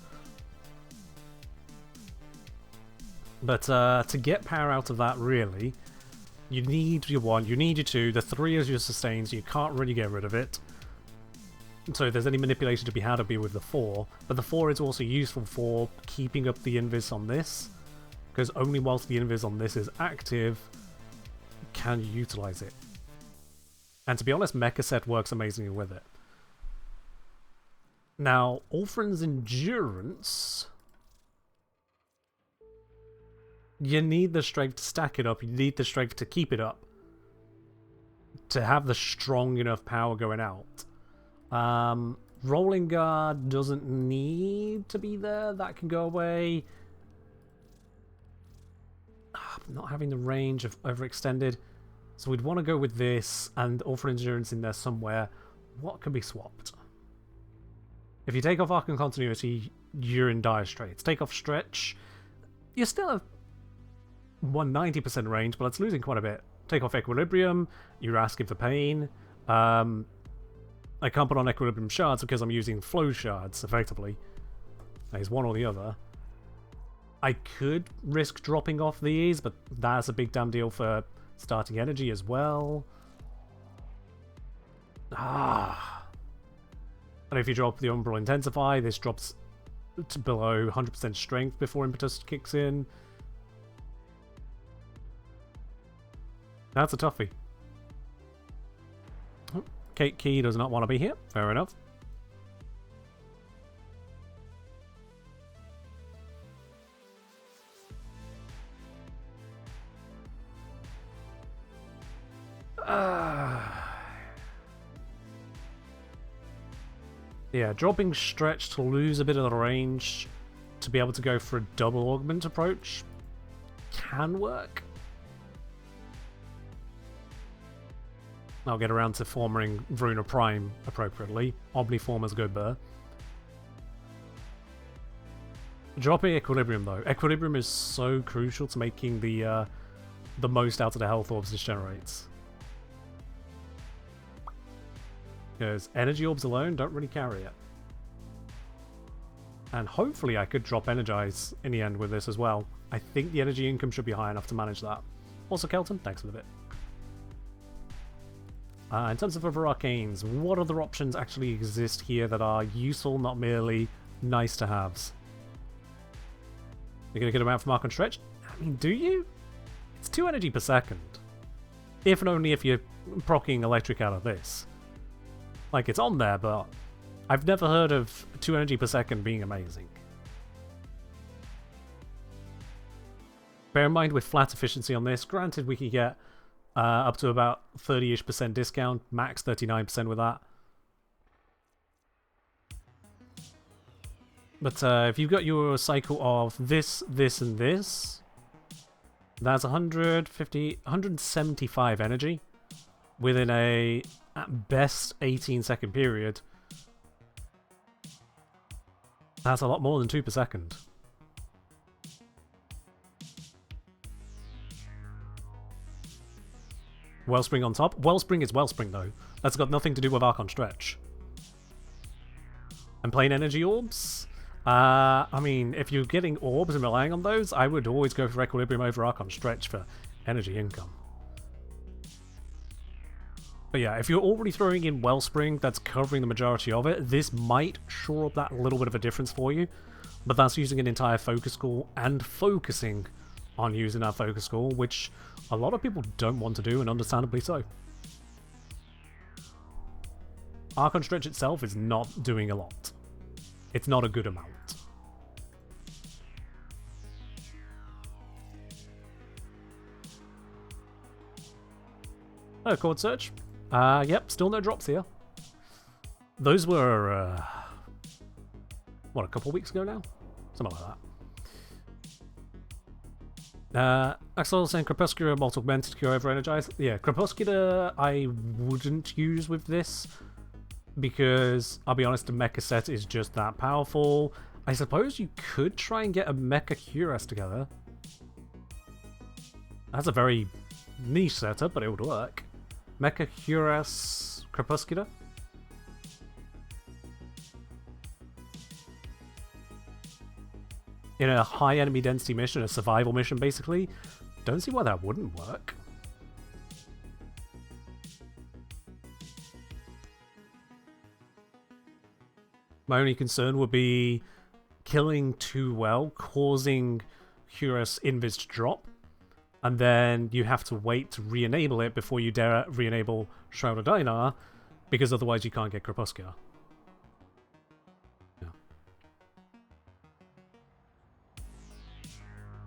But to get power out of that, really, you need your 1, you need your 2, the 3 is your sustains, you can't really get rid of it. So if there's any manipulation to be had, it'll be with the 4. But the 4 is also useful for keeping up the invis on this, because only whilst the invis on this is active can you utilize it. And to be honest, Mecha Set works amazingly with it. Now, All Friends Endurance... You need the strength to stack it up, you need the strength to keep it up. To have the strong enough power going out. Rolling Guard doesn't need to be there, that can go away. not having the range of overextended. So we'd want to go with this and offer endurance in there somewhere. What can be swapped? If you take off arc and continuity, you're in dire straits. Take off stretch, you're still at 190% range, but it's losing quite a bit. Take off equilibrium, you're asking for pain. I can't put on equilibrium shards because I'm using flow shards, effectively. There's one or the other. I could risk dropping off these, but that's a big damn deal for starting energy as well. And if you drop the Umbral Intensify, this drops to below 100% strength before Impetus kicks in. That's a toughie. Kate Key does not want to be here. Fair enough. Yeah, dropping stretch to lose a bit of the range to be able to go for a double augment approach can work. I'll get around to forming VORUNA Prime appropriately. Omniformers go burr. Dropping Equilibrium though. Equilibrium is so crucial to making the most out of the health orbs this generates. Because energy orbs alone don't really carry it. And hopefully I could drop Energize in the end with this as well. I think the energy income should be high enough to manage that. Also Kelton, thanks for the bit. In terms of other arcanes, what other options actually exist here that are useful, not merely nice to haves? You're going to get them out from Arc and Stretch? I mean, do you? It's 2 energy per second. If and only if you're proccing electric out of this. Like, it's on there, but I've never heard of 2 energy per second being amazing. Bear in mind with flat efficiency on this, granted we could get up to about 30-ish% discount, max 39% with that. But if you've got your cycle of this, this, and this, that's 175 energy within a, at best, 18-second period. That's a lot more than 2 per second. Wellspring on top. Wellspring is Wellspring though. That's got nothing to do with Archon Stretch. And plain energy orbs? I mean, if you're getting orbs and relying on those, I would always go for Equilibrium over Archon Stretch for energy income. But yeah, if you're already throwing in Wellspring that's covering the majority of it, this might shore up that little bit of a difference for you. But that's using an entire focus core and focusing on using that focus core, which a lot of people don't want to do, and understandably so. Archon Stretch itself is not doing a lot. It's not a good amount. Oh, Chord Search. Yep, still no drops here. Those were, what, a couple weeks ago now? Something like that. Axel saying Crepuscular Multi Augmented Cure over Energize. Yeah, Crepuscular I wouldn't use with this because I'll be honest, the mecha set is just that powerful. I suppose you could try and get a mecha Cuirass together. That's a very niche setup, but it would work. Mecha Cuirass Crepuscular. In a high enemy density mission, a survival mission basically, don't see why that wouldn't work. My only concern would be killing too well, causing Cuirass Invis to drop, and then you have to wait to re-enable it before you dare re-enable Shroud of Dynar, because otherwise you can't get Crepuscular.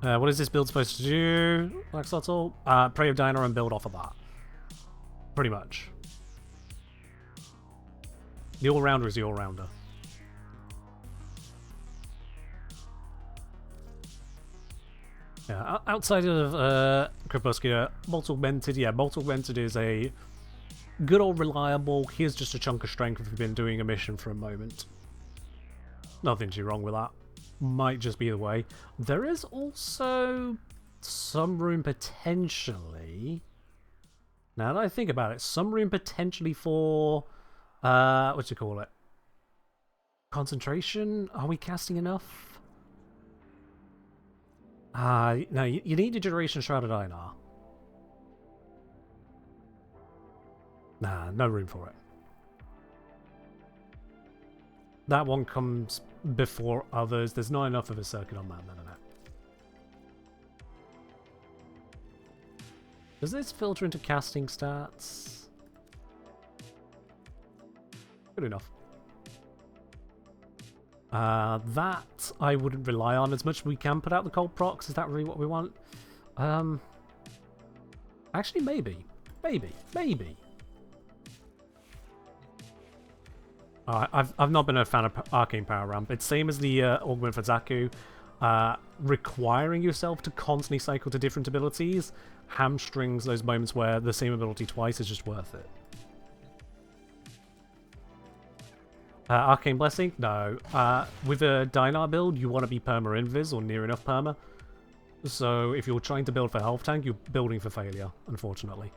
What is this build supposed to do, Laxotl? Prey of Dynar and build off of that. Pretty much. The all-rounder is the all-rounder. Yeah, outside of Crepuscular, Bolt Augmented, yeah, Bolt Augmented is a good old reliable, here's just a chunk of strength if you've been doing a mission for a moment. Nothing too wrong with that. Might just be the way. There is also some room potentially, now that I think about it, some room potentially for, what do you call it? Concentration? Are we casting enough? No, you need a Duration Shrouded Einar. Nah, no room for it. That one comes before others. There's not enough of a circuit on that. No. Does this filter into casting stats? Good enough. That I wouldn't rely on as much. We can put out the cold procs. Is that really what we want? Actually, maybe. I've not been a fan of Arcane Power Ramp. It's same as the Augment for Zaku. Requiring yourself to constantly cycle to different abilities hamstrings those moments where the same ability twice is just worth it. Arcane Blessing? No. With a Dynar build, you want to be perma-invis or near enough perma. So if you're trying to build for health tank, you're building for failure, unfortunately.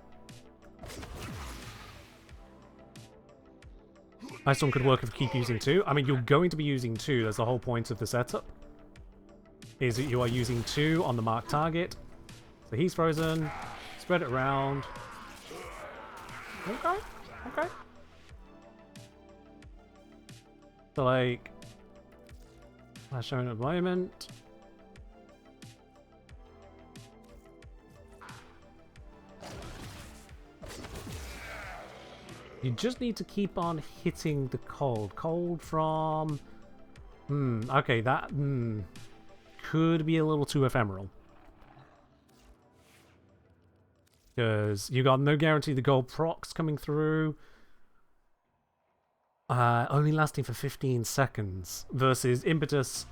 Nice one could work if you keep using 2. I mean, you're going to be using 2. That's the whole point of the setup. Is that you are using 2 on the marked target. So he's frozen. Spread it around. Okay. So, like, that's showing at the moment. You just need to keep on hitting the cold. Cold from... okay, that could be a little too ephemeral. Because you got no guarantee the gold procs coming through. Only lasting for 15 seconds versus Impetus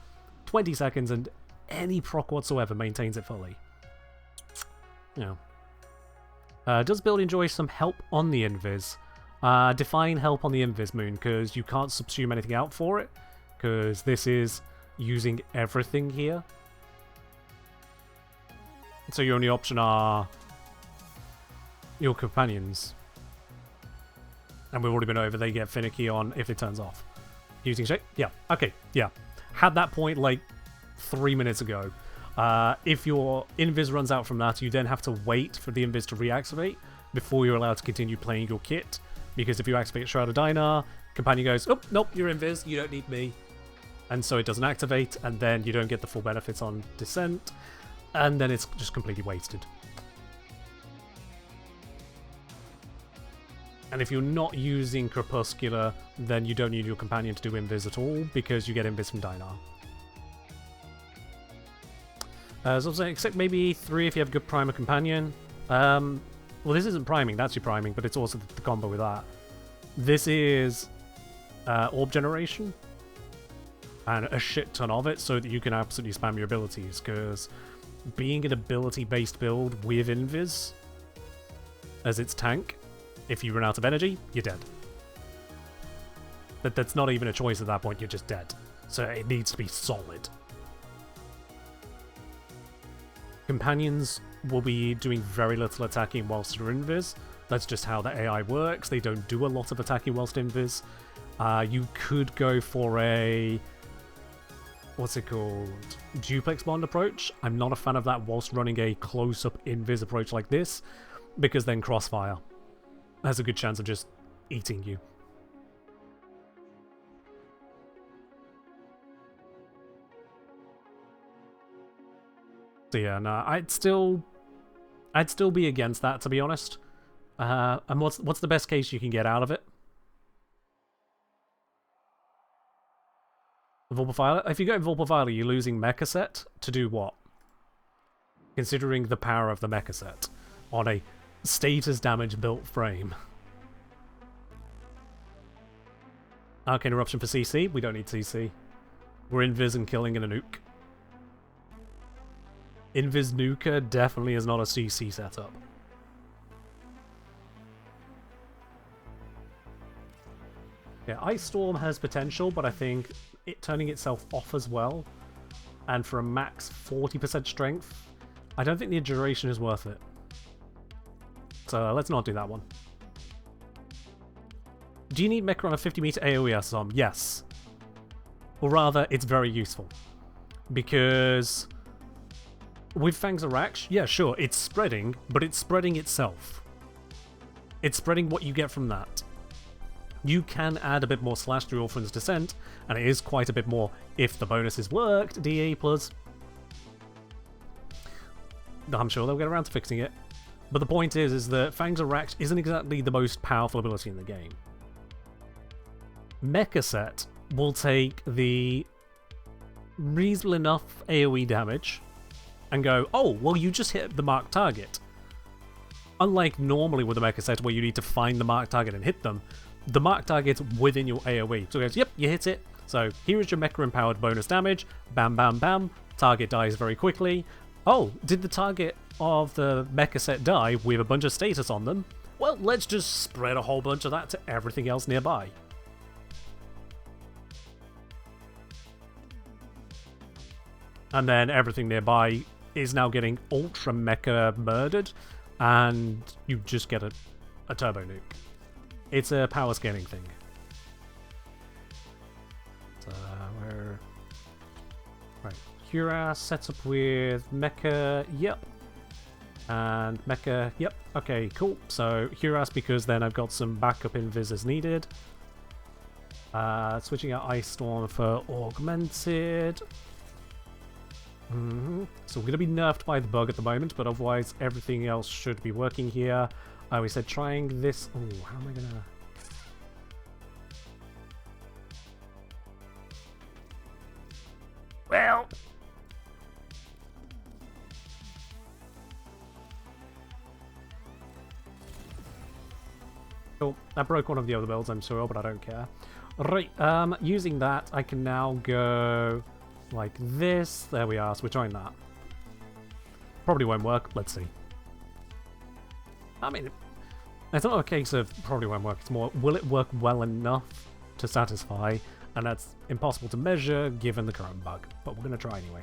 20 seconds and any proc whatsoever maintains it fully. Yeah. Does build enjoy some help on the invis? Define help on the invis moon, because you can't subsume anything out for it, because this is using everything here. So your only option are your companions. And we've already been over, they get finicky on if it turns off. Using shape? Yeah. Okay, yeah. Had that point like 3 minutes ago. If your invis runs out from that, you then have to wait for the invis to reactivate before you're allowed to continue playing your kit. Because if you activate Shroud of Dynar, companion goes, oh, nope, you're invis, you don't need me. And so it doesn't activate, and then you don't get the full benefits on Descent, and then it's just completely wasted. And if you're not using Crepuscular, then you don't need your companion to do invis at all, because you get invis from Dynar. So I'm saying, except maybe 3 if you have a good primer companion. Well, this isn't priming, that's your priming, but it's also the combo with that. This is orb generation, and a shit ton of it, so that you can absolutely spam your abilities, because being an ability-based build with invis as its tank, if you run out of energy, you're dead. That's not even a choice at that point, you're just dead. So it needs to be solid. Companions will be doing very little attacking whilst you're invis. That's just how the AI works. They don't do a lot of attacking whilst invis. You could go for a... what's it called? Duplex bond approach. I'm not a fan of that whilst running a close-up invis approach like this, because then crossfire has a good chance of just eating you. So yeah, no, I'd still be against that, to be honest. And what's the best case you can get out of it? Vulpaviolet? If you go Vulpaviolet, you're losing Mecha Set to do what? Considering the power of the Mecha Set on a status damage built frame. Arcane Eruption for CC? We don't need CC. We're invis and killing in a nuke. Invis Nuka definitely is not a CC setup. Yeah, Ice Storm has potential, but I think it turning itself off as well, and for a max 40% strength, I don't think the duration is worth it. So let's not do that one. Do you need Mecha on a 50-meter AoE Som? Yes. Or rather, it's very useful. Because with Fangs of Raksh, yeah, sure, it's spreading, but it's spreading itself. It's spreading what you get from that. You can add a bit more slash through Orphan's Descent, and it is quite a bit more if the bonuses worked, DE plus. I'm sure they'll get around to fixing it. But the point is that Fangs of Raksh isn't exactly the most powerful ability in the game. Mecha Set will take the reasonable enough AoE damage and go, oh, well, you just hit the marked target. Unlike normally with the Mecha Set where you need to find the marked target and hit them, the marked target's within your AoE. So it goes, yep, you hit it. So here is your Mecha Empowered bonus damage. Bam, bam, bam. Target dies very quickly. Oh, did the target of the Mecha Set die with a bunch of status on them? Well, let's just spread a whole bunch of that to everything else nearby. And then everything nearby is now getting Ultra Mecha murdered, and you just get a turbo nuke. It's a power scaling thing. So we're... Right, Cuirass sets up with Mecha, yep. And Mecha, yep, okay, cool. So Cuirass, because then I've got some backup invis as needed. Switching out Ice Storm for Augmented. So we're going to be nerfed by the bug at the moment, but otherwise everything else should be working here. We said trying this... Oh, how am I going to... Well... Cool. That broke one of the other builds, I'm sure, but I don't care. Right, using that, I can now go... like this. There we are, so we're trying that. Probably won't work, let's see. I mean, it's not a case of probably won't work, it's more, will it work well enough to satisfy? And that's impossible to measure given the current bug, but we're going to try anyway.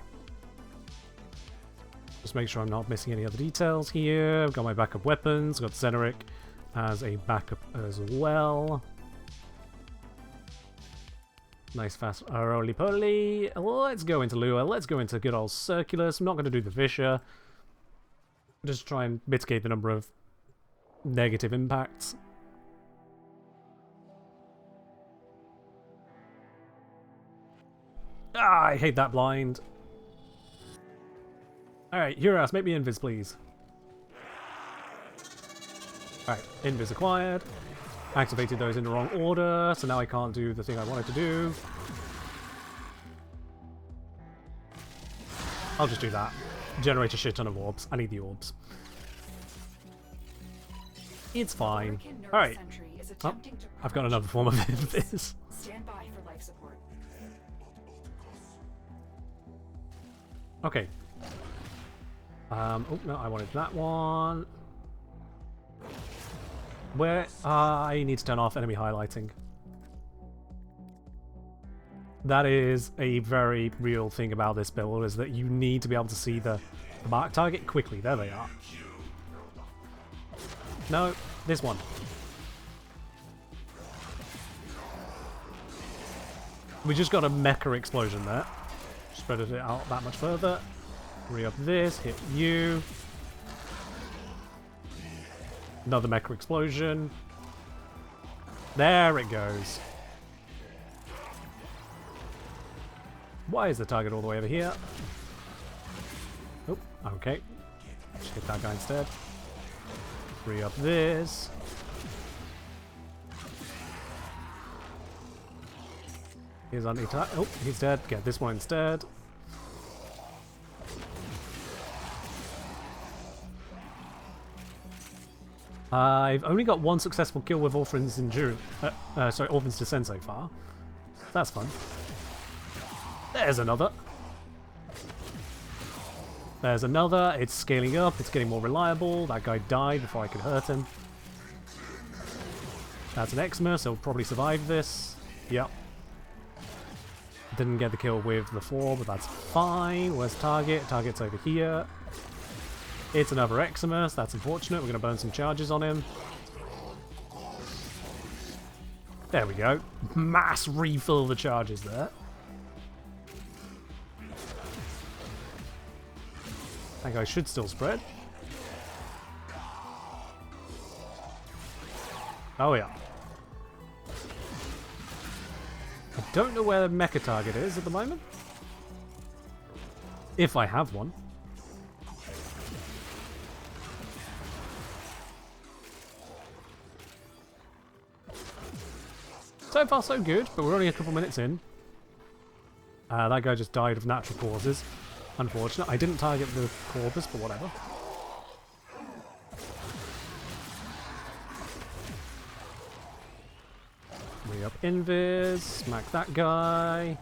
Just make sure I'm not missing any other details here. I've got my backup weapons, got Zeneric as a backup as well. Nice fast roly-poly. Let's go into Lua. Let's go into good old Circulus. I'm not going to do the Vischer. Just try and mitigate the number of negative impacts. Ah, I hate that blind. Alright, Cuirass, make me invis, please. Alright, invis acquired. Activated those in the wrong order, so now I can't do the thing I wanted to do. I'll just do that. Generate a shit ton of orbs. I need the orbs. It's fine. Alright. Oh, I've got another form of this. Stand by for life support. Okay. Oh, no, I wanted that one. Where I need to turn off enemy highlighting. That is a very real thing about this build, is that you need to be able to see the mark target quickly. There they are. No, this one. We just got a mecha explosion there. Spread it out that much further. Re-up this, hit you. Another mecha explosion. There it goes. Why is the target all the way over here? Oh, okay. Just hit that guy instead. Re-up this. He's on attack. Oh, he's dead. Get this one instead. I've only got one successful kill with Orphan's Orphan's Descent so far. That's fun. There's another. There's another. It's scaling up. It's getting more reliable. That guy died before I could hurt him. That's an Exma, so he'll probably survive this. Yep. Didn't get the kill with the 4, but that's fine. Where's target? Target's over here. It's another Eximus. That's unfortunate. We're going to burn some charges on him. There we go. Mass refill of the charges there. That guy should still spread. Oh yeah. I don't know where the mecha target is at the moment. If I have one. So far so good, but we're only a couple minutes in. That guy just died of natural causes. Unfortunate. I didn't target the corpus, but whatever. We up invis, smack that guy.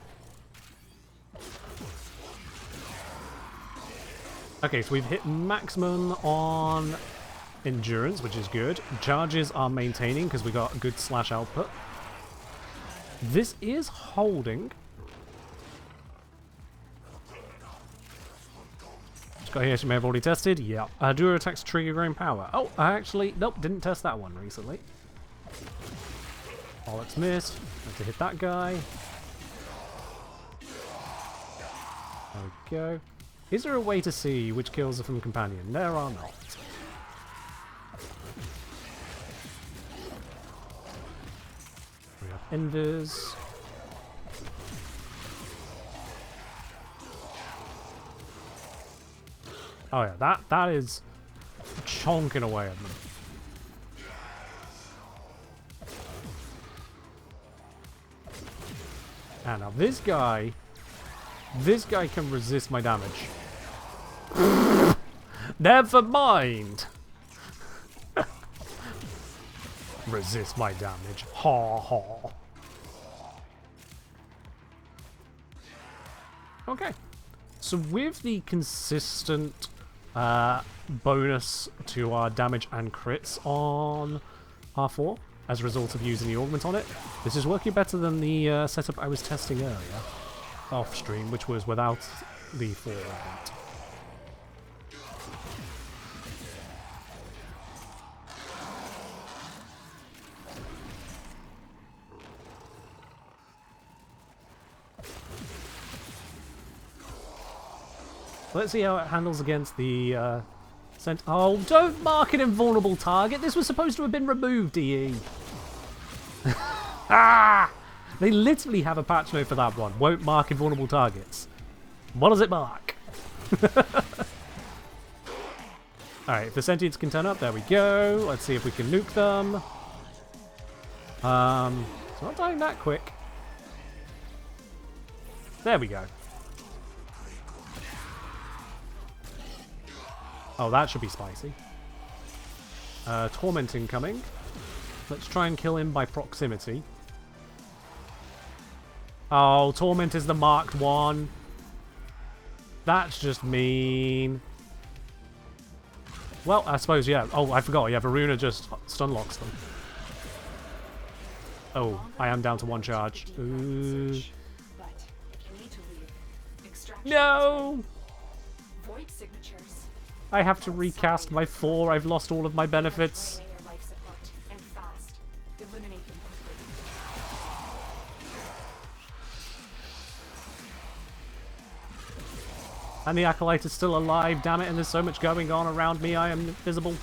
Okay, so we've hit maximum on endurance, which is good. Charges are maintaining because we got good slash output. This is holding. Just got here, she may have already tested. Yeah. Duo attacks trigger grain power. Oh, I actually, nope, didn't test that one recently. Oh, let's miss. Have to hit that guy. There we go. Is there a way to see which kills are from companion? There are not. We have Invis. Oh yeah, that is chonking away at them. And now this guy can resist my damage. Never mind. Resist my damage. Ha ha. Okay. So with the consistent bonus to our damage and crits on R4 as a result of using the augment on it, this is working better than the setup I was testing earlier off stream, which was without the 4 augment. Let's see how it handles against the Oh, don't mark an invulnerable target. This was supposed to have been removed, DE. Ah! They literally have a patch note for that one. Won't mark invulnerable targets. What does it mark? Alright, if the sentients can turn up, there we go. Let's see if we can nuke them. It's not dying that quick. There we go. Oh, that should be spicy. Torment incoming. Let's try and kill him by proximity. Oh, Torment is the marked one. That's just mean. Well, I suppose, yeah. Oh, I forgot. Yeah, VORUNA just stun locks them. Oh, I am down to 1 charge. Ooh. No! Void signatures. I have to recast my 4. I've lost all of my benefits. Draining their life support, and fast. Eliminate them quickly. And the Acolyte is still alive, damn it, and there's so much going on around me, I am invisible.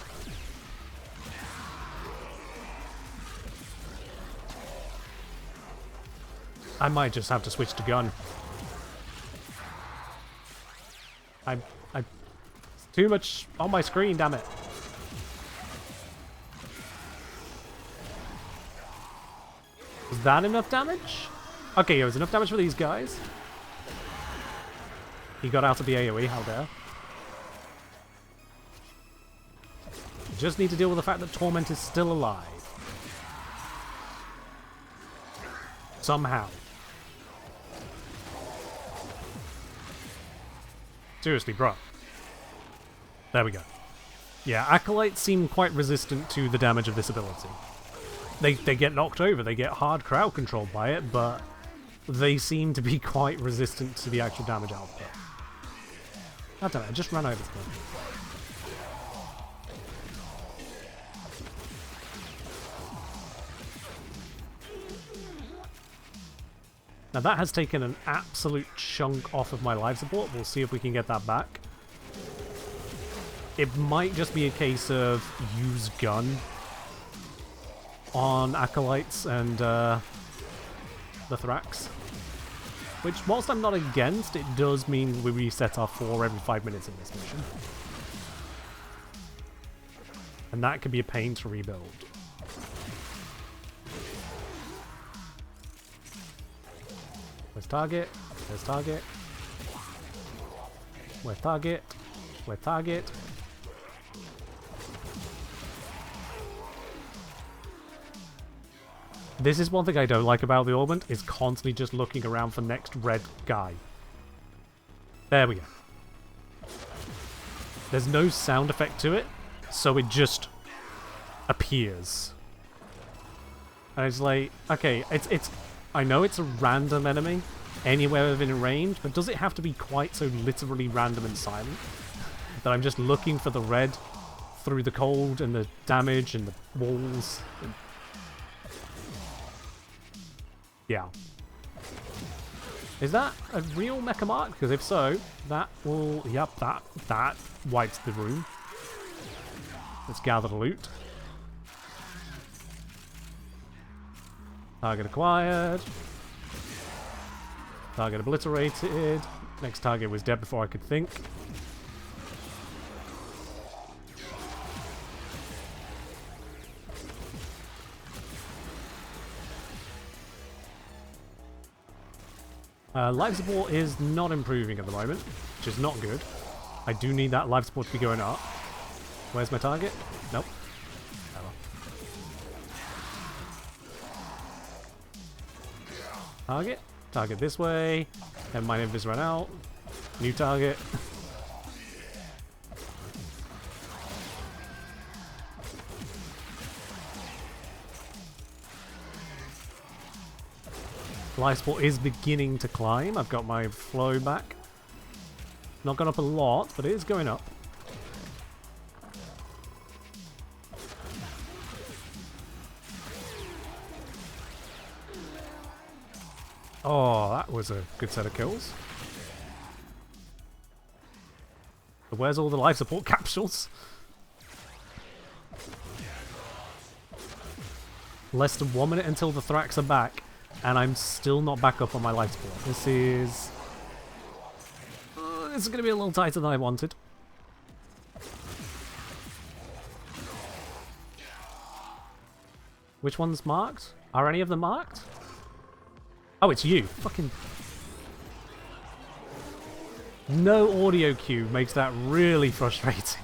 I might just have to switch to gun. Too much on my screen, damn it. Was that enough damage? Okay, it was enough damage for these guys. He got out of the AoE, how dare. Just need to deal with the fact that Torment is still alive. Somehow. Seriously, bro. There we go. Yeah, Acolytes seem quite resistant to the damage of this ability. They get knocked over, they get hard crowd controlled by it, but they seem to be quite resistant to the actual damage output. I don't know, I just ran over to them. Now that has taken an absolute chunk off of my life support. We'll see if we can get that back. It might just be a case of use gun on Acolytes and the Thrax. Which, whilst I'm not against, it does mean we reset our 4 every 5 minutes in this mission. And that could be a pain to rebuild. Where's target? Where's target? Where's target? Where's target? This is one thing I don't like about the Orbment, is constantly just looking around for next red guy. There we go. There's no sound effect to it, so it just appears. And it's like, okay, it's I know it's a random enemy anywhere within range, but does it have to be quite so literally random and silent that I'm just looking for the red through the cold and the damage and the walls? Yeah. Is that a real mecha mark? Because if so, that will... Yep, that wipes the room. Let's gather the loot. Target acquired. Target obliterated. Next target was dead before I could think. Life support is not improving at the moment, which is not good. I do need that life support to be going up. Where's my target? Nope. Oh well. Target. Target this way. And my invis ran out. New target. Life support is beginning to climb. I've got my flow back. Not gone up a lot, but it is going up. Oh, that was a good set of kills. But where's all the life support capsules? Less than 1 minute until the Thrax are back. And I'm still not back up on my life support. This is going to be a little tighter than I wanted. Which one's marked? Are any of them marked? Oh, it's you. Fucking... No audio cue makes that really frustrating.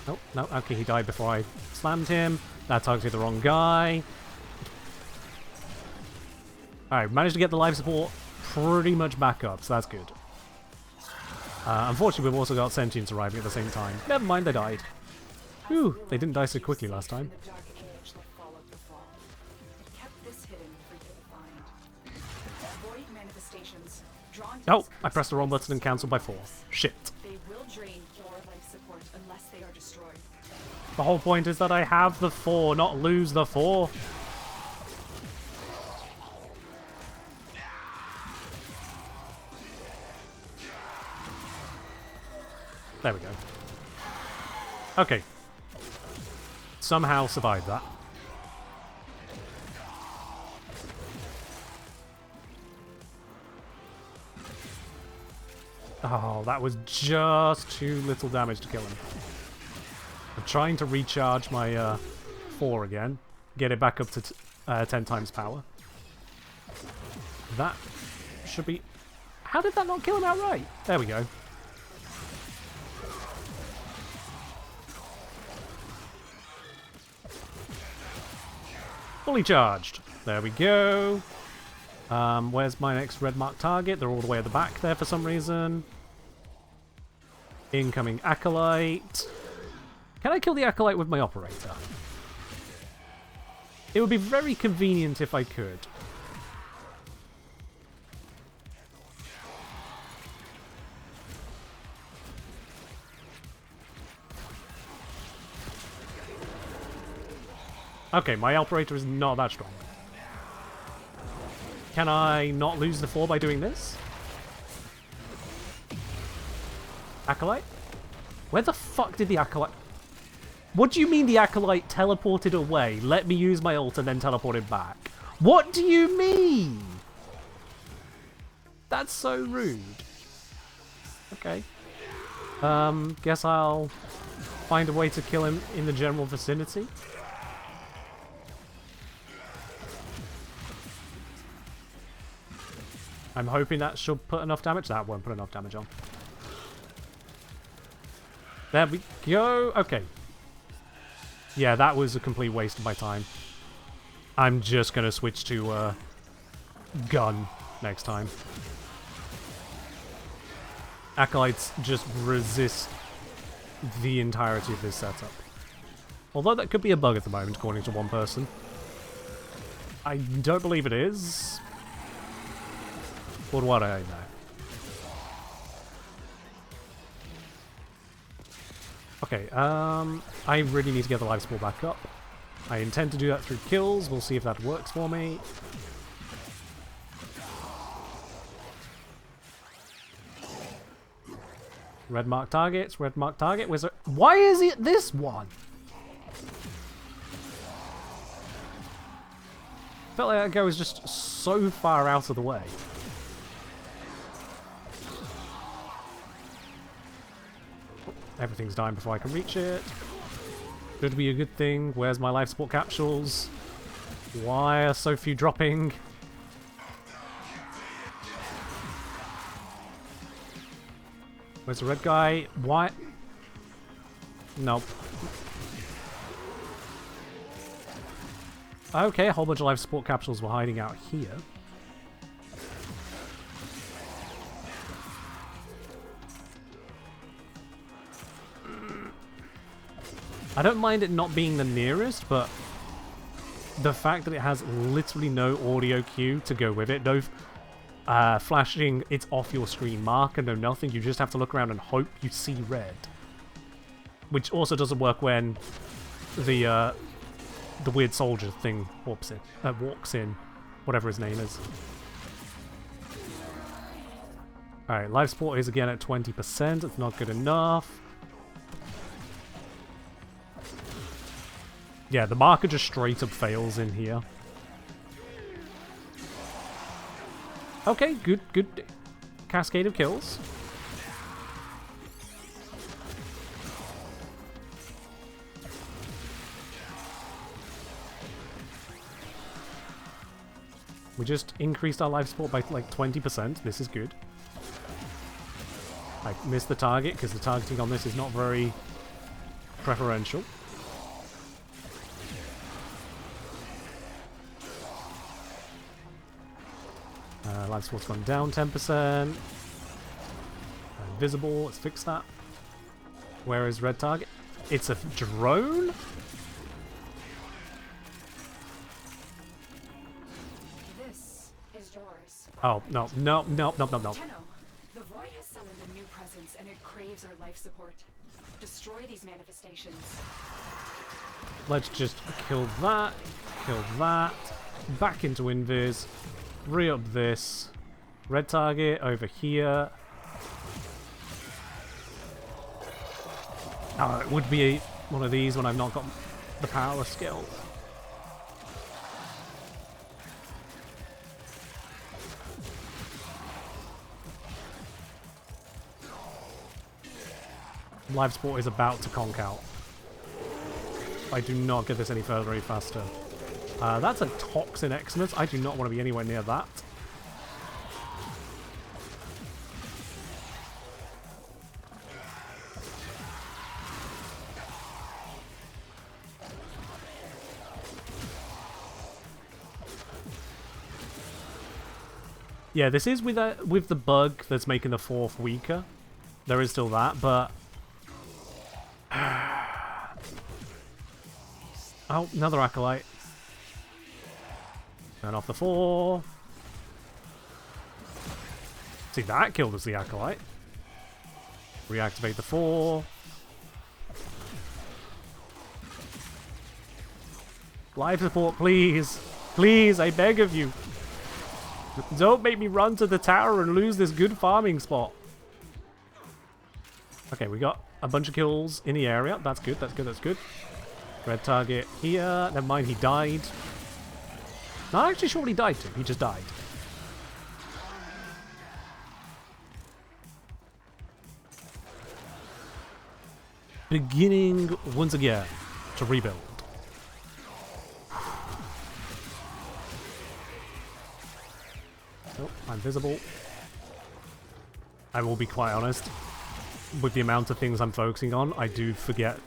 Oh, no, okay, he died before I slammed him. That targeted the wrong guy. Alright, managed to get the life support pretty much back up, so that's good. Unfortunately, we've also got Sentients arriving at the same time. Never mind, they died. Whew, they didn't die so quickly last time. Oh, I pressed the wrong button and cancelled by 4. Shit. They will drain your life support unless they are destroyed. The whole point is that I have the 4, not lose the 4. There we go. Okay. Somehow survived that. Oh, that was just too little damage to kill him. I'm trying to recharge my 4 again. Get it back up to 10 times power. That should be... How did that not kill him outright? There we go. Fully charged. There we go. Where's my next red mark target? They're all the way at the back there for some reason. Incoming Acolyte. Can I kill the Acolyte with my operator? It would be very convenient if I could. Okay, my operator is not that strong. Can I not lose the 4 by doing this? Acolyte? Where the fuck did the Acolyte... What do you mean the Acolyte teleported away, let me use my ult and then teleported back? What do you mean? That's so rude. Okay. Guess I'll find a way to kill him in the general vicinity. I'm hoping that should put enough damage. That won't put enough damage on. There we go. Okay. Yeah, that was a complete waste of my time. I'm just going to switch to gun next time. Acolytes just resist the entirety of this setup. Although that could be a bug at the moment, according to one person. I don't believe it is. But what I know. Okay, I really need to get the life support back up. I intend to do that through kills. We'll see if that works for me. Red mark targets, red mark target. Where's it? Why is it this one? Felt like that guy was just so far out of the way. Everything's dying before I can reach it. Could be a good thing. Where's my life support capsules? Why are so few dropping? Where's the red guy? Why? Nope. Okay, a whole bunch of life support capsules were hiding out here. I don't mind it not being the nearest, but the fact that it has literally no audio cue to go with it, no flashing it's off your screen marker, no nothing, you just have to look around and hope you see red. Which also doesn't work when the weird soldier thing walks in, whatever his name is. Alright, life support is again at 20%, it's not good enough. Yeah, the marker just straight up fails in here. Okay, good cascade of kills. We just increased our life support by like 20%. This is good. I missed the target because the targeting on this is not very preferential. Life support's gone down 10%. Invisible, let's fix that. Where is red target? It's a drone? This is yours. Oh, no. Tenno, the void has summoned a new presence and it craves our life support. Destroy these manifestations. Let's just kill that, back into invis, re-up this, red target over here. Oh, it would be one of these when I've not got the power skill. Life support is about to conk out. I do not get this any further any faster. That's a Toxin Xmas. I do not want to be anywhere near that. Yeah, this is with the bug that's making the 4th weaker. There is still that, but... Oh, another Acolyte. Turn off the 4. See, that killed us, the Acolyte. Reactivate the 4. Life support, please. Please, I beg of you. Don't make me run to the tower and lose this good farming spot. Okay, we got a bunch of kills in the area. That's good, that's good, that's good. Red target here. Never mind, he died. Not actually sure what he died to. He just died. Beginning once again to rebuild. Oh, I'm visible. I will be quite honest. With the amount of things I'm focusing on, I do forget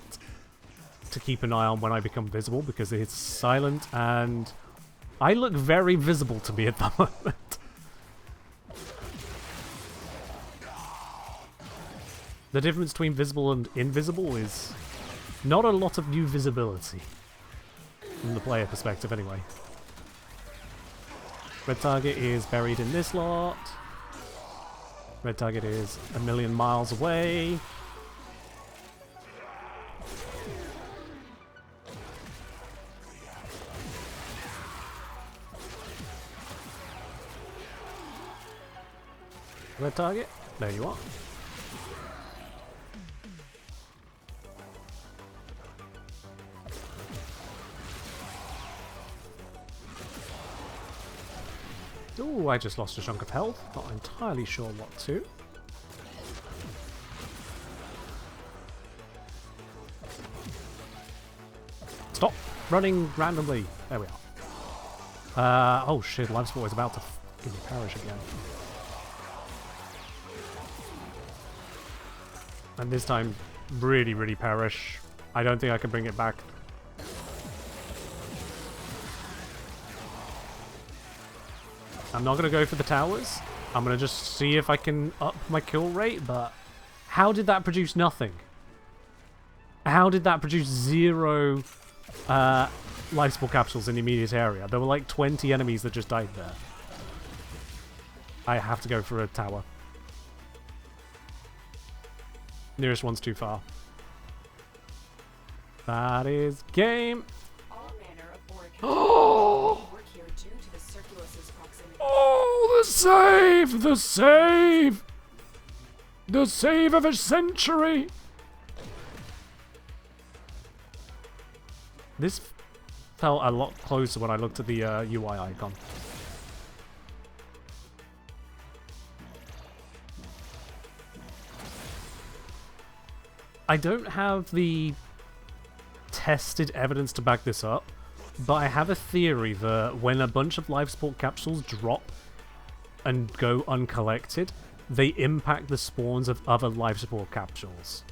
to keep an eye on when I become visible because it's silent and I look very visible to me at the moment. The difference between visible and invisible is not a lot of new visibility. From the player perspective, anyway. Red target is buried in this lot. Red target is a million miles away. Red target, there you are. Ooh, I just lost a chunk of health. Not entirely sure what to. Stop running randomly. There we are. Oh shit, life support is about to fucking perish again. And this time, really, really perish. I don't think I can bring it back. I'm not going to go for the towers. I'm going to just see if I can up my kill rate, but how did that produce nothing? How did that produce 0 life support capsules in the immediate area? There were like 20 enemies that just died there. I have to go for a tower. Nearest one's too far. That is game. All manner of organs Oh! work here due to the Circulus's proximity. Oh, the save! The save! The save of a century! This felt a lot closer when I looked at the UI icon. I don't have the tested evidence to back this up, but I have a theory that when a bunch of life support capsules drop and go uncollected, they impact the spawns of other life support capsules.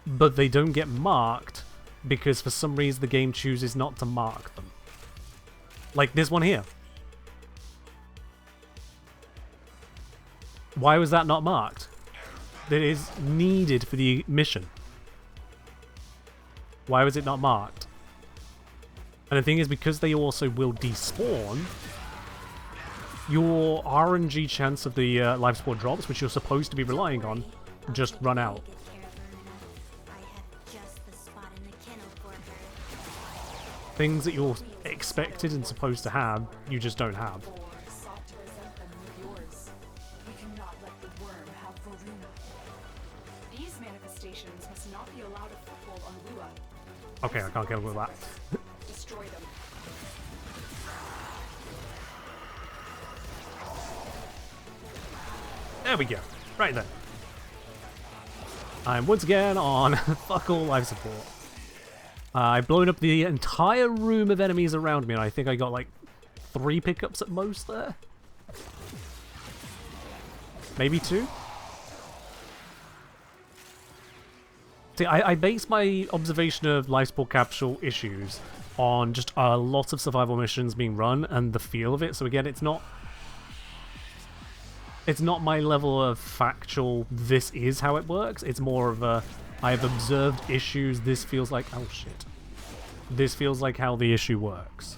But they don't get marked because for some reason the game chooses not to mark them. Like this one here. Why was that not marked? That is needed for the mission. Why was it not marked? And the thing is, because they also will despawn, your RNG chance of the life support drops, which you're supposed to be relying on, just run out. Things that you're expected and supposed to have, you just don't have. Sought to present them with yours. We cannot let the worm have VORUNA. These manifestations must not be allowed a foothold on Lua. Okay, I can't kill him with that. Destroy them. There we go. Right then. I'm once again on fuck all life support. I've blown up the entire room of enemies around me, and I think I got like 3 pickups at most there. Maybe 2? See, I base my observation of life support capsule issues on just a lot of survival missions being run and the feel of it. So again, it's not It's not my level of factual, this is how it works. It's more of a, I have observed issues, this feels like, oh shit. This feels like how the issue works.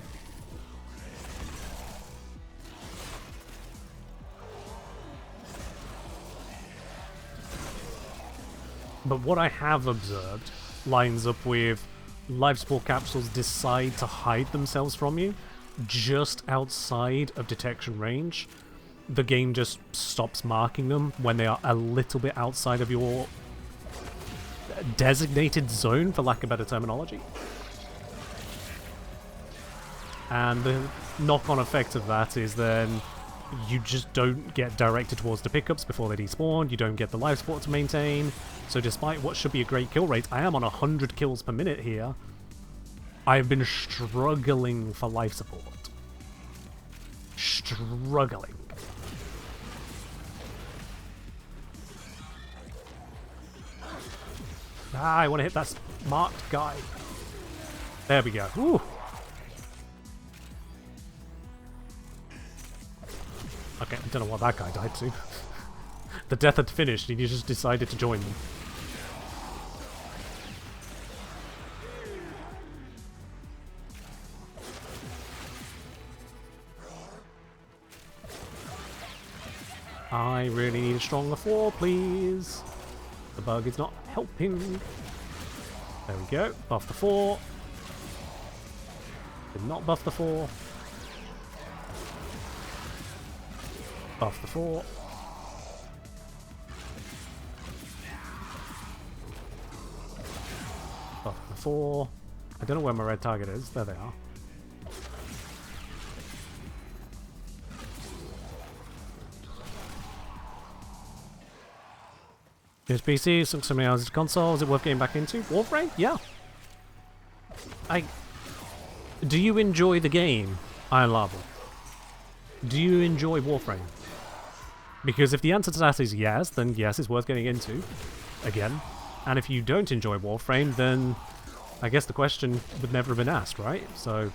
But what I have observed lines up with life support capsules decide to hide themselves from you just outside of detection range. The game just stops marking them when they are a little bit outside of your designated zone, for lack of better terminology. And the knock-on effect of that is then you just don't get directed towards the pickups before they despawn, you don't get the life support to maintain, so despite what should be a great kill rate, I am on 100 kills per minute here. I've been struggling for life support. Struggling. Ah, I want to hit that marked guy. There we go. Whew. Okay, I don't know what that guy died to. The death had finished and he just decided to join me. I really need a stronger 4, please. The bug is not helping. There we go. Buff the 4. Did not buff the 4. Buff the 4. Buff the 4. I don't know where my red target is. There they are. Here's PC, so many hours to console. Is it worth getting back into? Warframe? Yeah. Do you enjoy the game? I love it. Do you enjoy Warframe? Because if the answer to that is yes, then yes, it's worth getting into. Again. And if you don't enjoy Warframe, then I guess the question would never have been asked, right? So,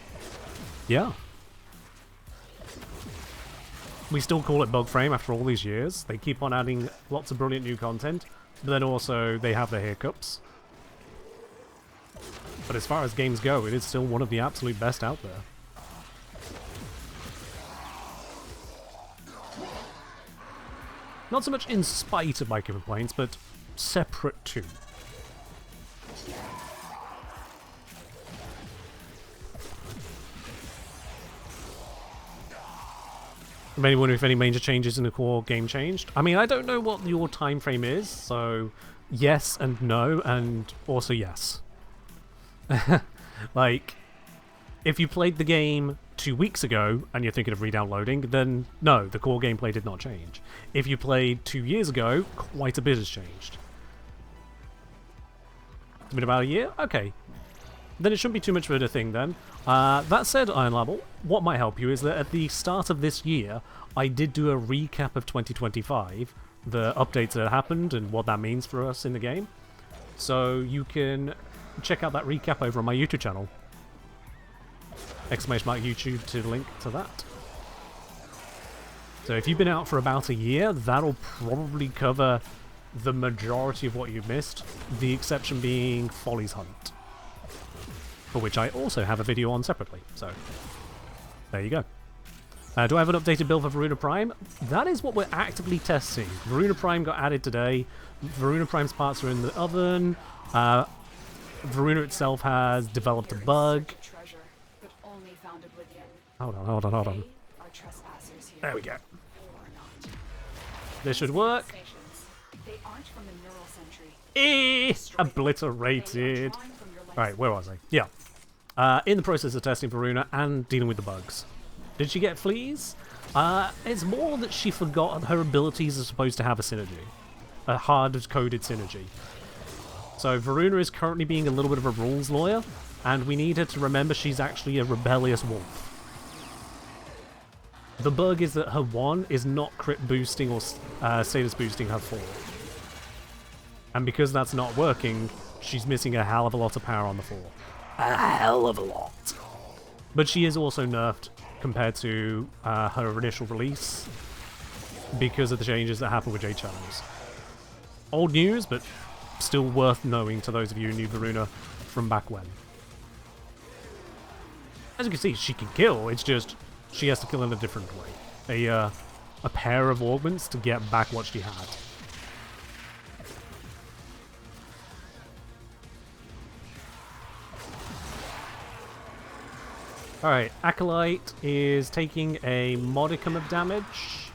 yeah. We still call it Bugframe after all these years. They keep on adding lots of brilliant new content, but then also they have their hiccups. But as far as games go, it is still one of the absolute best out there. Not so much in spite of my complaints, but separate to. I'm only wondering if any major changes in the core game changed. I mean, I don't know what your time frame is, so yes and no, and also yes. Like, if you played the game 2 weeks ago and you're thinking of re-downloading, then no, the core gameplay did not change. If you played 2 years ago, quite a bit has changed. It's been about a year? Okay. Then it shouldn't be too much of a thing then. That said, Iron Label, what might help you is that at the start of this year, I did do a recap of 2025, the updates that happened and what that means for us in the game. So you can check out that recap over on my YouTube channel. !YouTube to link to that. So if you've been out for about a year, that'll probably cover the majority of what you've missed, the exception being Folly's Hunt, for which I also have a video on separately, so there you go. Do I have an updated build for VORUNA Prime? That is what we're actively testing. VORUNA Prime got added today. VORUNA Prime's parts are in the oven. VORUNA itself has developed a bug. Hold on. There we go. This should work. Obliterated. Alright, where was I? Yeah. In the process of testing VORUNA and dealing with the bugs. Did she get fleas? It's more that she forgot her abilities are supposed to have a synergy. A hard-coded synergy. So VORUNA is currently being a little bit of a rules lawyer, and we need her to remember she's actually a rebellious wolf. The bug is that her 1 is not crit boosting or status boosting her 4. And because that's not working, she's missing a hell of a lot of power on the 4. A hell of a lot. But she is also nerfed compared to her initial release. because of the changes that happened with Jade Channels. Old news, but still worth knowing to those of you who knew VORUNA from back when. As you can see, she can kill, it's just she has to kill in a different way. A pair of augments to get back what she had. Alright, Acolyte is taking a modicum of damage.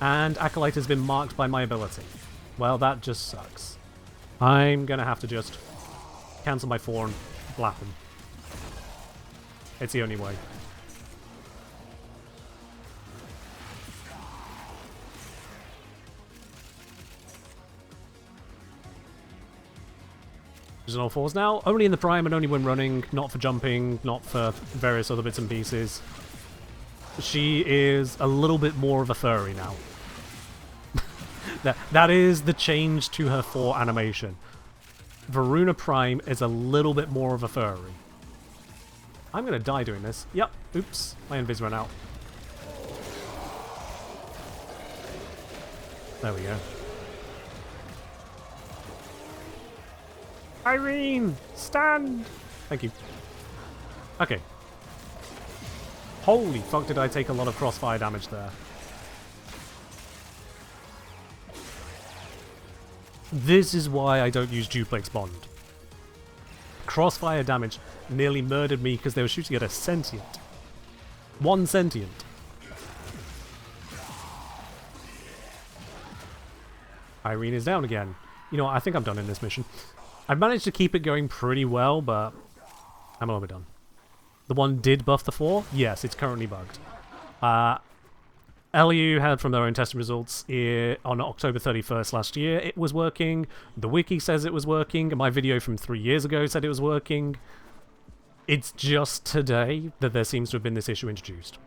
And Acolyte has been marked by my ability. Well, that just sucks. I'm gonna have to just cancel my 4 and blap him. It's the only way. She's on all 4s now. Only in the prime and only when running. Not for jumping, not for various other bits and pieces. She is a little bit more of a furry now. That is the change to her 4 animation. VORUNA Prime is a little bit more of a furry. I'm gonna die doing this. Yep. Oops. My invis ran out. There we go. Irene! Stand! Thank you. Okay. Holy fuck, did I take a lot of crossfire damage there. This is why I don't use Duplex Bond. Crossfire damage nearly murdered me because they were shooting at a sentient. One sentient. Irene is down again. You know what, I think I'm done in this mission. I've managed to keep it going pretty well, but I'm a little bit done. The one did buff the 4? Yes, it's currently bugged. LU had from their own testing results on October 31st last year. It was working. The wiki says it was working. My video from 3 years ago said it was working. It's just today that there seems to have been this issue introduced.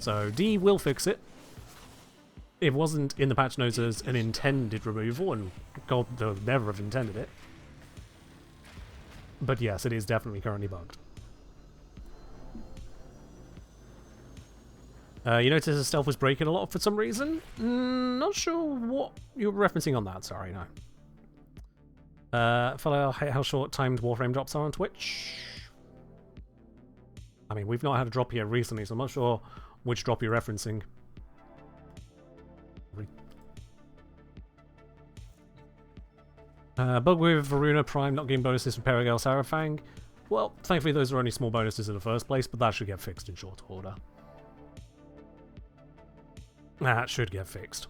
So D will fix it. It wasn't in the patch notes as an intended removal, and God, they'll never have intended it. But yes, it is definitely currently bugged. You notice the stealth was breaking a lot for some reason? Not sure what you're referencing on that, sorry, no. Follow how short-timed Warframe drops are on Twitch. I mean, we've not had a drop here recently, so I'm not sure which drop you're referencing. Bug with VORUNA Prime not getting bonuses from Perigel Sarafang. Well, thankfully those are only small bonuses in the first place, but that should get fixed in short order. That should get fixed.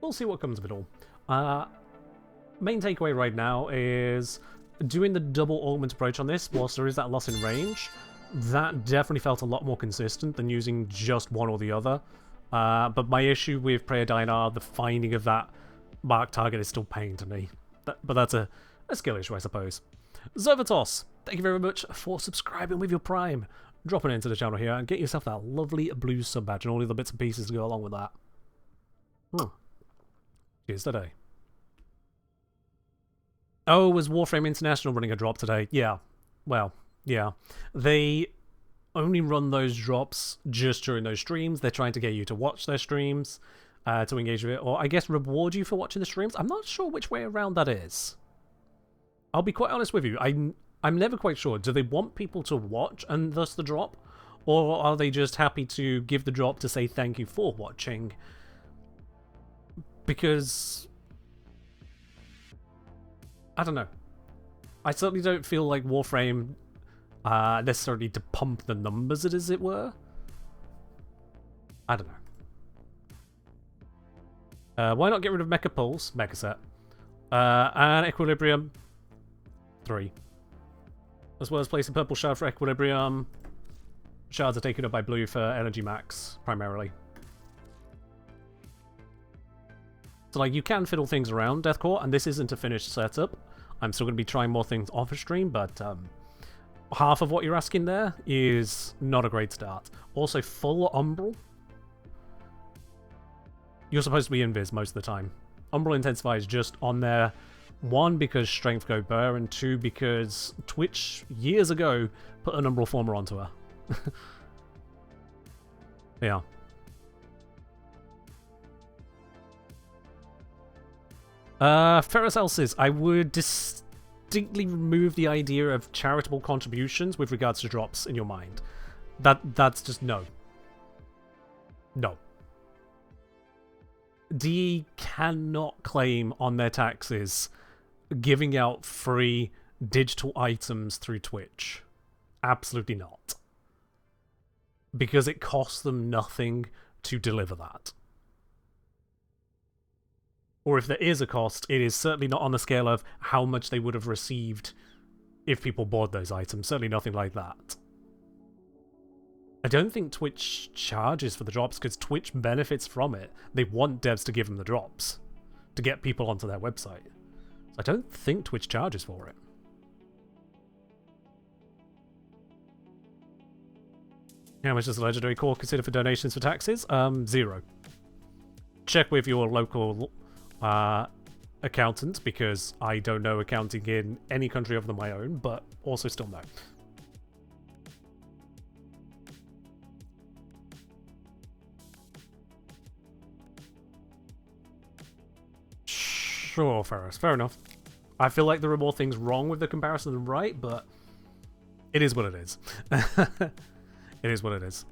We'll see what comes of it all. Main takeaway right now is doing the double augment approach on this, whilst there is that loss in range, that definitely felt a lot more consistent than using just one or the other. But my issue with Prayer Dinar, the finding of that mark target is still pain to me. But that's a skill issue, I suppose. Zervatos, thank you very much for subscribing with your Prime. Dropping into the channel here and get yourself that lovely blue sub badge and all the other bits and pieces to go along with that. Cheers today. Oh, was Warframe International running a drop today? Yeah. Well, yeah. They only run those drops just during those streams. They're trying to get you to watch their streams, to engage with it, or I guess reward you for watching the streams. I'm not sure which way around that is. I'll be quite honest with you. I'm never quite sure. Do they want people to watch and thus the drop? Or are they just happy to give the drop to say thank you for watching? Because I don't know. I certainly don't feel like Warframe necessarily to pump the numbers, as it were. I don't know. Why not get rid of Mecha Pulse, Mecha Set, and Equilibrium 3, as well as place a purple shard for Equilibrium. Shards are taken up by blue for Energy Max primarily. So, like, you can fiddle things around, Deathcore, and this isn't a finished setup. I'm still going to be trying more things off a stream, but half of what you're asking there is not a great start. Also, full Umbral. You're supposed to be invis most of the time. Umbral Intensify is just on there, one, because strength go burr, and two, because Twitch, years ago, put an Umbral Former onto her. Yeah. Ferris Elsis, I would distinctly remove the idea of charitable contributions with regards to drops in your mind. That's just no. No. DE cannot claim on their taxes giving out free digital items through Twitch. Absolutely not. Because it costs them nothing to deliver that. Or if there is a cost, it is certainly not on the scale of how much they would have received if people bought those items. Certainly nothing like that. I don't think Twitch charges for the drops because Twitch benefits from it. They want devs to give them the drops to get people onto their website. So I don't think Twitch charges for it. How much does the Legendary Core consider for donations for taxes? 0. Check with your local accountant, because I don't know accounting in any country other than my own, but also still no. Sure, Ferris. Fair enough. I feel like there are more things wrong with the comparison than right, but it is what it is. It is what it is.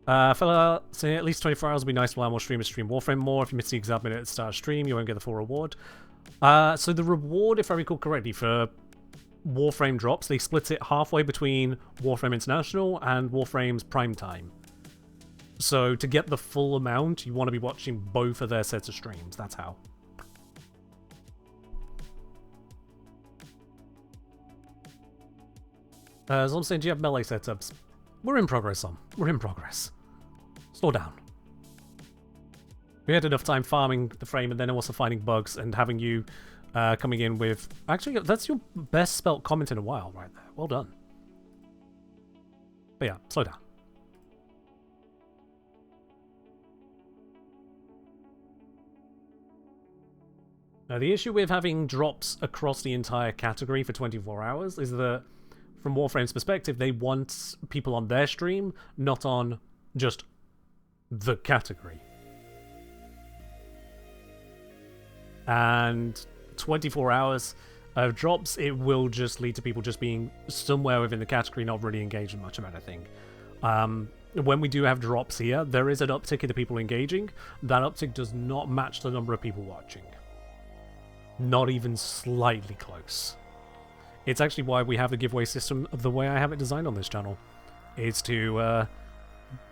Fella saying at least 24 hours would be nice to allow more streamers to stream Warframe more. If you miss the exact minute at the start of stream, you won't get the full reward. So the reward, if I recall correctly, for Warframe drops, they split it halfway between Warframe International and Warframe's Prime Time. So to get the full amount, you want to be watching both of their sets of streams. That's how. As I'm saying, do you have melee setups? We're in progress, Sam. We're in progress. Slow down. We had enough time farming the frame and then also finding bugs and having you coming in with... Actually, that's your best spelt comment in a while right there. Well done. But yeah, slow down. Now, the issue with having drops across the entire category for 24 hours is that, from Warframe's perspective, they want people on their stream, not on just the category. And 24 hours of drops, it will just lead to people just being somewhere within the category, not really engaging much about anything. When we do have drops here, there is an uptick in the people engaging. That uptick does not match the number of people watching. Not even slightly close. It's actually why we have the giveaway system the way I have it designed on this channel. Is to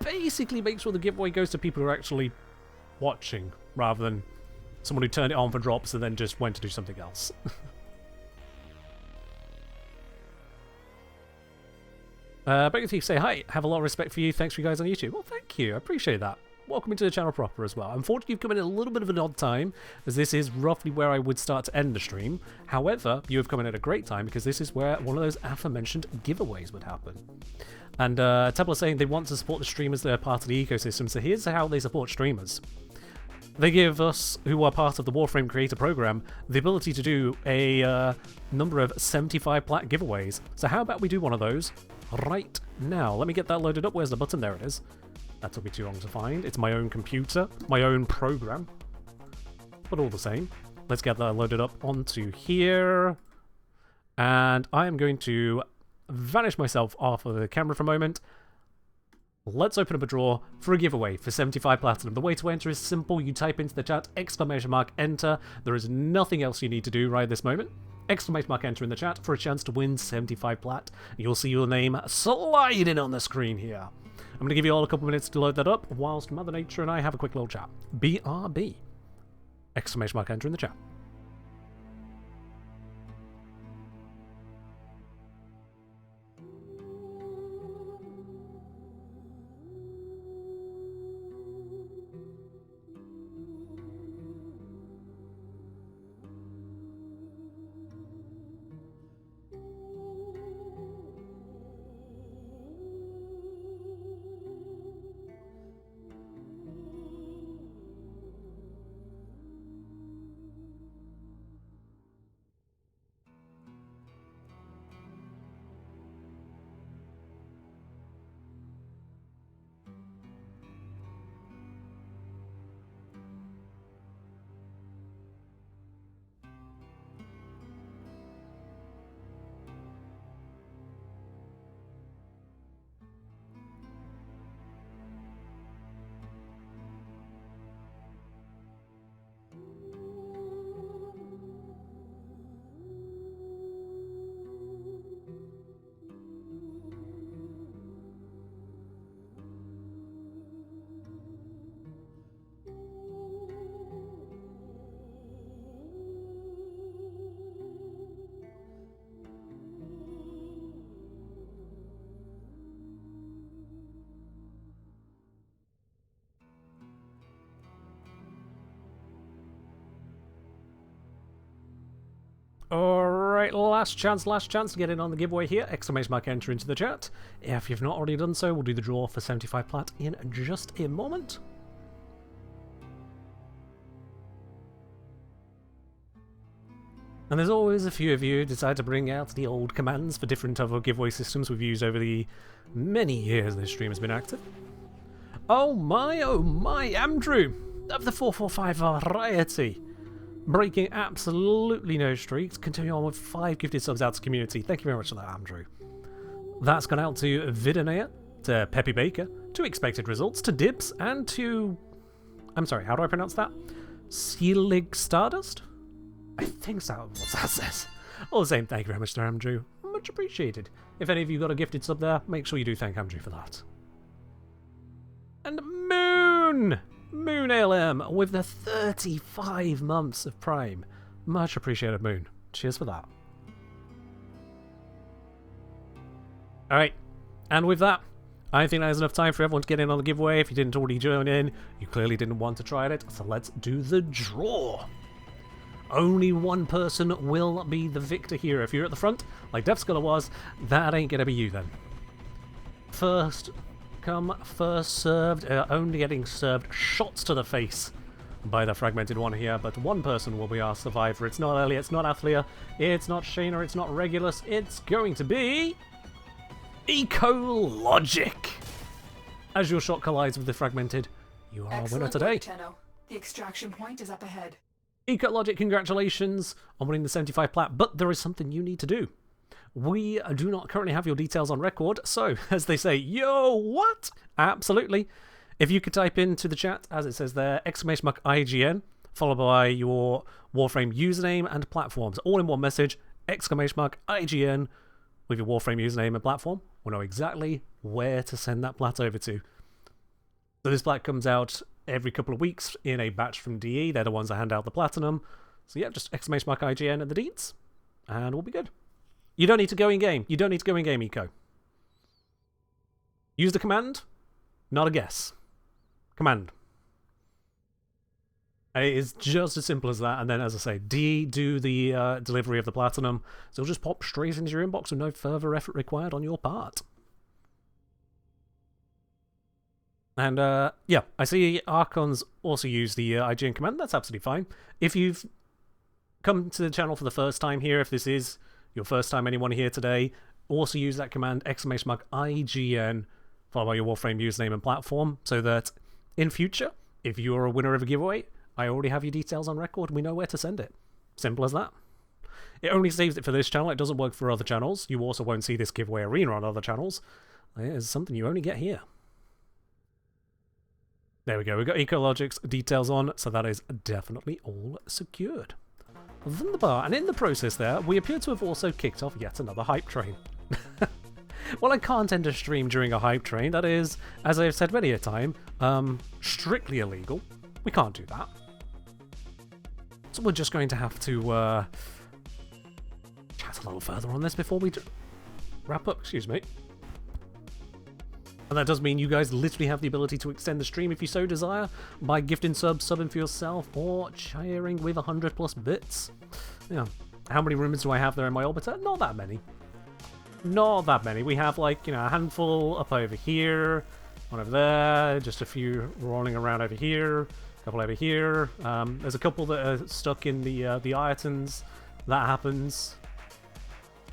basically make sure the giveaway goes to people who are actually watching, rather than someone who turned it on for drops and then just went to do something else. Breaking Thief say, hi, have a lot of respect for you, thanks for you guys on YouTube. Well, thank you, I appreciate that. Welcome into the channel proper as well. Unfortunately, you've come in at a little bit of an odd time, as this is roughly where I would start to end the stream. However, you have come in at a great time, because this is where one of those aforementioned giveaways would happen. And Templar is saying they want to support the streamers that are part of the ecosystem, so here's how they support streamers. They give us, who are part of the Warframe Creator Program, the ability to do a number of 75 plat giveaways. So how about we do one of those right now? Let me get that loaded up. Where's the button? There it is. That took me too long to find. It's my own computer, my own program. But all the same, let's get that loaded up onto here. And I am going to vanish myself off of the camera for a moment. Let's open up a drawer for a giveaway for 75 platinum. The way to enter is simple. You type into the chat, !enter. There is nothing else you need to do right this moment. !enter in the chat for a chance to win 75 plat. You'll see your name sliding on the screen here. I'm going to give you all a couple minutes to load that up whilst Mother Nature and I have a quick little chat. BRB. !enter in the chat. Alright, last chance to get in on the giveaway here. Exclamation mark enter into the chat. If you've not already done so, we'll do the draw for 75 plat in just a moment. And there's always a few of you who decide to bring out the old commands for different other giveaway systems we've used over the many years this stream has been active. Oh my, Andrew of the 445 variety. Breaking absolutely no streaks, continue on with 5 gifted subs out to community. Thank you very much for that, Andrew. That's gone out to Vidonea, to Peppy Baker, to Expected Results, to Dibs, and to... I'm sorry, how do I pronounce that? Seelig Stardust? I think so, what that says. All the same, thank you very much there, Andrew. Much appreciated. If any of you got a gifted sub there, make sure you do thank Andrew for that. And Moon ALM with the 35 months of Prime. Much appreciated, Moon. Cheers for that. Alright, and with that, I think there's enough time for everyone to get in on the giveaway. If you didn't already join in, you clearly didn't want to try it, so let's do the draw. Only one person will be the victor here. If you're at the front, like Death Scholar was, that ain't gonna be you then. First come, first served, only getting served shots to the face by the fragmented one here, but one person will be our survivor. It's not Elliot, it's not Athlia, it's not Shayna, it's not Regulus, it's going to be... Ecologic! As your shot collides with the fragmented, you are our winner today. Tenno. The extraction point is up ahead. Ecologic, congratulations on winning the 75 plat, but there is something you need to do. We do not currently have your details on record, so, as they say, yo, what? Absolutely. If you could type into the chat, as it says there, exclamation mark IGN, followed by your Warframe username and platforms, all in one message, exclamation mark IGN, with your Warframe username and platform, we'll know exactly where to send that plat over to. So this plat comes out every couple of weeks in a batch from DE. They're the ones that hand out the platinum. So yeah, just exclamation mark IGN at the deeds, and we'll be good. You don't need to go in-game. You don't need to go in-game, Eco. Use the command, not a guess. Command. It is just as simple as that, and then, as I say, do the delivery of the platinum, so it'll just pop straight into your inbox with no further effort required on your part. And, yeah, I see Archons also use the IGN command. That's absolutely fine. If you've come to the channel for the first time here, if this is your first time anyone here today, also use that command, exclamation mark IGN, followed by your Warframe username and platform, so that in future, if you're a winner of a giveaway, I already have your details on record and we know where to send it. Simple as that. It only saves it for this channel. It doesn't work for other channels. You also won't see this giveaway arena on other channels. It is something you only get here. There we go. We've got Ecologic's details on, so that is definitely all secured. Wunderbar. And in the process there, we appear to have also kicked off yet another hype train. Well, I can't end a stream during a hype train. That is, as I've said many a time, strictly illegal. We can't do that. So we're just going to have to chat a little further on this before we wrap up, excuse me. And that does mean you guys literally have the ability to extend the stream if you so desire, by gifting subs, subbing for yourself, or cheering with 100 plus bits. Yeah. How many rumors do I have there in my orbiter? Not that many. Not that many. We have, like, you know, a handful up over here, one over there, just a few rolling around over here, a couple over here. There's a couple that are stuck in the Iotans. That happens.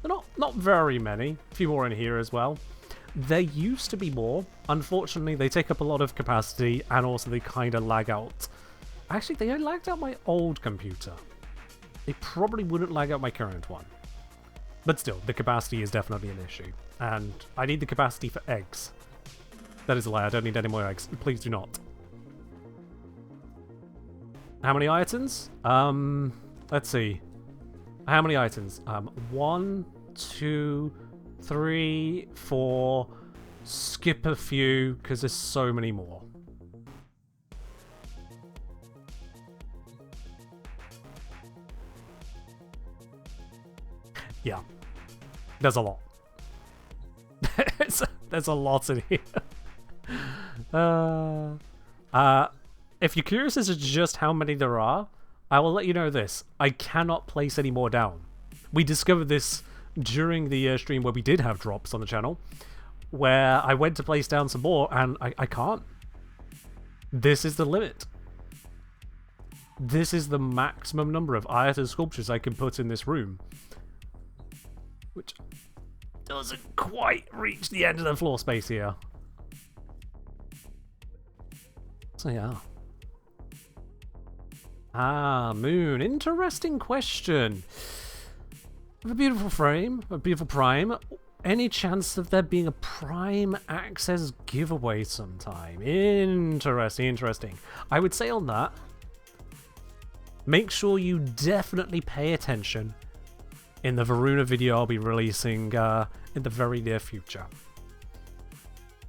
They're not very many. A few more in here as well. There used to be more. Unfortunately, they take up a lot of capacity, and also they kind of lag out. Actually, they lagged out my old computer. They probably wouldn't lag out my current one. But still, the capacity is definitely an issue. And I need the capacity for eggs. That is a lie, I don't need any more eggs. Please do not. How many Iotans? Let's see. How many Iotans? 1, 2, 3, 4. Skip a few, because there's so many more. Yeah. There's a lot. There's a lot in here. If you're curious as to just how many there are, I will let you know this. I cannot place any more down. We discovered this during the stream where we did have drops on the channel, where I went to place down some more, and I can't. This is the limit. This is the maximum number of Ayata sculptures I can put in this room, which doesn't quite reach the end of the floor space here. So yeah. Ah, Moon. Interesting question. A beautiful frame, a beautiful prime. Any chance of there being a prime access giveaway sometime? Interesting, interesting. I would say on that, make sure you definitely pay attention in the VORUNA video I'll be releasing in the very near future.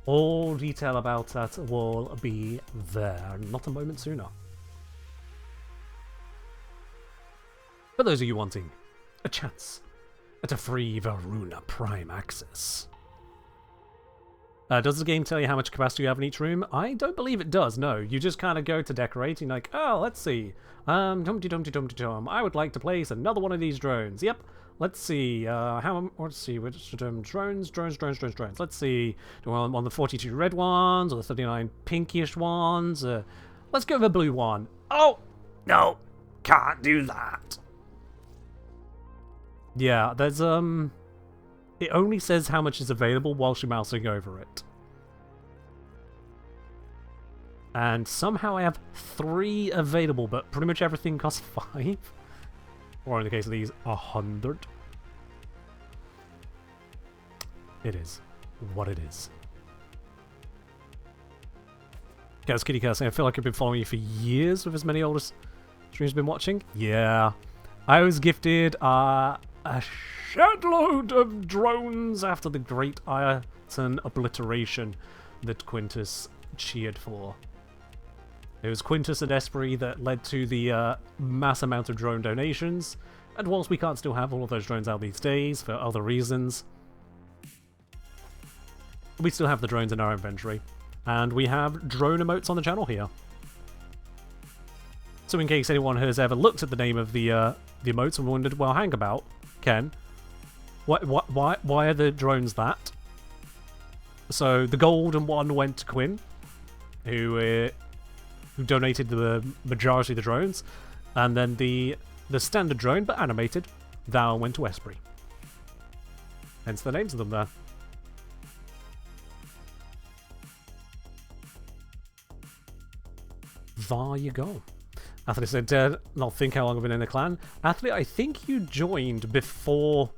All detail about that will be there, not a moment sooner. For those of you wanting a chance at a free VORUNA Prime access. Does the game tell you how much capacity you have in each room? I don't believe it does, no. You just kind of go to decorating, like, oh, let's see. Dumpty dumpty dumpty dum. I would like to place another one of these drones. Yep. Let's see. Let's see. Which drones. Let's see. Do I want the 42 red ones or the 39 pinkish ones? Let's go with the blue one. Oh no, can't do that. Yeah, there's it only says how much is available whilst you're mousing over it. And somehow I have 3 available, but pretty much everything costs 5. Or in the case of these, 100. It is what it is. Guys, Kitty Cat saying, I feel like I've been following you for years with as many older streams been watching. Yeah. I was gifted a shitload of drones after the great Ireton obliteration that Quintus cheered for. It was Quintus and Esprit that led to the mass amount of drone donations, and whilst we can't still have all of those drones out these days for other reasons, we still have the drones in our inventory, and we have drone emotes on the channel here. So in case anyone has ever looked at the name of the emotes and wondered, well, hang about, Ken, why are the drones that? So the golden one went to Quinn, who donated the majority of the drones, and then the standard drone, but animated, that went to Esprit. Hence the names of them there. There you go. Athlete said, not think how long I've been in the clan. Athlete, I think you joined before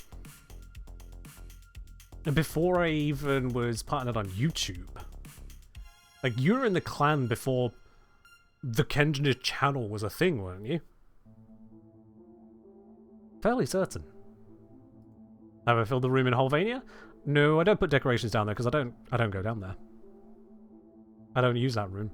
I even was partnered on YouTube. Like, you were in the clan before the Kenjin channel was a thing, weren't you? Fairly certain. Have I filled the room in Holvania? No, I don't put decorations down there because I don't go down there. I don't use that room.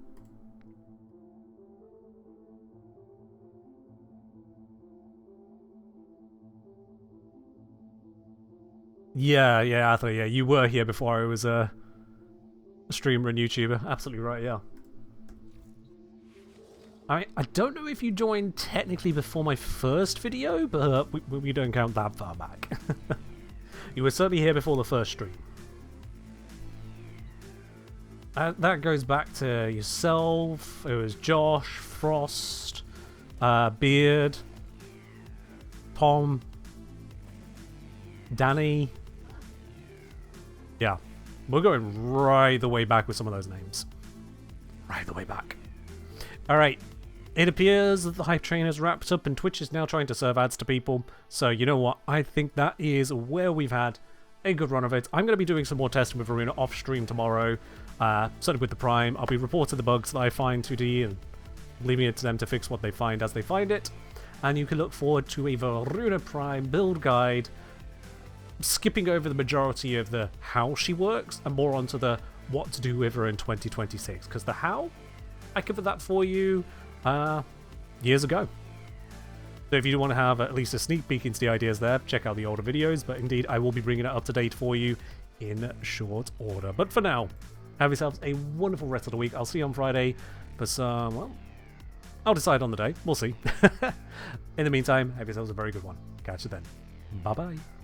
Yeah, Athlete, yeah, you were here before I was a streamer and YouTuber. Absolutely right, yeah. I don't know if you joined technically before my first video, but we don't count that far back. You were certainly here before the first stream. That goes back to yourself, it was Josh, Frost, Beard, Tom, Danny. Yeah, we're going right the way back with some of those names. Right the way back. Alright, it appears that the hype train has wrapped up and Twitch is now trying to serve ads to people. So you know what, I think that is where we've had a good run of it. I'm going to be doing some more testing with VORUNA off stream tomorrow. Certainly with the Prime. I'll be reporting the bugs that I find 2D and leaving it to them to fix what they find as they find it. And you can look forward to a VORUNA Prime build guide, skipping over the majority of the how she works and more onto the what to do with her in 2026. Because the how, I covered that for you years ago. So if you want to have at least a sneak peek into the ideas there, check out the older videos. But indeed, I will be bringing it up to date for you in short order. But for now, have yourselves a wonderful rest of the week. I'll see you on Friday for some, well, I'll decide on the day. We'll see. In the meantime, have yourselves a very good one. Catch you then. Bye-bye.